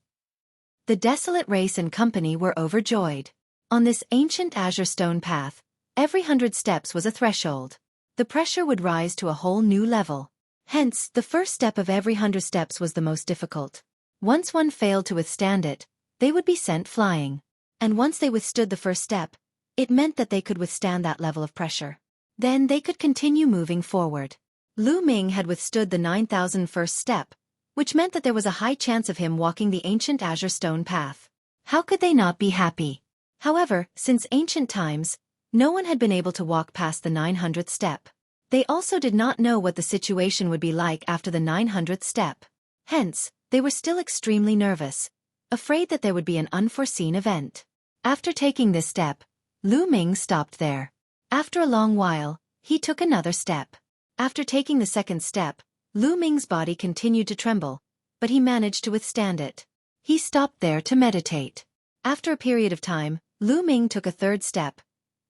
The desolate race and company were overjoyed. On this ancient azure stone path, every 100 steps was a threshold. The pressure would rise to a whole new level. Hence, the first step of every 100 steps was the most difficult. Once one failed to withstand it, they would be sent flying. And once they withstood the first step, it meant that they could withstand that level of pressure. Then they could continue moving forward. Lu Ming had withstood the 9,001st step, which meant that there was a high chance of him walking the ancient azure stone path. How could they not be happy? However, since ancient times, no one had been able to walk past the 900th step. They also did not know what the situation would be like after the 900th step. Hence, they were still extremely nervous, afraid that there would be an unforeseen event. After taking this step, Lu Ming stopped there. After a long while, he took another step. After taking the second step, Lu Ming's body continued to tremble, but he managed to withstand it. He stopped there to meditate. After a period of time, Lu Ming took a third step.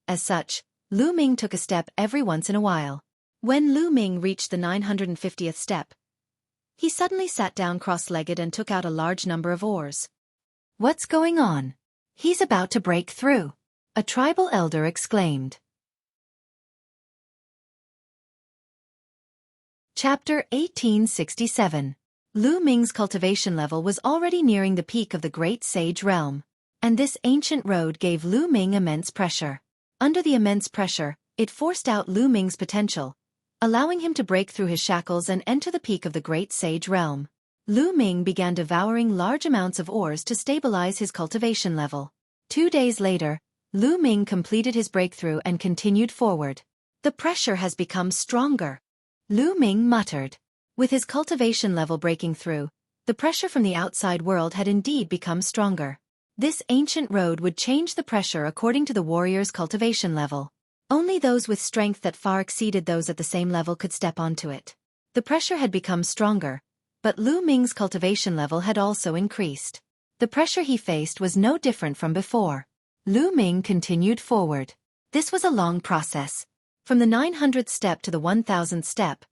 As such, Lu Ming took a step every once in a while. When Lu Ming reached the 950th step, he suddenly sat down cross-legged and took out a large number of ores. What's going on? He's about to break through, a tribal elder exclaimed. Chapter 1867. Lu Ming's cultivation level was already nearing the peak of the Great Sage Realm, and this ancient road gave Lu Ming immense pressure. Under the immense pressure, it forced out Lu Ming's potential, allowing him to break through his shackles and enter the peak of the Great Sage Realm. Lu Ming began devouring large amounts of ores to stabilize his cultivation level. 2 days later, Lu Ming completed his breakthrough and continued forward. The pressure has become stronger, Lu Ming muttered. With his cultivation level breaking through, the pressure from the outside world had indeed become stronger. This ancient road would change the pressure according to the warrior's cultivation level. Only those with strength that far exceeded those at the same level could step onto it. The pressure had become stronger, but Lu Ming's cultivation level had also increased. The pressure he faced was no different from before. Lu Ming continued forward. This was a long process. From the 900th step to the 1000th step,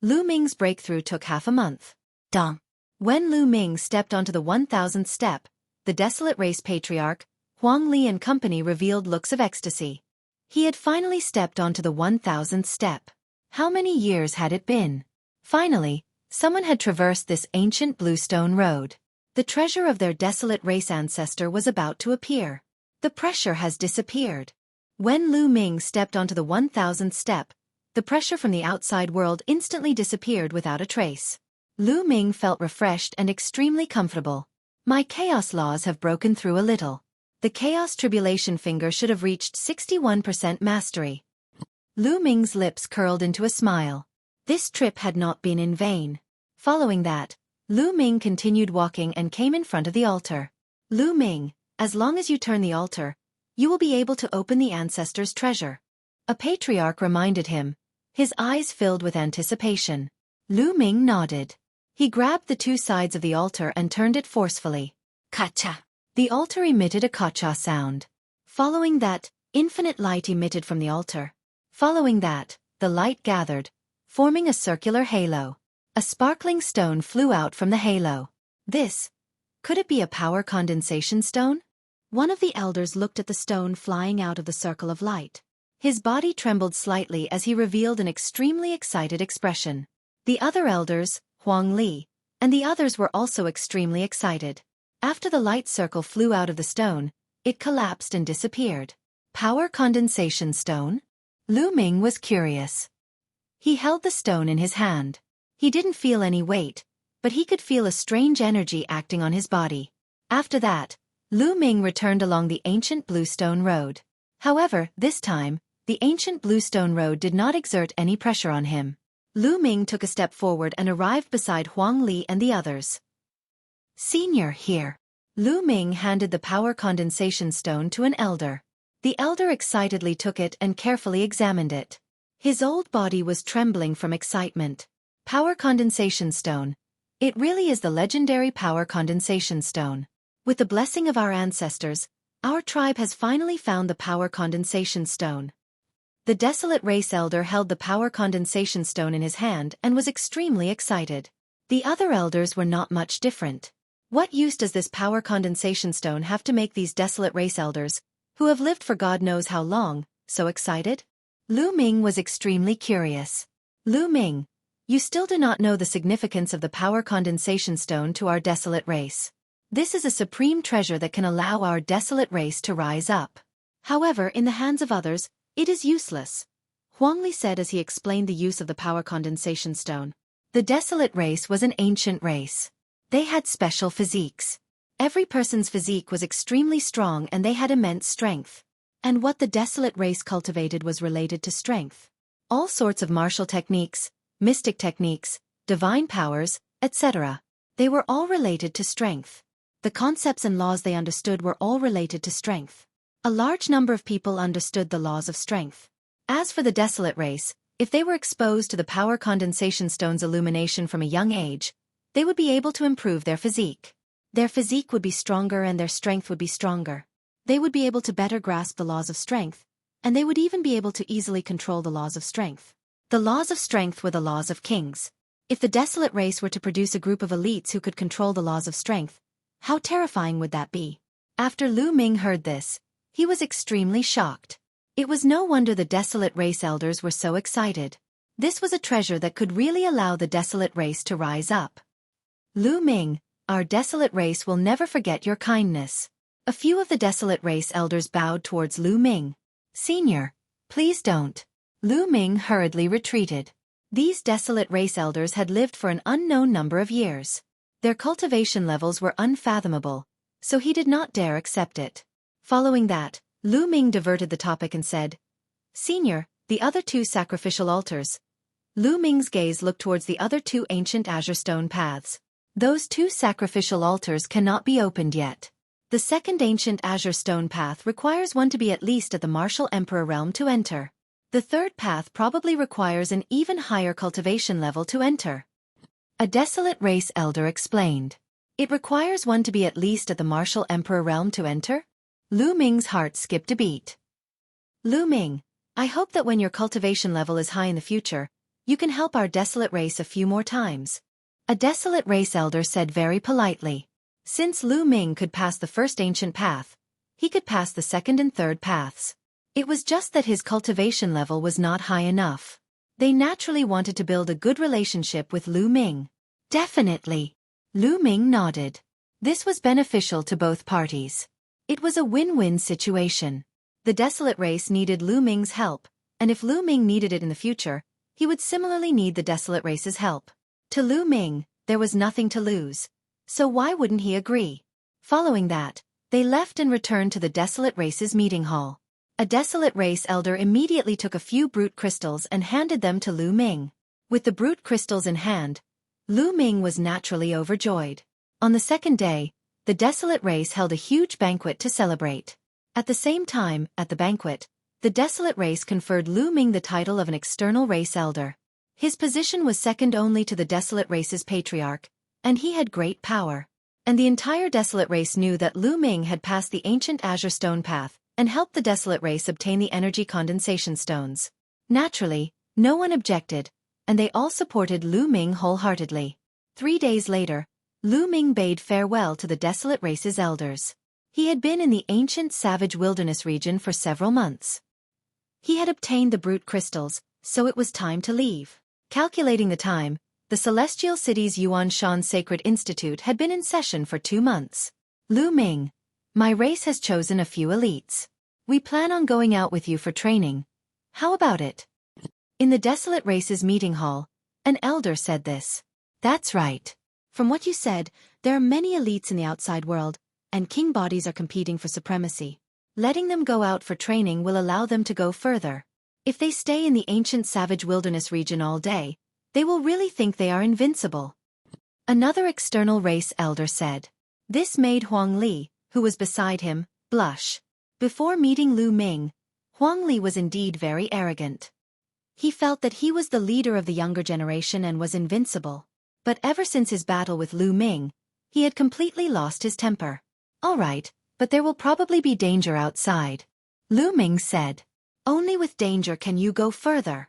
Lu Ming's breakthrough took half a month. Dong. When Lu Ming stepped onto the 1000th step, the desolate race patriarch, Huang Li and company revealed looks of ecstasy. He had finally stepped onto the 1000th step. How many years had it been? Finally, someone had traversed this ancient bluestone road. The treasure of their desolate race ancestor was about to appear. The pressure has disappeared. When Lu Ming stepped onto the 1000th step, the pressure from the outside world instantly disappeared without a trace. Lu Ming felt refreshed and extremely comfortable. My chaos laws have broken through a little. The chaos tribulation finger should have reached 61% mastery. Lu Ming's lips curled into a smile. This trip had not been in vain. Following that, Lu Ming continued walking and came in front of the altar. Lu Ming, as long as you turn the altar, you will be able to open the ancestors' treasure. A patriarch reminded him, his eyes filled with anticipation. Lu Ming nodded. He grabbed the two sides of the altar and turned it forcefully. Kacha! The altar emitted a kacha sound. Following that, infinite light emitted from the altar. Following that, the light gathered, forming a circular halo. A sparkling stone flew out from the halo. Could it be a power condensation stone? One of the elders looked at the stone flying out of the circle of light. His body trembled slightly as he revealed an extremely excited expression. The other elders, Huang Li, and the others were also extremely excited. After the light circle flew out of the stone, it collapsed and disappeared. Power condensation stone? Lu Ming was curious. He held the stone in his hand. He didn't feel any weight, but he could feel a strange energy acting on his body. After that, Lu Ming returned along the ancient bluestone road. However, this time, the ancient bluestone road did not exert any pressure on him. Lu Ming took a step forward and arrived beside Huang Li and the others. Senior, here. Lu Ming handed the power condensation stone to an elder. The elder excitedly took it and carefully examined it. His old body was trembling from excitement. Power condensation stone. It really is the legendary power condensation stone. With the blessing of our ancestors, our tribe has finally found the power condensation stone. The desolate race elder held the power condensation stone in his hand and was extremely excited. The other elders were not much different. What use does this power condensation stone have to make these desolate race elders, who have lived for God knows how long, so excited? Lu Ming was extremely curious. Lu Ming, you still do not know the significance of the power condensation stone to our desolate race. This is a supreme treasure that can allow our desolate race to rise up. However, in the hands of others, it is useless, Huang Li said as he explained the use of the power condensation stone. The desolate race was an ancient race. They had special physiques. Every person's physique was extremely strong and they had immense strength. And what the desolate race cultivated was related to strength. All sorts of martial techniques, mystic techniques, divine powers, etc. They were all related to strength. The concepts and laws they understood were all related to strength. A large number of people understood the laws of strength. As for the desolate race, if they were exposed to the power condensation stone's illumination from a young age, they would be able to improve their physique. Their physique would be stronger and their strength would be stronger. They would be able to better grasp the laws of strength, and they would even be able to easily control the laws of strength. The laws of strength were the laws of kings. If the desolate race were to produce a group of elites who could control the laws of strength, how terrifying would that be? After Lu Ming heard this, he was extremely shocked. It was no wonder the desolate race elders were so excited. This was a treasure that could really allow the desolate race to rise up. Lu Ming, our desolate race will never forget your kindness. A few of the desolate race elders bowed towards Lu Ming. Senior, please don't. Lu Ming hurriedly retreated. These desolate race elders had lived for an unknown number of years. Their cultivation levels were unfathomable, so he did not dare accept it. Following that, Lu Ming diverted the topic and said, Senior, the other two sacrificial altars. Lu Ming's gaze looked towards the other two ancient azure stone paths. Those two sacrificial altars cannot be opened yet. The second ancient azure stone path requires one to be at least at the martial emperor realm to enter. The third path probably requires an even higher cultivation level to enter. A desolate race elder explained. It requires one to be at least at the martial emperor realm to enter? Lu Ming's heart skipped a beat. Lu Ming, I hope that when your cultivation level is high in the future, you can help our desolate race a few more times. A desolate race elder said very politely. Since Lu Ming could pass the first ancient path, he could pass the second and third paths. It was just that his cultivation level was not high enough. They naturally wanted to build a good relationship with Lu Ming. Definitely. Lu Ming nodded. This was beneficial to both parties. It was a win-win situation. The desolate race needed Lu Ming's help, and if Lu Ming needed it in the future, he would similarly need the desolate race's help. To Lu Ming, there was nothing to lose. So why wouldn't he agree? Following that, they left and returned to the desolate race's meeting hall. A desolate race elder immediately took a few brute crystals and handed them to Lu Ming. With the brute crystals in hand, Lu Ming was naturally overjoyed. On the second day, the desolate race held a huge banquet to celebrate. At the same time, at the banquet, the desolate race conferred Lu Ming the title of an external race elder. His position was second only to the desolate race's patriarch, and he had great power. And the entire desolate race knew that Lu Ming had passed the ancient Azure Stone path and helped the desolate race obtain the energy condensation stones. Naturally, no one objected, and they all supported Lu Ming wholeheartedly. 3 days later, Lu Ming bade farewell to the desolate race's elders. He had been in the ancient savage wilderness region for several months. He had obtained the brute crystals, so it was time to leave. Calculating the time, the celestial city's Yuan Shan Sacred Institute had been in session for 2 months. Lu Ming, my race has chosen a few elites. We plan on going out with you for training. How about it? In the desolate race's meeting hall, an elder said this. That's right. From what you said, there are many elites in the outside world, and king bodies are competing for supremacy. Letting them go out for training will allow them to go further. If they stay in the ancient savage wilderness region all day, they will really think they are invincible. Another external race elder said. This made Huang Li, who was beside him, blush. Before meeting Lu Ming, Huang Li was indeed very arrogant. He felt that he was the leader of the younger generation and was invincible. But ever since his battle with Lu Ming, he had completely lost his temper. All right, but there will probably be danger outside. Lu Ming said. Only with danger can you go further.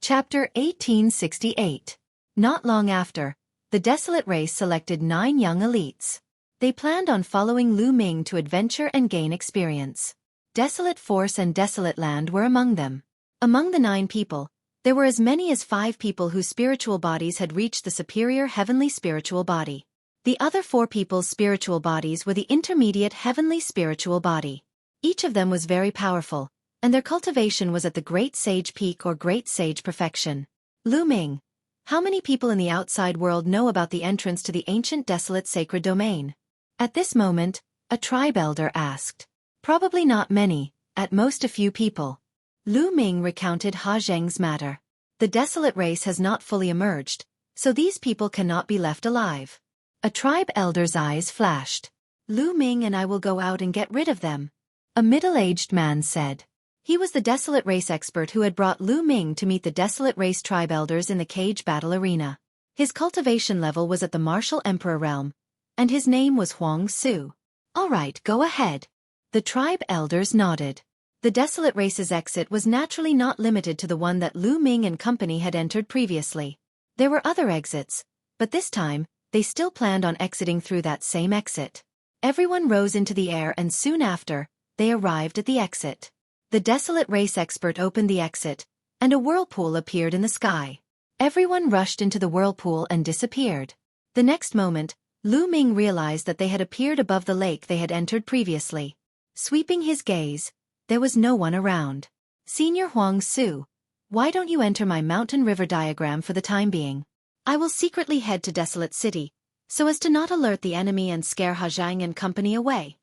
Chapter 1868. Not long after, the desolate race selected 9 young elites. They planned on following Lu Ming to adventure and gain experience. Desolate Force and Desolate Land were among them. Among the 9 people, there were as many as 5 people whose spiritual bodies had reached the superior heavenly spiritual body. The other 4 people's spiritual bodies were the intermediate heavenly spiritual body. Each of them was very powerful, and their cultivation was at the Great Sage Peak or Great Sage Perfection. Lu Ming, how many people in the outside world know about the entrance to the ancient desolate sacred domain? At this moment, a tribe elder asked. Probably not many, at most a few people. Lu Ming recounted Ha Zheng's matter. The desolate race has not fully emerged, so these people cannot be left alive. A tribe elder's eyes flashed. Lu Ming and I will go out and get rid of them. A middle-aged man said. He was the desolate race expert who had brought Lu Ming to meet the desolate race tribe elders in the cage battle arena. His cultivation level was at the martial emperor realm, and his name was Huang Su. All right, go ahead. The tribe elders nodded. The desolate race's exit was naturally not limited to the one that Lu Ming and company had entered previously. There were other exits, but this time, they still planned on exiting through that same exit. Everyone rose into the air and soon after, they arrived at the exit. The desolate race expert opened the exit, and a whirlpool appeared in the sky. Everyone rushed into the whirlpool and disappeared. The next moment, Lu Ming realized that they had appeared above the lake they had entered previously. Sweeping his gaze, there was no one around. Senior Huang Su, why don't you enter my mountain river diagram for the time being? I will secretly head to Desolate City, so as to not alert the enemy and scare Ha Zhang and company away.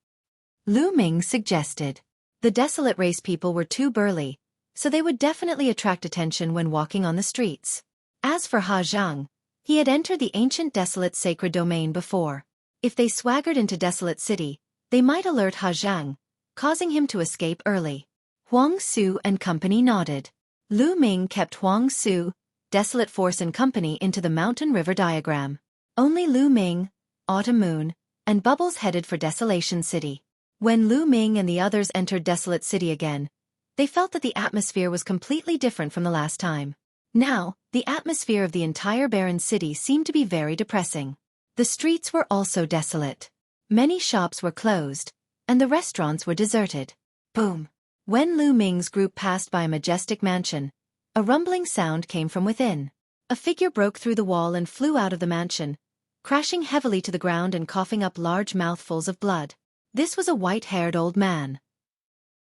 Lu Ming suggested. The desolate race people were too burly, so they would definitely attract attention when walking on the streets. As for Ha Zhang, he had entered the ancient desolate sacred domain before. If they swaggered into Desolate City, they might alert Ha Zhang, causing him to escape early. Huang Su and company nodded. Lu Ming kept Huang Su, Desolate Force and company into the mountain river diagram. Only Lu Ming, Autumn Moon, and Bubbles headed for Desolation City. When Lu Ming and the others entered Desolate City again, they felt that the atmosphere was completely different from the last time. Now, the atmosphere of the entire barren city seemed to be very depressing. The streets were also desolate. Many shops were closed, and the restaurants were deserted. Boom! When Lu Ming's group passed by a majestic mansion, a rumbling sound came from within. A figure broke through the wall and flew out of the mansion, crashing heavily to the ground and coughing up large mouthfuls of blood. This was a white-haired old man.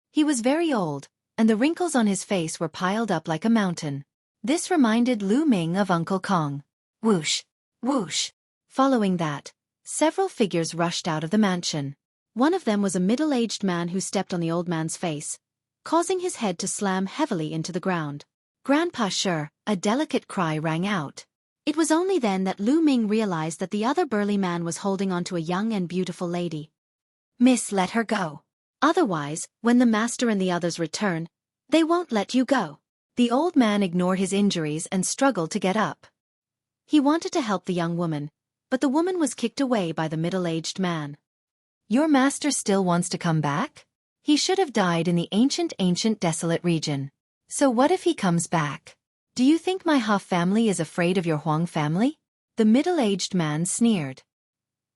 He was very old, and the wrinkles on his face were piled up like a mountain. This reminded Lu Ming of Uncle Kong. Whoosh! Whoosh! Following that, several figures rushed out of the mansion. One of them was a middle-aged man who stepped on the old man's face, causing his head to slam heavily into the ground. "Grandpa Shi," a delicate cry rang out. It was only then that Lu Ming realized that the other burly man was holding onto a young and beautiful lady. "Miss, let her go. Otherwise, when the master and the others return, they won't let you go." The old man ignored his injuries and struggled to get up. He wanted to help the young woman, but the woman was kicked away by the middle-aged man. "Your master still wants to come back? He should have died in the ancient desolate region. So what if he comes back? Do you think my Ha family is afraid of your Huang family?" The middle-aged man sneered.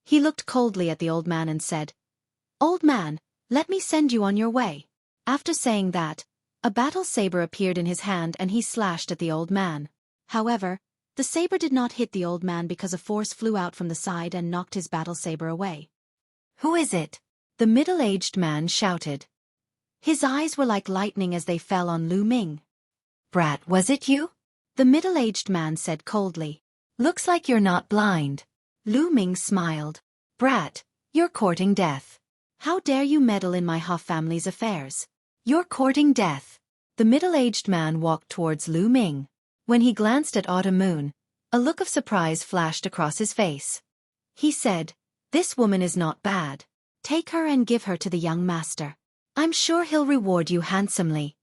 He looked coldly at the old man and said, "Old man, let me send you on your way." After saying that, a battle saber appeared in his hand and he slashed at the old man. However, the saber did not hit the old man because a force flew out from the side and knocked his battle saber away. "Who is it?" the middle-aged man shouted. His eyes were like lightning as they fell on Lu Ming. "Brat, was it you?" the middle-aged man said coldly. "Looks like you're not blind." Lu Ming smiled. "Brat, you're courting death. How dare you meddle in my Ha family's affairs? You're courting death." The middle-aged man walked towards Lu Ming. When he glanced at Autumn Moon, a look of surprise flashed across his face. He said, "This woman is not bad. Take her and give her to the young master. I'm sure he'll reward you handsomely."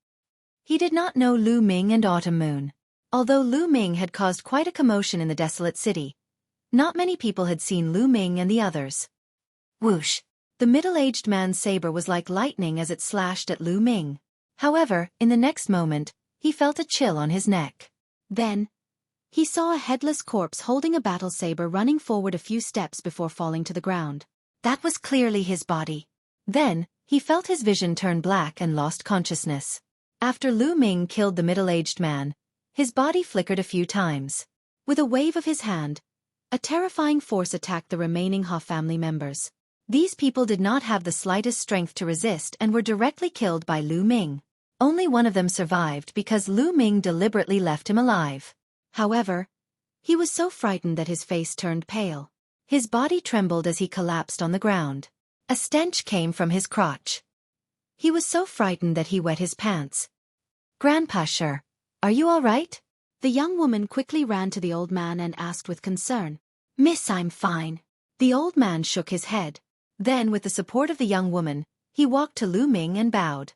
He did not know Lu Ming and Autumn Moon. Although Lu Ming had caused quite a commotion in the desolate city, not many people had seen Lu Ming and the others. Whoosh! The middle-aged man's saber was like lightning as it slashed at Lu Ming. However, in the next moment, he felt a chill on his neck. Then, he saw a headless corpse holding a battle saber running forward a few steps before falling to the ground. That was clearly his body. Then, he felt his vision turn black and lost consciousness. After Lu Ming killed the middle-aged man, his body flickered a few times. With a wave of his hand, a terrifying force attacked the remaining Ha family members. These people did not have the slightest strength to resist and were directly killed by Lu Ming. Only one of them survived because Lu Ming deliberately left him alive. However, he was so frightened that his face turned pale. His body trembled as he collapsed on the ground. A stench came from his crotch. He was so frightened that he wet his pants. "Grandpa Shi, are you all right?" The young woman quickly ran to the old man and asked with concern. "Miss, I'm fine." The old man shook his head. Then, with the support of the young woman, he walked to Lu Ming and bowed.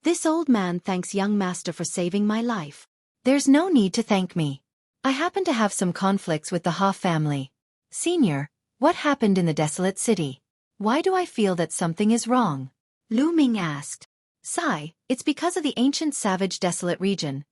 "This old man thanks young master for saving my life." "There's no need to thank me. I happen to have some conflicts with the Ha family. Senior, what happened in the desolate city? Why do I feel that something is wrong?" Lu Ming asked. "Sigh, it's because of the ancient savage desolate region."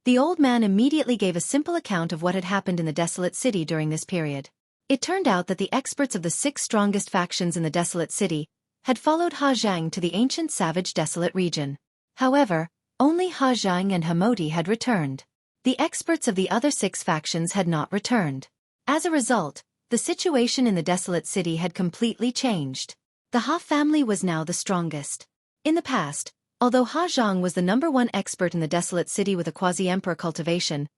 The old man immediately gave a simple account of what had happened in the desolate city during this period. It turned out that the experts of the 6 strongest factions in the desolate city had followed Ha Zhang to the ancient savage desolate region. However, only Ha Zhang and Hamodi had returned. The experts of the other 6 factions had not returned. As a result, the situation in the desolate city had completely changed. The Ha family was now the strongest. In the past, although Ha Zhang was the #1 expert in the desolate city with a quasi-emperor cultivation,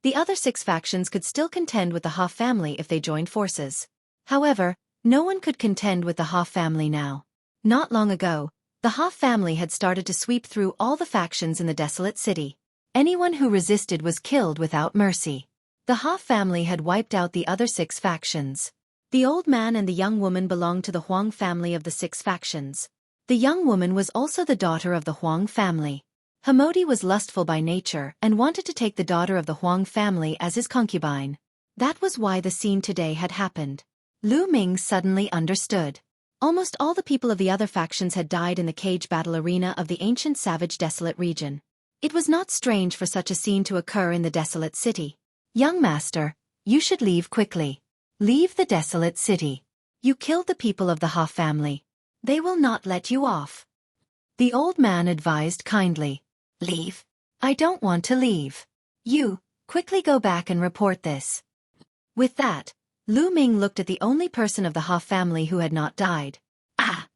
the other 6 factions could still contend with the Ha family if they joined forces. However, no one could contend with the Ha family now. Not long ago, the Ha family had started to sweep through all the factions in the desolate city. Anyone who resisted was killed without mercy. The Ha family had wiped out the other 6 factions. The old man and the young woman belonged to the Huang family of the 6 factions. The young woman was also the daughter of the Huang family. Hamodi was lustful by nature and wanted to take the daughter of the Huang family as his concubine. That was why the scene today had happened. Lu Ming suddenly understood. Almost all the people of the other factions had died in the cage battle arena of the ancient savage desolate region. It was not strange for such a scene to occur in the desolate city. "Young master, you should leave quickly. Leave the desolate city. You killed the people of the Ha family. They will not let you off." The old man advised kindly. "Leave? I don't want to leave. You, quickly go back and report this." With that, Lu Ming looked at the only person of the Ha family who had not died. Ah!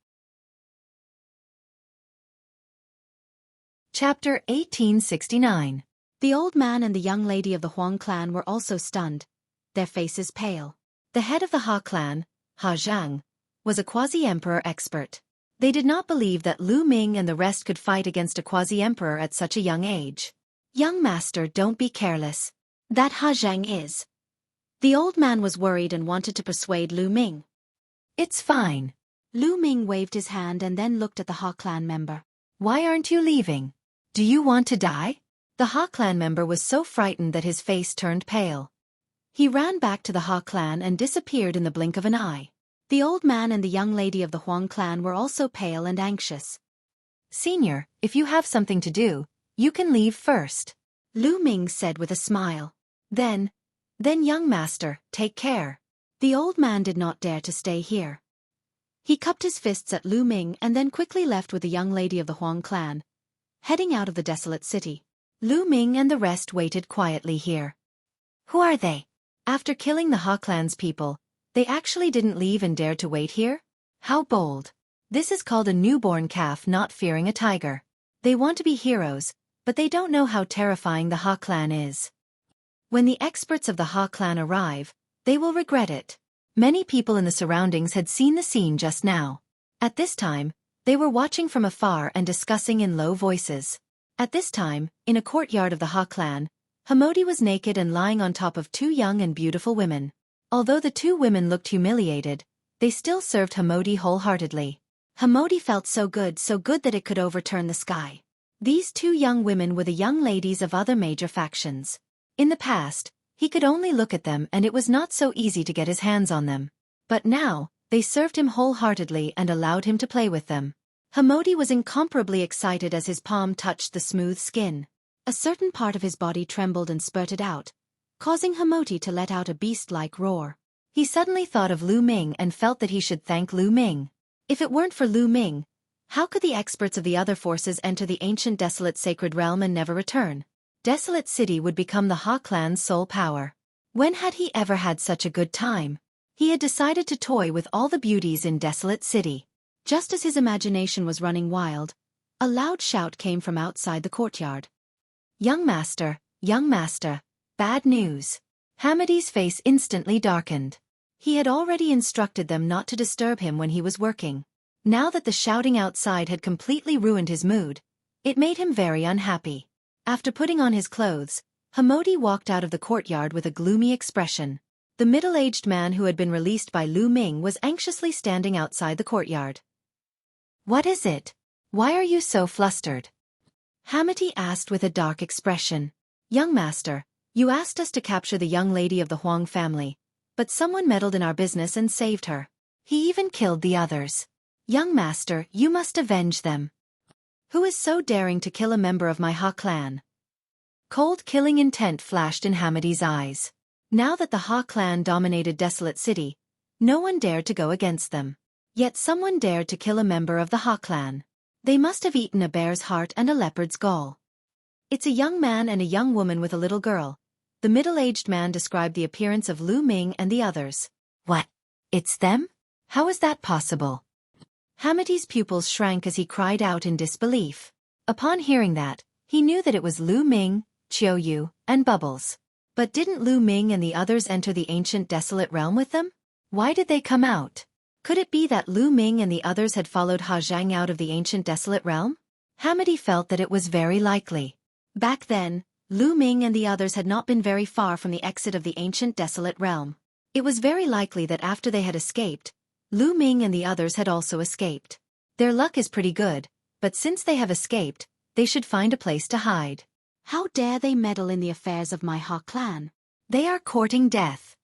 Chapter 1869. The old man and the young lady of the Huang clan were also stunned, their faces pale. The head of the Ha clan, Ha Zhang, was a quasi-emperor expert. They did not believe that Lu Ming and the rest could fight against a quasi-emperor at such a young age. "Young master, don't be careless. That Ha Zhang is." The old man was worried and wanted to persuade Lu Ming. "It's fine." Lu Ming waved his hand and then looked at the Ha clan member. "Why aren't you leaving? Do you want to die?" The Ha clan member was so frightened that his face turned pale. He ran back to the Ha clan and disappeared in the blink of an eye. The old man and the young lady of the Huang clan were also pale and anxious. "Senior, if you have something to do, you can leave first," Lu Ming said with a smile. Then young master, take care." The old man did not dare to stay here. He cupped his fists at Lu Ming and then quickly left with the young lady of the Huang clan, heading out of the desolate city. Lu Ming and the rest waited quietly here. Who are they? After killing the Ha clan's people, they actually didn't leave and dared to wait here? How bold. This is called a newborn calf not fearing a tiger. They want to be heroes, but they don't know how terrifying the Ha clan is. When the experts of the Ha clan arrive, they will regret it. Many people in the surroundings had seen the scene just now. At this time, they were watching from afar and discussing in low voices. At this time, in a courtyard of the Ha clan, Hamodi was naked and lying on top of two young and beautiful women. Although the two women looked humiliated, they still served Hamodi wholeheartedly. Hamodi felt so good that it could overturn the sky. These two young women were the young ladies of other major factions. In the past, he could only look at them and it was not so easy to get his hands on them. But now, they served him wholeheartedly and allowed him to play with them. Hamodi was incomparably excited as his palm touched the smooth skin. A certain part of his body trembled and spurted out, causing Hamodi to let out a beast-like roar. He suddenly thought of Lu Ming and felt that he should thank Lu Ming. If it weren't for Lu Ming, how could the experts of the other forces enter the ancient desolate sacred realm and never return? Desolate City would become the Ha clan's sole power. When had he ever had such a good time? He had decided to toy with all the beauties in Desolate City. Just as his imagination was running wild, a loud shout came from outside the courtyard. Young master, bad news." Hamodi's face instantly darkened. He had already instructed them not to disturb him when he was working. Now that the shouting outside had completely ruined his mood, it made him very unhappy. After putting on his clothes, Hamodi walked out of the courtyard with a gloomy expression. The middle-aged man who had been released by Lu Ming was anxiously standing outside the courtyard. "What is it? Why are you so flustered?" Hamodi asked with a dark expression. "Young master, you asked us to capture the young lady of the Huang family, but someone meddled in our business and saved her. He even killed the others. Young master, you must avenge them. Who is so daring to kill a member of my Ha clan?" Cold killing intent flashed in Hamodi's eyes. Now that the Ha clan dominated Desolate City, no one dared to go against them. Yet someone dared to kill a member of the Ha clan. They must have eaten a bear's heart and a leopard's gall. "It's a young man and a young woman with a little girl." The middle-aged man described the appearance of Lu Ming and the others. "What? It's them? How is that possible?" Hamodi's pupils shrank as he cried out in disbelief. Upon hearing that, he knew that it was Lu Ming, Qiu, and Bubbles. But didn't Lu Ming and the others enter the ancient desolate realm with them? Why did they come out? Could it be that Lu Ming and the others had followed Ha Zhang out of the ancient desolate realm? Hamodi felt that it was very likely. Back then, Lu Ming and the others had not been very far from the exit of the ancient desolate realm. It was very likely that after they had escaped, Lu Ming and the others had also escaped. Their luck is pretty good, but since they have escaped, they should find a place to hide. How dare they meddle in the affairs of my Ha clan? They are courting death.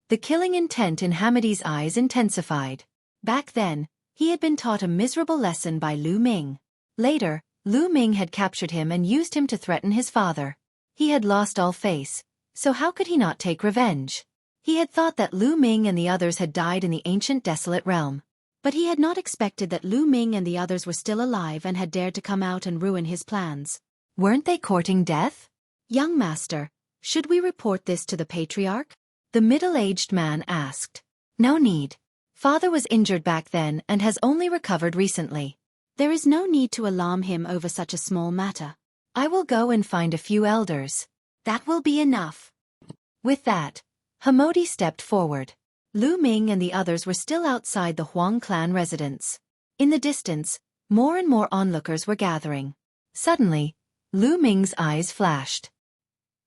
The killing intent in Hamodi's eyes intensified. Back then, he had been taught a miserable lesson by Lu Ming. Later, Lu Ming had captured him and used him to threaten his father. He had lost all face, so how could he not take revenge? He had thought that Lu Ming and the others had died in the ancient desolate realm. But he had not expected that Lu Ming and the others were still alive and had dared to come out and ruin his plans. Weren't they courting death? "Young master, should we report this to the patriarch?" the middle-aged man asked. "No need. Father was injured back then and has only recovered recently. There is no need to alarm him over such a small matter. I will go and find a few elders. That will be enough." With that, Hamodi stepped forward. Lu Ming and the others were still outside the Huang clan residence. In the distance, more and more onlookers were gathering. Suddenly, Lu Ming's eyes flashed.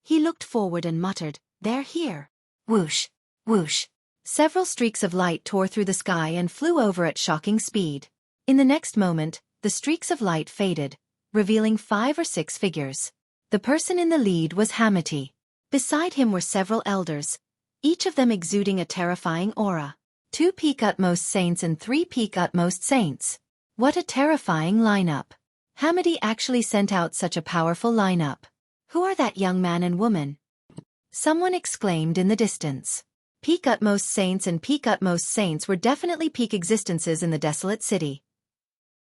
He looked forward and muttered, "They're here." Whoosh, whoosh. Several streaks of light tore through the sky and flew over at shocking speed. In the next moment, the streaks of light faded, revealing 5 or 6 figures. The person in the lead was Hamati. Beside him were several elders, each of them exuding a terrifying aura. 2 peak utmost saints and 3 peak utmost saints. What a terrifying lineup. Hamati actually sent out such a powerful lineup. Who are that young man and woman? Someone exclaimed in the distance. Peak utmost saints and peak utmost saints were definitely peak existences in the desolate city.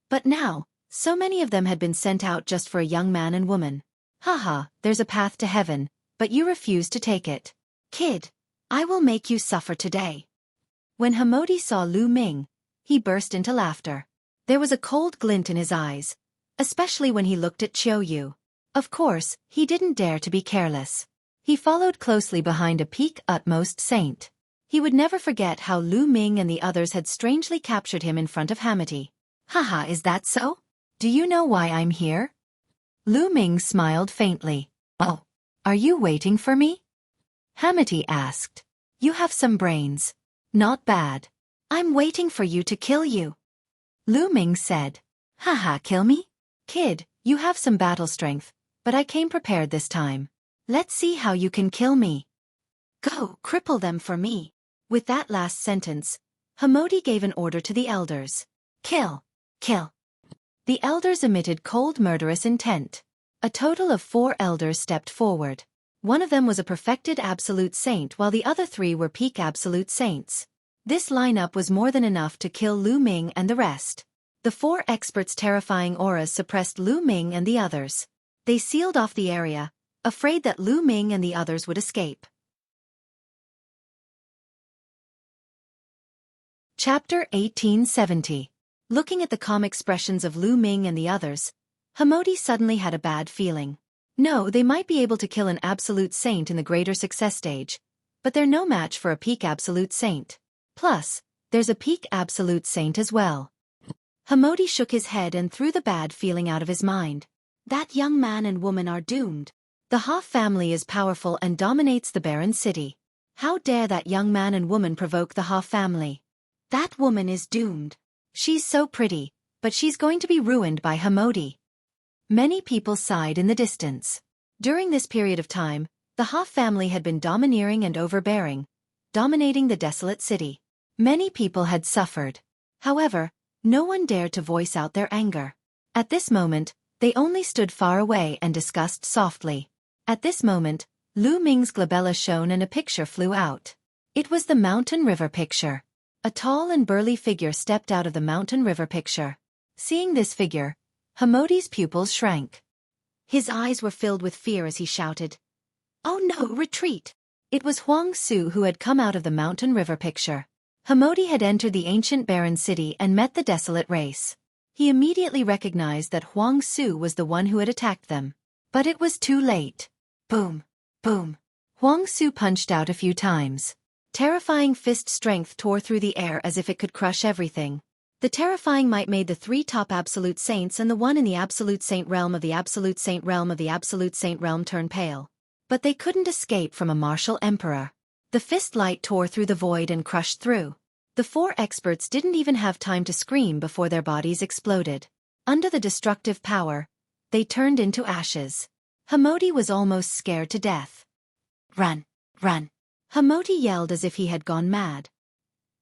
But now, so many of them had been sent out just for a young man and woman. Haha, there's a path to heaven, but you refuse to take it. Kid, I will make you suffer today. When Hamati saw Lu Ming, he burst into laughter. There was a cold glint in his eyes, especially when he looked at Xueqi. Of course, he didn't dare to be careless. He followed closely behind a peak utmost saint. He would never forget how Lu Ming and the others had strangely captured him in front of Hamati. Haha, is that so? Do you know why I'm here? Lu Ming smiled faintly. Oh, are you waiting for me? Hamati asked. You have some brains. Not bad. I'm waiting for you to kill you. Lu Ming said. Haha, kill me? Kid, you have some battle strength, but I came prepared this time. Let's see how you can kill me. Go, cripple them for me. With that last sentence, Hamati gave an order to the elders. Kill, kill. The elders emitted cold murderous intent. A total of 4 elders stepped forward. One of them was a perfected absolute saint while the other 3 were peak absolute saints. This lineup was more than enough to kill Lu Ming and the rest. The 4 experts' terrifying auras suppressed Lu Ming and the others. They sealed off the area, afraid that Lu Ming and the others would escape. Chapter 1870. Looking at the calm expressions of Lu Ming and the others, Hamati suddenly had a bad feeling. No, they might be able to kill an absolute saint in the greater success stage, but they're no match for a peak absolute saint. Plus, there's a peak absolute saint as well. Hamati shook his head and threw the bad feeling out of his mind. That young man and woman are doomed. The Hoff family is powerful and dominates the barren city. How dare that young man and woman provoke the Hoff family? That woman is doomed. She's so pretty, but she's going to be ruined by Hamati. Many people sighed in the distance. During this period of time, the Hoff family had been domineering and overbearing, dominating the desolate city. Many people had suffered. However, no one dared to voice out their anger. At this moment, they only stood far away and discussed softly. At this moment, Lu Ming's glabella shone and a picture flew out. It was the mountain river picture. A tall and burly figure stepped out of the mountain river picture. Seeing this figure, Hamati's pupils shrank. His eyes were filled with fear as he shouted, "Oh no, retreat!" It was Huang Su who had come out of the mountain river picture. Hamati had entered the ancient barren city and met the desolate race. He immediately recognized that Huang Su was the one who had attacked them. But it was too late. Boom, boom. Huang Su punched out a few times. Terrifying fist strength tore through the air as if it could crush everything. The terrifying might made the 3 top absolute saints and the one in the absolute saint realm of the absolute saint realm of the absolute saint realm turn pale. But they couldn't escape from a martial emperor. The fist light tore through the void and crushed through. The 4 experts didn't even have time to scream before their bodies exploded. Under the destructive power, they turned into ashes. Hamati was almost scared to death. Run, run. Hamati yelled as if he had gone mad.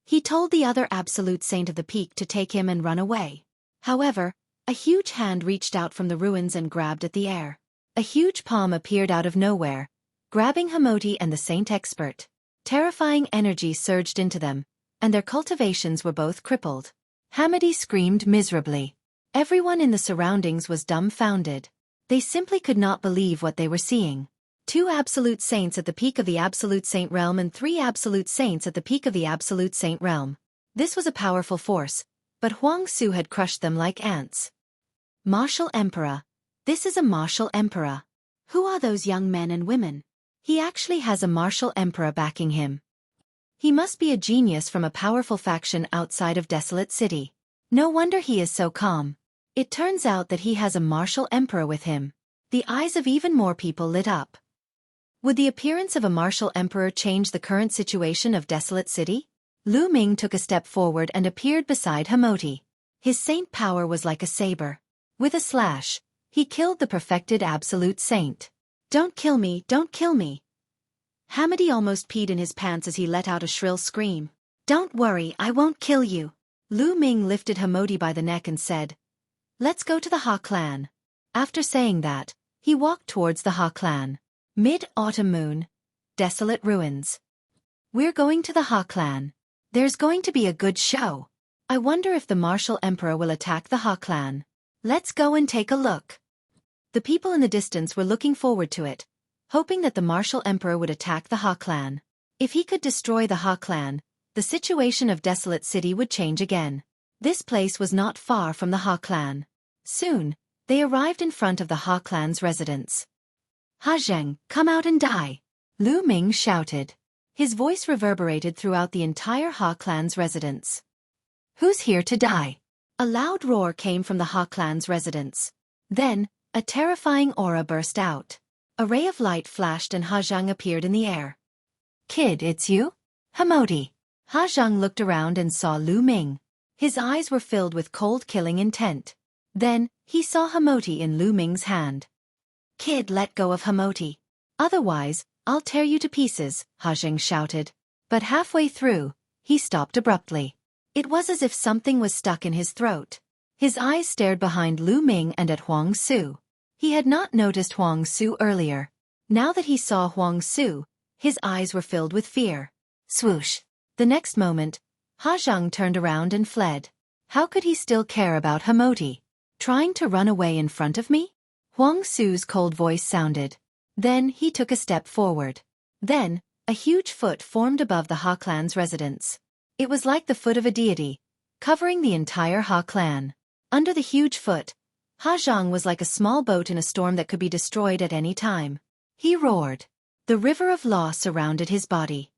He told the other absolute saint of the peak to take him and run away. However, a huge hand reached out from the ruins and grabbed at the air. A huge palm appeared out of nowhere, grabbing Hamati and the saint expert. Terrifying energy surged into them, and their cultivations were both crippled. Hamati screamed miserably. Everyone in the surroundings was dumbfounded. They simply could not believe what they were seeing. 2 absolute saints at the peak of the absolute saint realm and 3 absolute saints at the peak of the absolute saint realm. This was a powerful force, but Huang Su had crushed them like ants. Martial Emperor. This is a martial emperor. Who are those young men and women? He actually has a martial emperor backing him. He must be a genius from a powerful faction outside of Desolate City. No wonder he is so calm. It turns out that he has a martial emperor with him. The eyes of even more people lit up. Would the appearance of a martial emperor change the current situation of Desolate City? Lu Ming took a step forward and appeared beside Hamoti. His saint power was like a saber. With a slash, he killed the perfected absolute saint. Don't kill me, don't kill me. Hamoti almost peed in his pants as he let out a shrill scream. Don't worry, I won't kill you. Lu Ming lifted Hamoti by the neck and said, Let's go to the Ha clan. After saying that, he walked towards the Ha clan. Mid-autumn moon. Desolate ruins. We're going to the Ha clan. There's going to be a good show. I wonder if the martial emperor will attack the Ha clan. Let's go and take a look. The people in the distance were looking forward to it, hoping that the martial emperor would attack the Ha clan. If he could destroy the Ha clan, the situation of Desolate City would change again. This place was not far from the Ha clan. Soon, they arrived in front of the Ha clan's residence. Ha Zheng, come out and die! Lu Ming shouted. His voice reverberated throughout the entire Ha clan's residence. Who's here to die? A loud roar came from the Ha clan's residence. Then, a terrifying aura burst out. A ray of light flashed and Ha Zheng appeared in the air. Kid, it's you? Hamoti. Ha Zheng looked around and saw Lu Ming. His eyes were filled with cold killing intent. Then, he saw Hamoti in Lu Ming's hand. Kid, let go of Hamoti. Otherwise, I'll tear you to pieces, Ha Zheng shouted. But halfway through, he stopped abruptly. It was as if something was stuck in his throat. His eyes stared behind Lu Ming and at Huang Su. He had not noticed Huang Su earlier. Now that he saw Huang Su, his eyes were filled with fear. Swoosh. The next moment, Ha Zheng turned around and fled. How could he still care about Hamoti? Trying to run away in front of me? Huang Su's cold voice sounded. Then he took a step forward. Then, a huge foot formed above the Ha clan's residence. It was like the foot of a deity, covering the entire Ha clan. Under the huge foot, Ha Zheng was like a small boat in a storm that could be destroyed at any time. He roared. The river of law surrounded his body.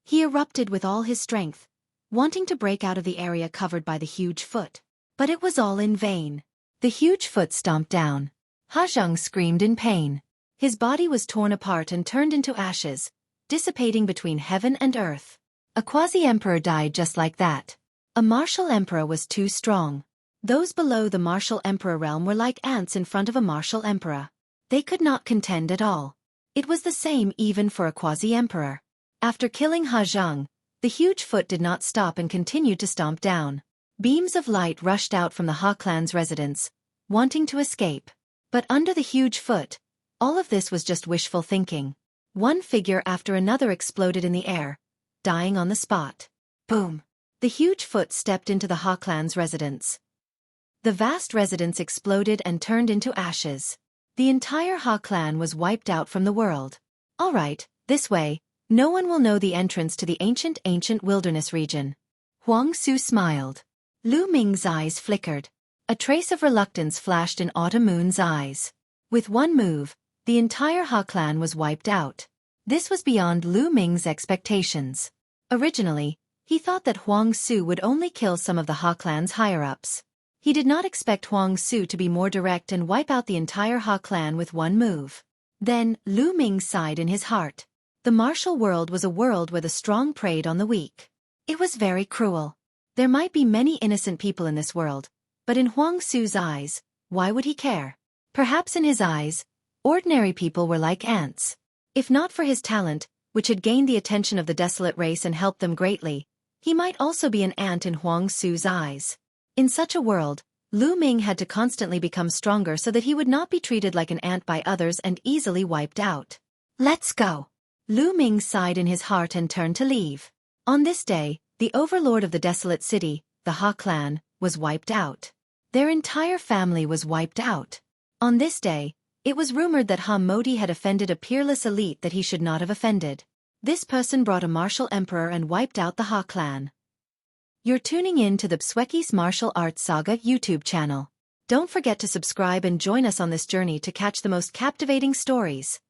He erupted with all his strength, wanting to break out of the area covered by the huge foot. But it was all in vain. The huge foot stomped down. Ha Zheng screamed in pain. His body was torn apart and turned into ashes, dissipating between heaven and earth. A quasi-emperor died just like that. A martial emperor was too strong. Those below the martial emperor realm were like ants in front of a martial emperor. They could not contend at all. It was the same even for a quasi-emperor. After killing Ha Zheng, the huge foot did not stop and continued to stomp down. Beams of light rushed out from the Ha clan's residence, wanting to escape. But under the huge foot, all of this was just wishful thinking. One figure after another exploded in the air, dying on the spot. Boom! The huge foot stepped into the Ha clan's residence. The vast residence exploded and turned into ashes. The entire Ha clan was wiped out from the world. All right, this way, no one will know the entrance to the ancient wilderness region. Huang Su smiled. Lu Ming's eyes flickered. A trace of reluctance flashed in Autumn Moon's eyes. With one move, the entire Ha clan was wiped out. This was beyond Lu Ming's expectations. Originally, he thought that Huang Su would only kill some of the Ha clan's higher-ups. He did not expect Huang Su to be more direct and wipe out the entire Ha clan with one move. Then, Lu Ming sighed in his heart. The martial world was a world where the strong preyed on the weak. It was very cruel. There might be many innocent people in this world, but in Huang Su's eyes, why would he care? Perhaps in his eyes, ordinary people were like ants. If not for his talent, which had gained the attention of the desolate race and helped them greatly, he might also be an ant in Huang Su's eyes. In such a world, Lu Ming had to constantly become stronger so that he would not be treated like an ant by others and easily wiped out. Let's go. Lu Ming sighed in his heart and turned to leave. On this day, the overlord of the desolate city, the Ha clan, was wiped out. Their entire family was wiped out. On this day, it was rumored that Hamoti had offended a peerless elite that he should not have offended. This person brought a martial emperor and wiped out the Ha clan. You're tuning in to the Xueqi's Martial Arts Saga YouTube channel. Don't forget to subscribe and join us on this journey to catch the most captivating stories.